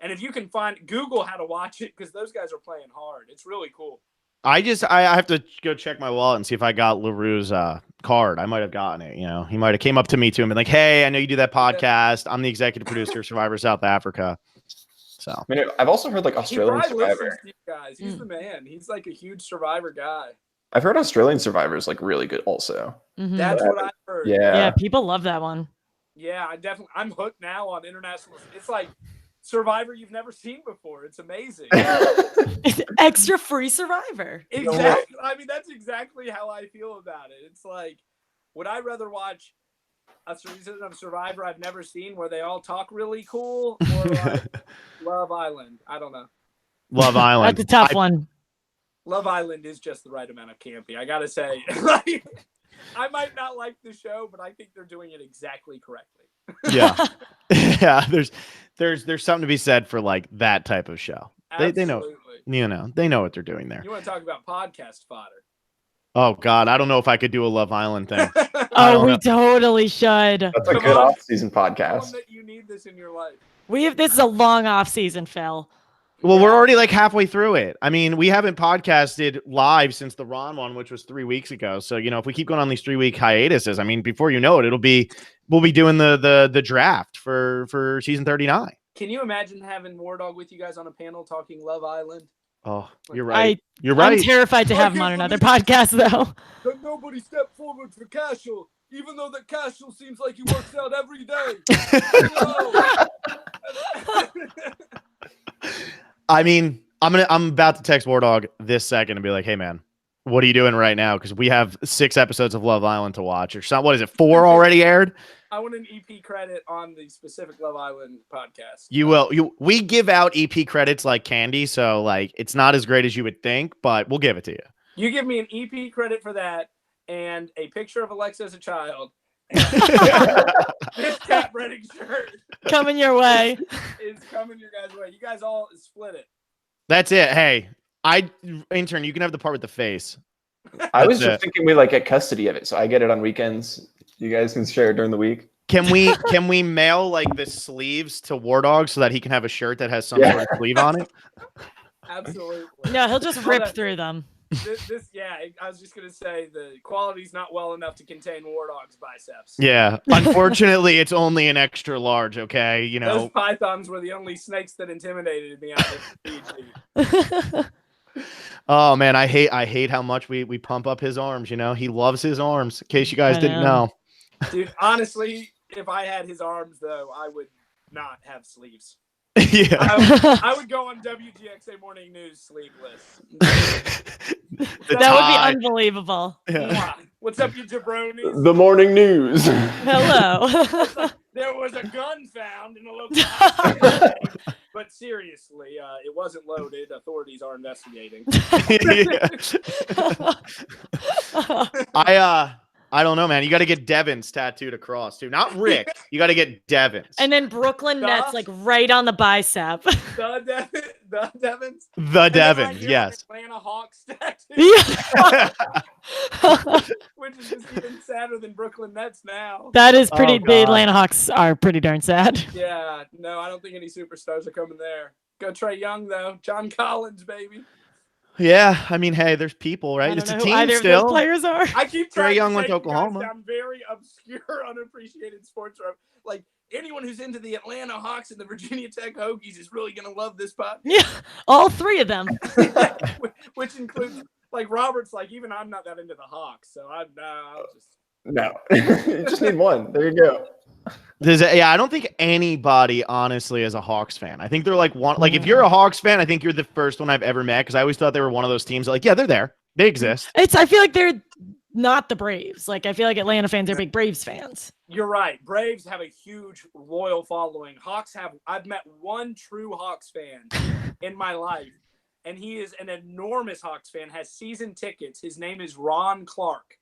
And if you can Google how to watch it, because those guys are playing hard. It's really cool.
I have to go check my wallet and see if I got LaRue's card. I might have gotten it. You know, he might have came up to me too and been like, "Hey, I know you do that podcast. I'm the executive producer of Survivor South Africa." So
I mean, I've also heard like Australian Survivor.
To you guys. He's the man. He's like a huge Survivor guy.
I've heard Australian Survivor is like really good also.
That's what I've heard.
Yeah, people love that one.
Yeah, I'm hooked now on international. It's like Survivor you've never seen before. It's amazing.
It's extra free Survivor.
Exactly. I mean, that's exactly how I feel about it. It's like, would I rather watch a season of Survivor I've never seen where they all talk really cool, or like Love Island? I don't know.
Love Island.
That's a tough one.
Love Island is just the right amount of campy. I gotta say, like, I might not like the show, but I think they're doing it exactly correctly.
Yeah. Yeah. There's something to be said for like that type of show. They know, they know what they're doing there.
You want to talk about podcast fodder?
Oh God, I don't know if I could do a Love Island thing.
Oh, we totally should.
That's a good off-season podcast.
That you need this in your life.
This is a long off season, Phil.
Well, we're already like halfway through it. I mean, we haven't podcasted live since the Ron one, which was 3 weeks ago. So, you know, if we keep going on these 3-week hiatuses, I mean, before you know it, we'll be doing the draft for season 39.
Can you imagine having War Dog with you guys on a panel talking Love Island?
Oh, you're right. You're
I'm
right.
terrified to have him on another podcast, though.
That nobody stepped forward for Cashel, even though that Cashel seems like he works out every day.
I mean, I'm about to text War Dog this second and be like, hey man, what are you doing right now? Because we have 6 episodes of Love Island to watch. Or something. What is it? 4 already aired?
I want an EP credit on the specific Love Island podcast.
You will. We give out EP credits like candy, so like it's not as great as you would think, but we'll give it to you.
You give me an EP credit for that and a picture of Alexa as a child. This Cat Breading shirt
Coming your way.
is coming your guys' way. You guys all split it.
That's it. Hey, intern, you can have the part with the face.
I was just thinking we like get custody of it, so I get it on weekends. You guys can share it during the week.
Can we mail like the sleeves to War Dog so that he can have a shirt that has some sort of sleeve on it?
Absolutely.
No, he'll just rip through them.
I was just gonna say the quality's not well enough to contain War Dog's biceps.
Yeah. Unfortunately, it's only an extra large, okay? You know.
Those pythons were the only snakes that intimidated me out of
Oh man, I hate how much we pump up his arms, you know. He loves his arms, in case you guys didn't know.
Dude, honestly, if I had his arms though, I would not have sleeves.
Yeah.
I would go on WGXA Morning News sleeveless.
That would be unbelievable.
Yeah.
What's up, you jabronis?
The morning news.
Hello.
There was a gun found in a local hospital. But seriously, it wasn't loaded. Authorities are investigating.
I don't know, man. You got to get Devens tattooed across too. Not Rick. You got to get Devens.
And then Brooklyn Nets, like right on the bicep.
The Devens.
The Devens, yes.
Atlanta Hawks tattoo.
Yeah.
Which is just even sadder than Brooklyn Nets now.
That is pretty.
Oh,
the Atlanta Hawks are pretty darn sad.
Yeah, no, I don't think any superstars are coming there. Go Trae Young though. John Collins, baby.
Yeah, I mean, hey, there's people, right? It's a team
either
still.
Of those players are.
I keep
Trae
trying
Young
to
went to
take you guys
Oklahoma.
down very obscure, unappreciated sports. Like anyone who's into the Atlanta Hawks and the Virginia Tech Hokies is really gonna love this podcast.
Yeah, all 3 of them.
Which includes like Robert's. Like even I'm not that into the Hawks, so I'll just.
No, you just need one. There you go.
I don't think anybody honestly is a Hawks fan. I think they're like one. Like if you're a Hawks fan, I think you're the first one I've ever met because I always thought they were one of those teams. That, like, yeah, they're there. They exist.
I feel like they're not the Braves. Like I feel like Atlanta fans are big Braves fans.
You're right. Braves have a huge loyal following. I've met one true Hawks fan in my life, and he is an enormous Hawks fan. Has season tickets. His name is Ron Clark.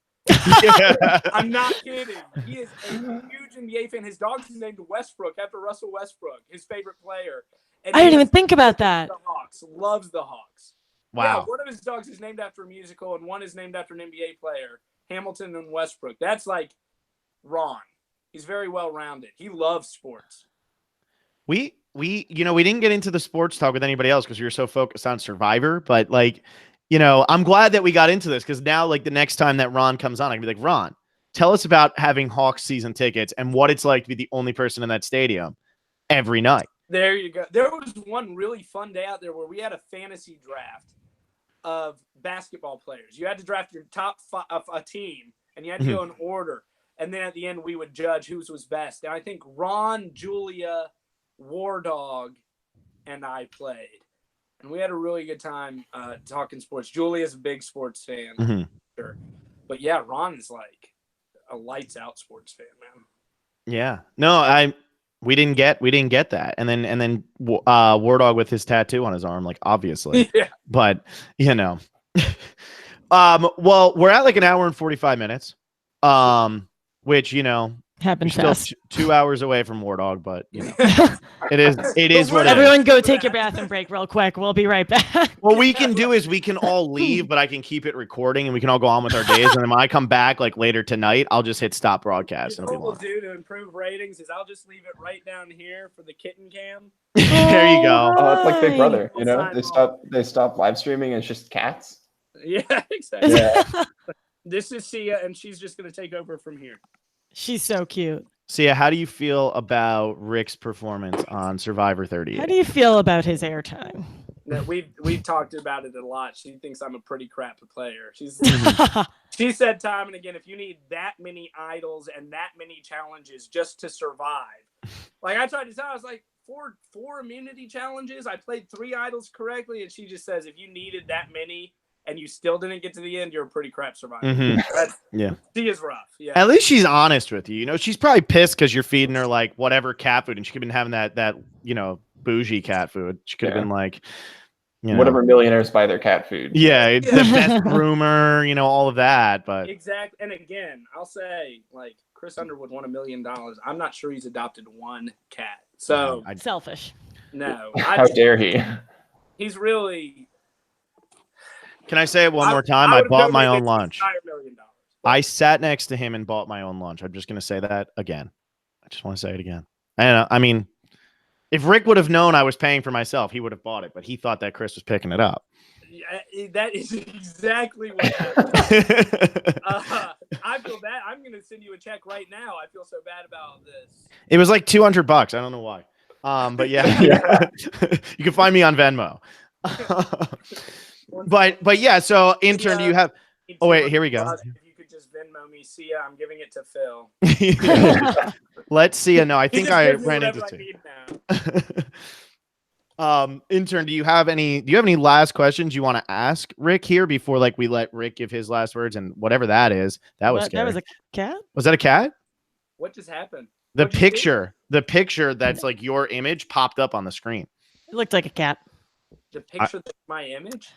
Yeah.
I'm not kidding. He is a huge NBA fan. His dog's named Westbrook after Russell Westbrook, his favorite player. And
I didn't even think about that.
The Hawks loves the Hawks.
Wow.
Yeah, one of his dogs is named after a musical, and one is named after an NBA player, Hamilton and Westbrook. That's like Ron. He's very well rounded. He loves sports.
We didn't get into the sports talk with anybody else because we were so focused on Survivor, but like. I'm glad that we got into this because now, like, the next time that Ron comes on, I can be like, Ron, tell us about having Hawks season tickets and what it's like to be the only person in that stadium every night.
There you go. There was one really fun day out there where we had a fantasy draft of basketball players. You had to draft your top a team, and you had to go in order. And then at the end, we would judge whose was best. And I think Ron, Julia, War Dog, and I played. And we had a really good time talking sports. Julia's a big sports fan, sure. But yeah, Ron is like a lights out sports fan, man.
Yeah, no, we didn't get that, and then War Dog with his tattoo on his arm, like obviously,
yeah.
But well, we're at like an hour and 45 minutes, which
happens
still
fast.
2 hours away from War Dog, but it is what it is.
Everyone go take your bathroom break real quick. We'll be right back.
What we can do is we can all leave, but I can keep it recording and we can all go on with our days. And then when I come back like later tonight, I'll just hit stop broadcast.
What we'll do to improve ratings is I'll just leave it right down here for the kitten cam.
There you go.
Oh, it's like Big Brother. They stop live streaming and it's just cats.
Yeah, exactly.
Yeah.
This is Sia, and she's just going to take over from here.
She's so cute.
Sia, how do you feel about Rick's performance on Survivor 38?
How do you feel about his airtime?
No, we've talked about it a lot. She thinks I'm a pretty crap player. She said time and again, if you need that many idols and that many challenges just to survive, like I tried to tell, I was like four immunity challenges. I played 3 idols correctly, and she just says if you needed that many and you still didn't get to the end, you're a pretty crap survivor.
Yeah,
she is rough. Yeah,
at least she's honest with you. You know, she's probably pissed because you're feeding her like whatever cat food, and she could have been having that bougie cat food. She could have been like,
whatever millionaires buy their cat food.
Yeah, the best groomer, all of that. But
exactly. And again, I'll say like Chris Underwood won $1 million. I'm not sure he's adopted one cat. So
selfish.
No,
how dare he?
He's really.
Can I say it one more time? I bought my own lunch. I sat next to him and bought my own lunch. I'm just going to say that again. I just want to say it again. I mean, if Rick would have known I was paying for myself, he would have bought it, but he thought that Chris was picking it up.
Yeah, that is exactly what happened. I feel bad. I'm going to send you a check right now. I feel so bad about this.
It was like $200. I don't know why. But yeah. You can find me on Venmo. But yeah, so intern, do you have? Oh wait, here we go.
If you could just Venmo me, Sia, I'm giving it to Phil.
Let's see. No, I think I ran into two. Intern, do you have any last questions you want to ask Rick here before we let Rick give his last words and whatever that is? That was scary.
That was a cat?
Was that a cat?
What just happened?
The picture that's like your image popped up on the screen.
It looked like a cat.
The picture that's my image?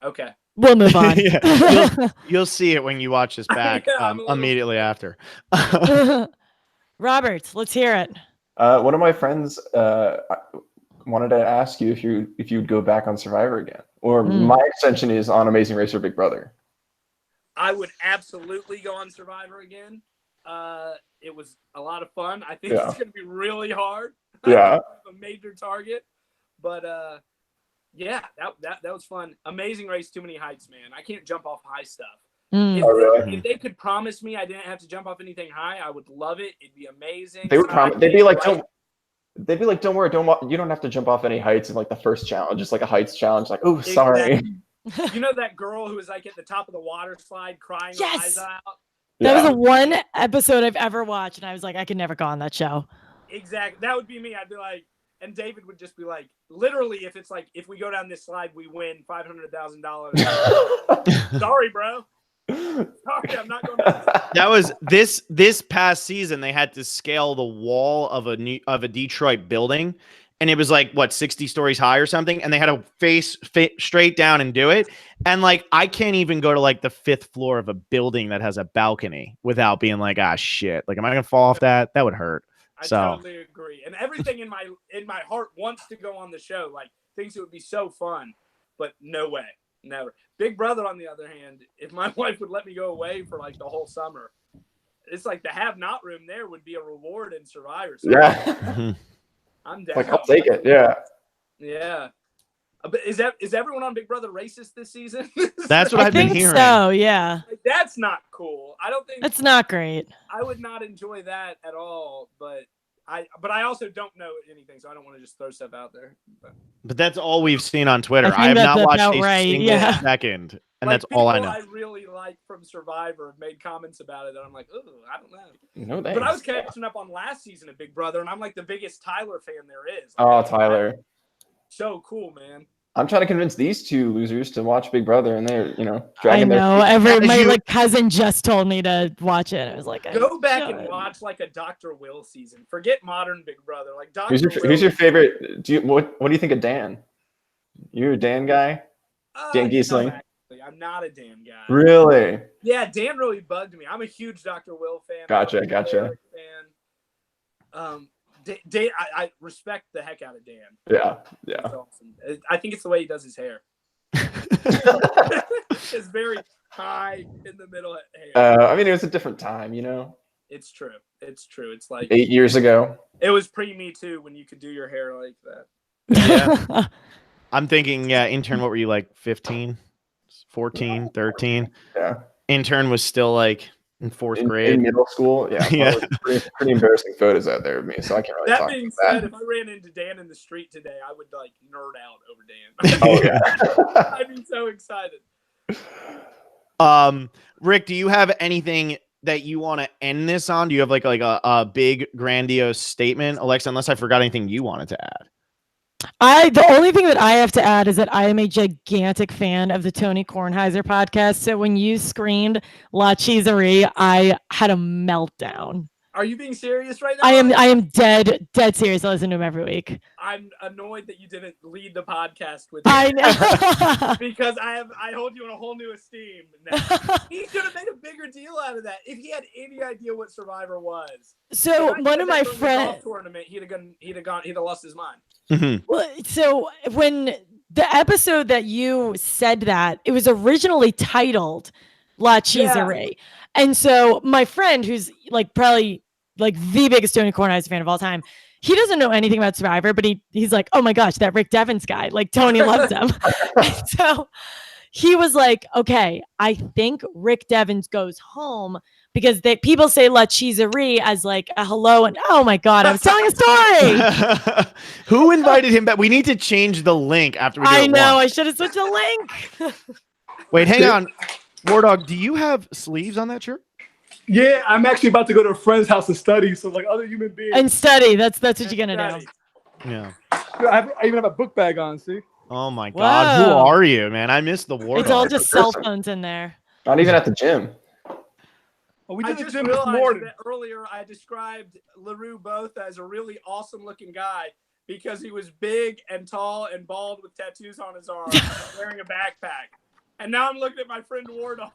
Okay.
We'll move on.
You'll see it when you watch this back immediately after.
Robert, let's hear it.
One of my friends wanted to ask you if you'd go back on Survivor again, or my extension is on Amazing Race or Big Brother.
I would absolutely go on Survivor again. It was a lot of fun. I think it's going to be really hard.
Yeah,
a major target, but yeah, that was fun. Amazing Race, too many heights, man. I can't jump off high stuff. If they could promise me I didn't have to jump off anything high, I would love it. It'd be amazing.
They would they'd be like, don't worry, you don't have to jump off any heights in like the first challenge, just like a heights challenge. Like, oh, sorry.
You know that girl who was like at the top of the water slide crying her eyes out?
That was the one episode I've ever watched, and I was like, I could never go on that show.
Exactly. That would be me. I'd be like, and David would just be like, literally, if it's like, if we go down this slide, we win $500,000. Sorry, bro. Sorry, I'm not going to.
That was this past season. They had to scale the wall of a Detroit building, and it was like 60 stories high or something, and they had to face straight down and do it. And like, I can't even go to like the 5th floor of a building that has a balcony without being like, ah, shit. Like, am I gonna fall off that? That would hurt.
I totally agree. And everything in my heart wants to go on the show. Like, thinks it would be so fun, but no way, never. Big Brother, on the other hand, if my wife would let me go away for like the whole summer, it's like the have-not room there would be a reward in Survivor. So
yeah.
I'm down.
Like, I'll take it. Yeah.
Yeah. But is everyone on Big Brother racist this season?
That's what I've been hearing.
So, yeah.
Like, that's not cool. I don't think
that's not great.
I would not enjoy that at all. But I also don't know anything, so I don't want to just throw stuff out there. But
that's all we've seen on Twitter. I have not watched a single second, and
like,
that's all I know.
I really like from Survivor have made comments about it that I'm like, oh, I don't know.
No thanks.
But I was catching up on last season of Big Brother, and I'm like the biggest Tyler fan there is.
Like, Tyler.
So cool, man.
I'm trying to convince these two losers to watch Big Brother, and they're, dragging
my cousin just told me to watch it. I was like,
go back and watch like a Dr. Will season. Forget modern Big Brother. Like Dr.
Who's your favorite? What do you think of Dan? You a Dan guy? Dan Giesling?
No, actually, I'm not a Dan guy.
Really?
Yeah, Dan really bugged me. I'm a huge Dr. Will fan.
Gotcha.
Fan. Dan, I respect the heck out of Dan.
Yeah.
Awesome. I think it's the way he does his hair. It's very high in the middle hair.
I mean, it was a different time,
It's true. It's like
8 years ago.
It was pre-Me Too when you could do your hair like that.
Yeah. I'm thinking, intern, what were you like, 15, 14, 13?
Yeah.
Intern was still like In fourth
in
grade.
middle school. Yeah,
Yeah.
pretty embarrassing photos out there of me, so I can't really
That
talk
being
about
said,
that.
if I ran into Dan in the street today, I would like nerd out over Dan.
Oh yeah.
I'd be so excited.
Rick, do you have anything that you want to end this on? Do you have like a big grandiose statement, Alexa? Unless I forgot anything you wanted to add.
The only thing that I have to add is that I am a gigantic fan of the Tony Kornheiser podcast. So when you screamed La Cheeserie, I had a meltdown.
Are you being serious right now?
I am dead serious. I listen to him every week.
I'm annoyed that you didn't lead the podcast with
I
that.
know.
Because I hold you in a whole new esteem now. He should have made a bigger deal out of that if he had any idea what Survivor was.
So one of my
friends
friends
tournament, he'd have lost his mind.
Mm-hmm.
Well, so when the episode that you said that, it was originally titled La Cheeserie. And so my friend, who's like probably like the biggest Tony Kornheiser fan of all time, he doesn't know anything about Survivor, but he's like, oh my gosh, that Rick Devens guy, like Tony loves him. And so he was like, okay, I think Rick Devens goes home because people say La Cheeserie as like a hello. And oh my God, I was telling a story.
Who invited him back? We need to change the link after we do
I
it
know.
once.
I should have switched the link.
Wait, hang on. War Dog, do you have sleeves on that shirt?
Yeah, I'm actually about to go to a friend's house to study. So like other human beings.
And study. That's what you're gonna do.
Yeah.
I even have a book bag on. See.
Oh my God. Who
Whoa.
are you, man? I missed the War
It's
Dog.
all just cell phones in there.
Not even at the gym.
Well, we
I
did the
just
gym this
realized
morning.
that earlier I described LaRue both as a really awesome looking guy because he was big and tall and bald with tattoos on his arm and wearing a backpack. And now I'm looking at my friend War Dog.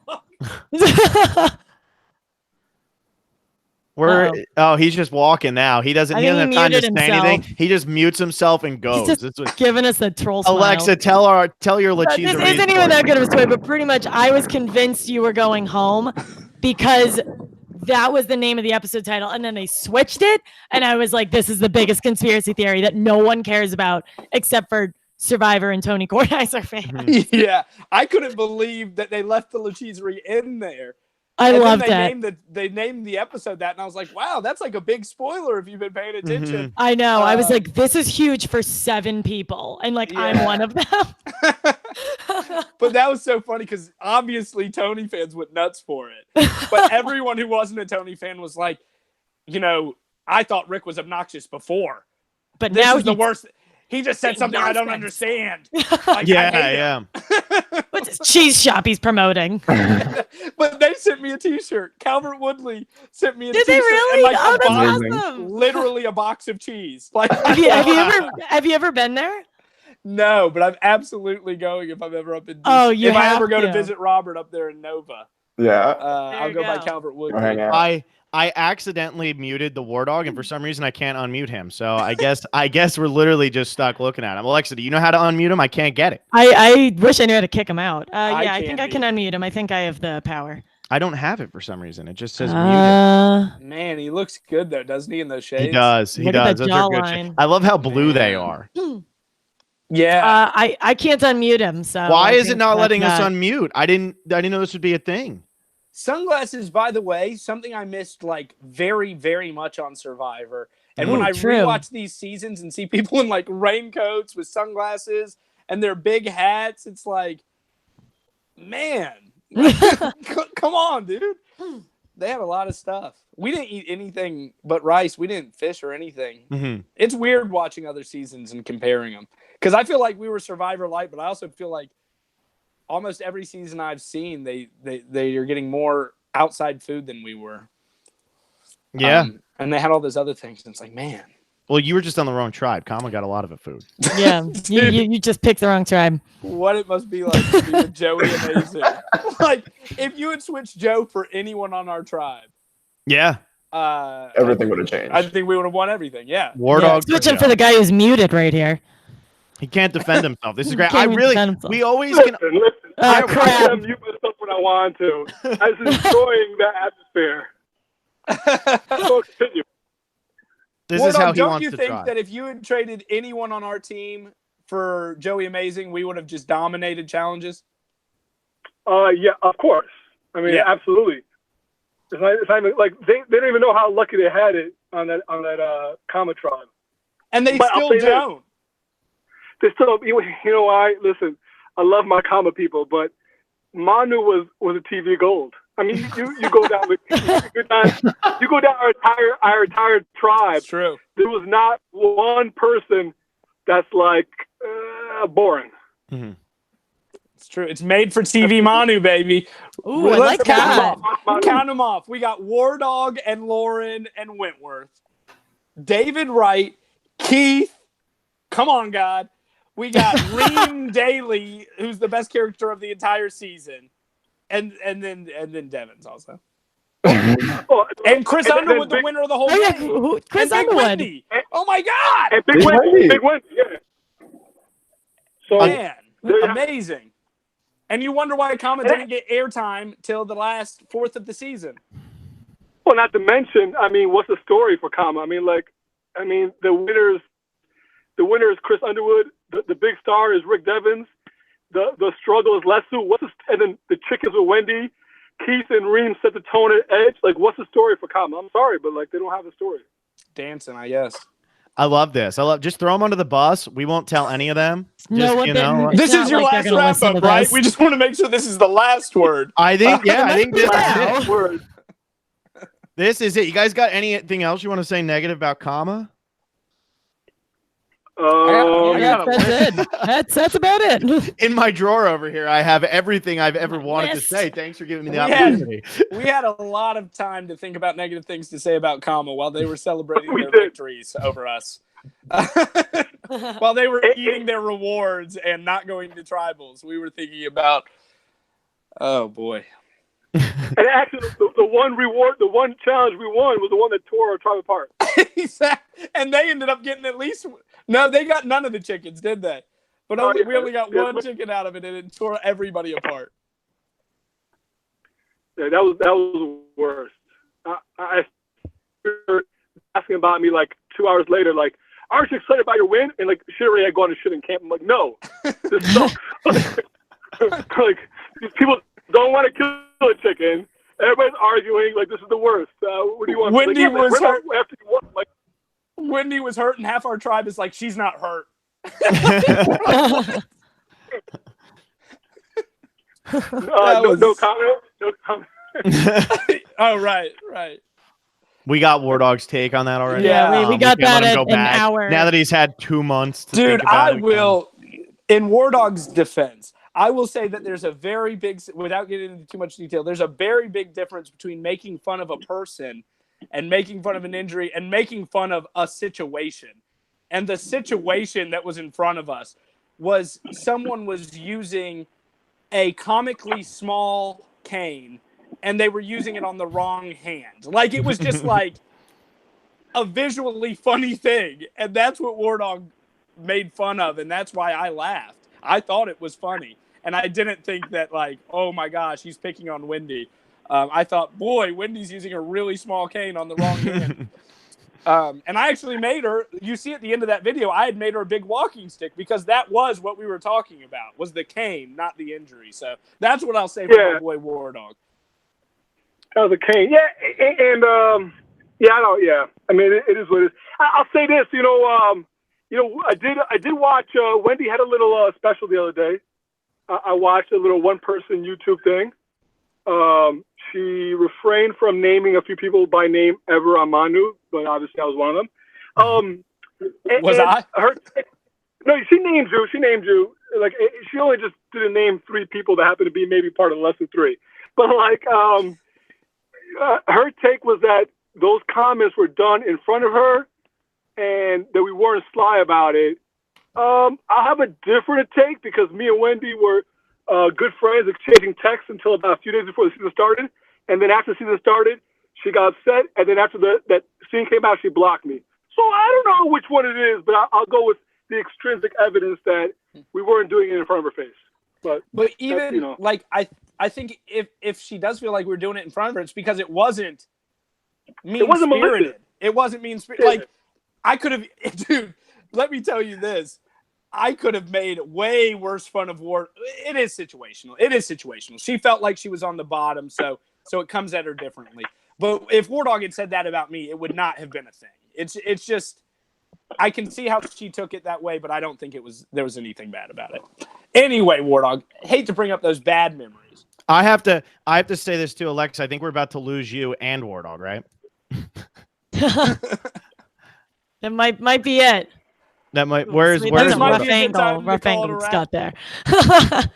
He's just walking now. He doesn't
I
have
think he
time to
muted
say
himself.
anything. He just mutes himself and goes.
He's
That's
just
what-
giving us a troll smile.
Alexa, tell your La
This
Cheeserie
isn't even that good of a story, but pretty much I was convinced you were going home because that was the name of the episode title. And then they switched it. And I was like, this is the biggest conspiracy theory that no one cares about except for Survivor and Tony Kornheiser fans.
Yeah, I couldn't believe that they left the La Cheeserie in there.
I
And
loved
then
it.
they named the episode that, and I was like, wow, that's like a big spoiler if you've been paying attention.
I know. I was like, this is huge for 7 people. And like, I'm
Yeah.
one of them.
But that was so funny because obviously Tony fans went nuts for it. But everyone who wasn't a Tony fan was like, I thought Rick was obnoxious before.
But
This
now
is the
he's
worst. He just said something I don't
nonsense.
understand. Like, I hate
Yeah.
it.
What's his cheese shop he's promoting?
But they sent me a T-shirt. Calvert Woodley sent me a
Did
T-shirt.
they really?
And like
Oh,
a
that's
box,
Amazing.
awesome.
literally a box of cheese. Like,
Have you ever been there?
No, but I'm absolutely going if I'm ever up in.
Oh, you
if I
have
ever go to
to.
visit Robert up there in Nova,
Yeah.
I'll
you
go by
go.
Calvert Woodley.
Go hang out.
I accidentally muted the War Dog, and for some reason I can't unmute him. So I guess we're literally just stuck looking at him. Alexa, do you know how to unmute him? I can't get it.
I wish I knew how to kick him out. Yeah, I think I
can
can unmute him. I think I have the power.
I don't have it for some reason. It just says muted.
Man, he looks good though, doesn't he? In those shades.
He does. He
Look at
does.
that
Those are good.
jawline.
I love how blue they
Man.
are.
Yeah.
I can't unmute him. So
Why
I
is it
think
not
that's
letting us
that.
unmute? I didn't know this would be a thing.
Sunglasses, by the way, something I missed like very, very much on Survivor. And when
Ooh,
I
true.
rewatch these seasons and see people in like raincoats with sunglasses and their big hats, it's like, man, come on, dude. They had a lot of stuff. We didn't eat anything but rice. We didn't fish or anything.
Mm-hmm.
It's weird watching other seasons and comparing them because I feel like we were Survivor light, but I also feel like almost every season I've seen, they are getting more outside food than we were.
Yeah.
And they had all those other things. And it's like, man.
Well, you were just on the wrong tribe. Kama got a lot of it food.
Yeah, you just picked the wrong tribe.
What it must be like to be with Joey Amazing. Like, if you had switched Joe for anyone on our tribe,
Yeah.
Everything would have changed.
I think we would have won everything. Yeah.
War
Yeah,
Dog.
switch him for the guy who's muted right here.
He can't defend himself. This is great.
Can't
I
even
really.
defend himself.
We always can.
Listen.
Oh,
I
crap.
can mute myself when I want to. I was enjoying the atmosphere. So continue.
This
War
is how
Dog,
he
don't
wants
you
to
think
try.
that if you had traded anyone on our team for Joey Amazing, we would have just dominated challenges?
Yeah, of course. I mean,
Yeah.
absolutely. It's not even, like they don't even know how lucky they had it on that Kama tribe.
And they
But
still
I'll say this.
don't.
They still, you know why? Listen, I love my Kama people, but Manu was a TV gold. I mean, you go down you go down our entire tribe.
It's true.
There was not one person that's like boring.
Mm-hmm.
It's true. It's made for TV Manu, baby.
Ooh, I like that.
Count them off. We got War Dog and Lauren and Wentworth. David Wright, Keith. Come on, God. We got Reem Daly, who's the best character of the entire season, and then Devens also. And Chris Underwood, the winner of the whole game.
Chris
and Big
Underwood.
Wendy. Oh my God!
And Big Wendy, yeah. So
Man, amazing. And you wonder why Kama didn't get airtime till the last fourth of the season.
Well, not to mention, I mean, what's the story for Kama? I mean, the winner is Chris Underwood. The big star is Rick Devens. The struggle is Lesu. And then the chickens with Wendy. Keith and Reem set the tone at Edge. Like, what's the story for Kama? I'm sorry, but like they don't have a story.
Dancing, I guess.
I love this. Just throw them under the bus. We won't tell any of them.
This is your last wrap up, right? We just want to make sure this is the last word.
I think this
Wow.
is it. This is it. You guys got anything else you want to say negative about Kama?
That's about it.
In my drawer over here, I have everything I've ever wanted to say. Thanks for giving me the opportunity.
We had a lot of time to think about negative things to say about Kama while they were celebrating their victories over us. While they were eating their rewards and not going to tribals, we were thinking about, oh boy.
And actually, the one reward, the one challenge we won was the one that tore our tribe apart.
Exactly. And they ended up getting at least they got none of the chickens, did they? But we only got one chicken out of it, and it tore everybody apart.
Yeah, that was the worst. I asking about me like 2 hours later, like, aren't you excited about your win? And like, shit already had gone to shit in camp. I'm like, no, this sucks. Like, these people don't want to kill a chicken. Everybody's arguing like this is the worst. What do you want?
Wendy
like,
was hurt.
After you won, like,
Wendy was hurt, and half our tribe is like, she's not hurt.
No comment. No comment.
Oh, right.
We got War Dog's take on that already.
Yeah, we got that at an hour.
Now that he's had 2 months to
Dude,
think about
I will, in War Dog's defense, I will say that there's a very big, without getting into too much detail, there's a very big difference between making fun of a person and making fun of an injury and making fun of a situation. And the situation that was in front of us was someone was using a comically small cane and they were using it on the wrong hand. Like, it was just like a visually funny thing. And that's what War Dog made fun of. And that's why I laughed. I thought it was funny. And I didn't think that, like, oh my gosh, he's picking on Wendy. I thought, boy, Wendy's using a really small cane on the wrong hand. And I actually made her, you see at the end of that video, I had made her a big walking stick because that was what we were talking about, was the cane, not the injury. So that's what I'll say for my boy War Dog.
That was a cane. Yeah, and I know, yeah. I mean, it is what it is. I'll say this, I did watch, Wendy had a little special the other day. I watched a little one-person YouTube thing. She refrained from naming a few people by name ever on Manu, but obviously I was one of them. No, she named you. She named you. Like, she only just didn't name 3 people that happened to be maybe part of less than 3. But like, her take was that those comments were done in front of her, and that we weren't sly about it. I'll have a different take because me and Wendy were good friends, exchanging texts until about a few days before the season started. And then after the season started, she got upset. And then after that scene came out, she blocked me. So I don't know which one it is, but I'll go with the extrinsic evidence that we weren't doing it in front of her face. But
even like, I think if she does feel like we're doing it in front of her, it's because it wasn't mean-spirited. It wasn't mean-spirited. Like, I could have, dude, let me tell you this. I could have made way worse fun of War. It is situational. She felt like she was on the bottom, so it comes at her differently. But if War Dog had said that about me, it would not have been a thing. It's just I can see how she took it that way, but I don't think there was anything bad about it. Anyway, War Dog, hate to bring up those bad memories.
I have to say this to Alexa. I think we're about to lose you and War Dog, right?
That might be it.
That might. Where's
That's a
might
rough
be a good
angle?
time to
Rough
call it
angle,
a
Scott. There.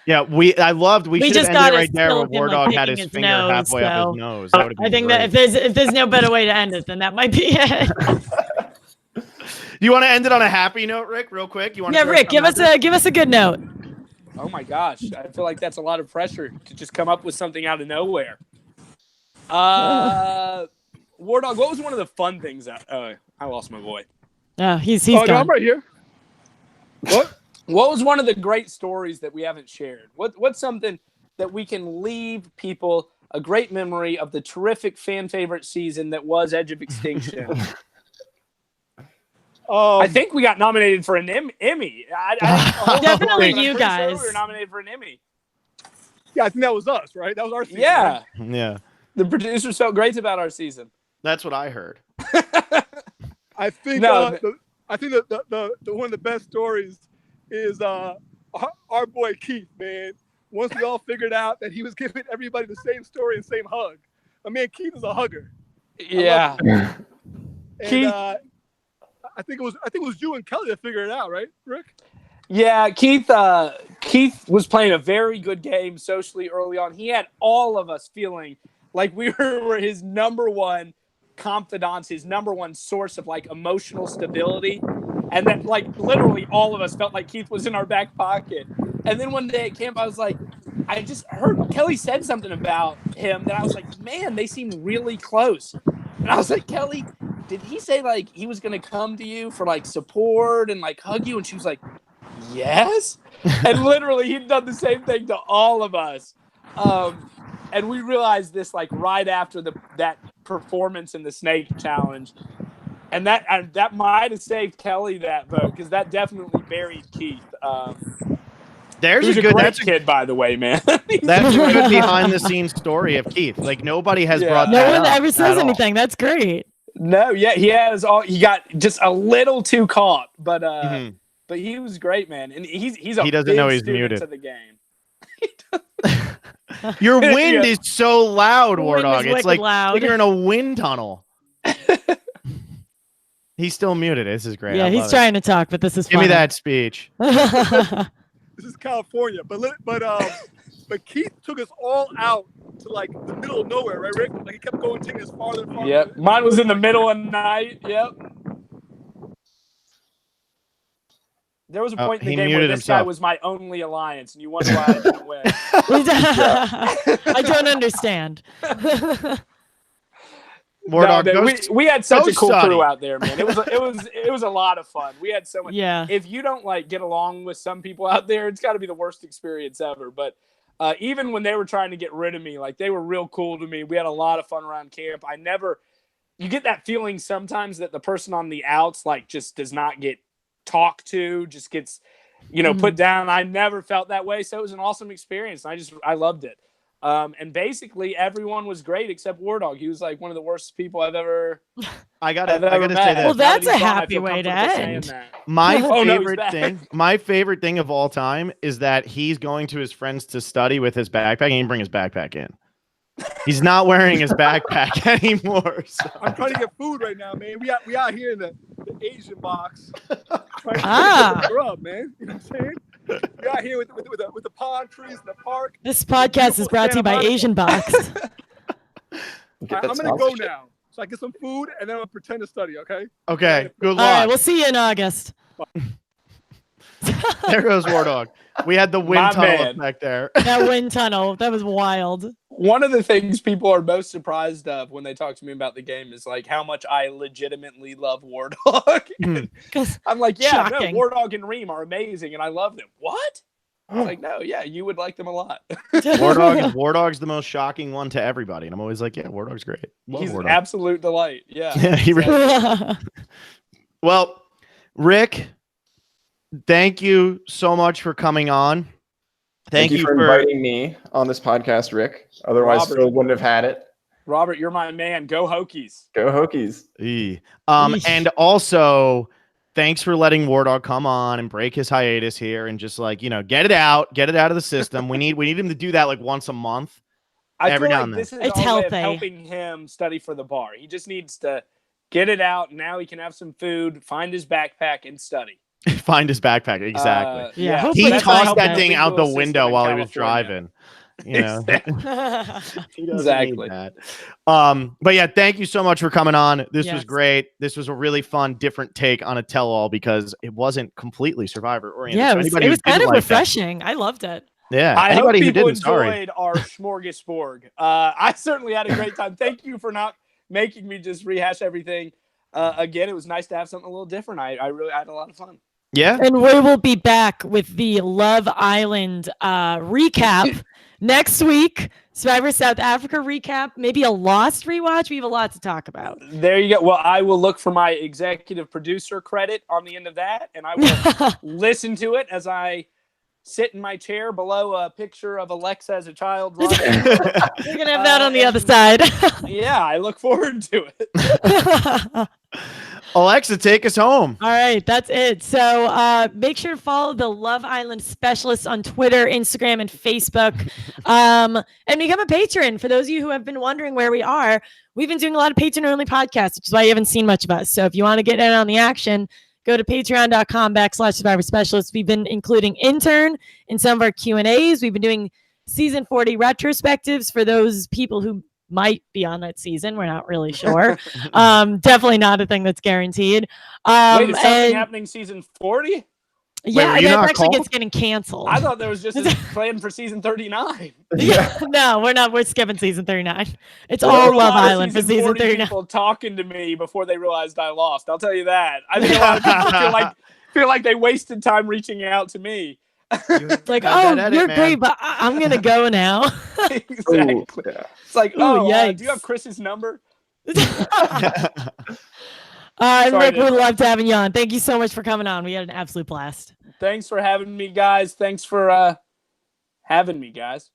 Yeah, we should have
just
ended
got
it
a
right there
still
where
of him,
War
like,
Dog had
picking
his
his
finger
nose,
halfway up
so
his nose. That would've been
I think
great.
that if there's no better way to end it, then that might be it.
You want to end it on a happy note, Rick? Real quick. You want?
Yeah, Rick, give us a good note.
Oh my gosh, I feel like that's a lot of pressure to just come up with something out of nowhere. War Dog, what was one of the fun things that I lost my boy.
Oh, he's
No,
gone.
I'm right here.
What was one of the great stories that we haven't shared? What's something that we can leave people a great memory of the terrific fan favorite season that was Edge of Extinction? I think we got nominated for an Emmy.
Definitely
I'm
you
pretty
guys.
Sure we were nominated for an Emmy.
Yeah, I think that was us, right? That was our season.
Yeah.
Right?
Yeah,
The producers felt great about our season.
that's what I heard.
I think
No,
I think the one of the best stories is our boy Keith, man. Once we all figured out that he was giving everybody the same story and same hug. I mean, Keith is a hugger.
Yeah.
And
Keith-
I think it was you and Kelly that figured it out, right, Rick?
Yeah, Keith was playing a very good game socially early on. He had all of us feeling like we were his number one confidants, his number one source of like emotional stability. And then like literally all of us felt like Keith was in our back pocket. And then one day at camp, I was like, I just heard Kelly said something about him that I was like, man, they seem really close. And I was like, Kelly, did he say like he was going to come to you for like support and like hug you? And she was like, yes. And literally he'd done the same thing to all of us. And we realized this like right after that performance in the snake challenge. And that might have saved Kelly that vote because that definitely buried Keith.
There's
Who's
a good.
great
That's a
kid, by the way, man.
That's a good behind the scenes story of Keith. Like nobody has brought
No
that
one
up
ever
at
says
all.
anything. That's great.
No, yeah, he got just a little too caught, but but he was great, man, and he's
He doesn't know he's
student
muted.
to the game.
Your wind
Yeah.
is so loud,
The
War
wind
Dog.
is
It's
wicked
like
loud.
you're in a wind tunnel. He's still muted. This is great.
Yeah,
I
he's
love it.
trying to talk, but this is
Give me
funny.
that speech.
This is California, but Keith took us all out to like the middle of nowhere, right, Rick? Like he kept going, taking us farther and farther.
Yep, mine was in the middle of the night. Yep. There was a point in the
he
game where
muted
this guy
himself.
was my only alliance, and you wonder why I didn't win.
I don't understand.
War
No,
Dog,
man,
go
we had such
go
a cool
study.
crew out there, man. It was a lot of fun. We had so much.
Yeah.
If you don't like get along with some people out there, it's got to be the worst experience ever. But even when they were trying to get rid of me, like they were real cool to me. We had a lot of fun around camp. You get that feeling sometimes that the person on the outs like just does not get talked to, just gets, put down. I never felt that way. So it was an awesome experience. I loved it. And basically everyone was great except War Dog. He was like one of the worst people I've ever.
I gotta
met.
say this.
Well, that's
Now that
a
he's gone, I
happy
feel
way to
comfortable saying
end.
that.
My
Oh, no, he's
favorite
back.
thing of all time is that he's going to his friends to study with his backpack and he didn't bring his backpack in. He's not wearing his backpack anymore. So.
I'm trying to get food right now, man. We out here in the Asian box. Trying to get grub, man. You know what I'm saying? We out here with the palm trees in the park.
This podcast is brought to you by Asian Box.
Get that
I'm gonna go
sponsorship.
now, so I get some food and then I'm gonna pretend to study. Okay?
Okay, good
All
luck.
right, we'll see you in August.
There goes War Dog. We had the wind
My
tunnel
man.
effect there.
That wind tunnel, that was wild.
One of the things people are most surprised of when they talk to me about the game is like how much I legitimately love War Dog. I'm like, yeah, no,
Shocking.
War Dog and Reem are amazing, and I love them. What? It's like, no, yeah, you would like them a lot.
War Dog's the most shocking one to everybody, and I'm always like, yeah, War Dog's great. Love
He's
War
an
Dog.
absolute delight. Yeah.
Yeah, he really. Well, Rick, thank you so much for coming on. Thank you
for inviting me on this podcast, Rick. Otherwise,
Robert.
Phil wouldn't have had it.
Robert, you're my man. Go Hokies.
Go Hokies.
And also, thanks for letting War Dog come on and break his hiatus here and just like, get it out of the system. We need him to do that like once a month.
I
every
feel
now
like
and then.
this is
It's
our way of
healthy.
helping him study for the bar. He just needs to get it out. Now he can have some food, find his backpack, and study.
Find his backpack. Exactly.
Yeah,
So
hopefully
He
that's
finds
tossed
helping
that
the
thing out the
legal
window
system in
while he was
California.
driving. He doesn't
Exactly.
need that. But yeah, thank you so much for coming on. This was
Yes.
great. This was a really fun, different take on a tell-all because it wasn't completely Survivor oriented.
Yeah,
So
it was,
anybody
it
who
was
didn't
kind of
like that-
refreshing. I loved it.
yeah.
I hope
Anybody who
people
didn't, sorry.
enjoyed our smorgasbord. I certainly had a great time. Thank you for not making me just rehash everything. Again, it was nice to have something a little different. I really had a lot of fun.
Yeah.
And we will be back with the Love Island recap next week. Survivor South Africa recap, maybe a Lost rewatch. We have a lot to talk about.
There you go. Well, I will look for my executive producer credit on the end of that, and I will listen to it as I sit in my chair below a picture of Alexa as a child.
We're gonna have that on the other side.
Yeah, I look forward to it.
Alexa, take us home.
All right, that's it. So make sure to follow the Love Island specialists on Twitter, Instagram, and Facebook. And become a patron. For those of you who have been wondering where we are, we've been doing a lot of patron-only podcasts, which is why you haven't seen much of us. So if you want to get in on the action, go to patreon.com/Survivor Specialists. We've been including Intern in some of our Q&As. We've been doing season 40 retrospectives for those people who might be on that season. We're not really sure. Definitely not a thing that's guaranteed.
Wait, is something happening season 40?
Yeah,
were you
that
not
actually
called?
gets getting canceled.
I thought there was just a plan for season 39.
No, we're not. We're skipping season 39. It's
There were
all
a
Love
lot of
Island for season
40
39.
people talking to me before they realized I lost. I'll tell you that. I think a lot of people feel like they wasted time reaching out to me.
Like,
Got
oh,
that edit,
you're
man.
great, but I'm gonna go now.
Exactly.
Ooh, yeah.
It's like,
Ooh,
oh, do
yikes.
you have Chris's number?
And
Sorry
Rick,
to
we
interrupt.
loved having you on. Thank you so much for coming on. We had an absolute blast.
Thanks for having me, guys. Thanks for having me, guys.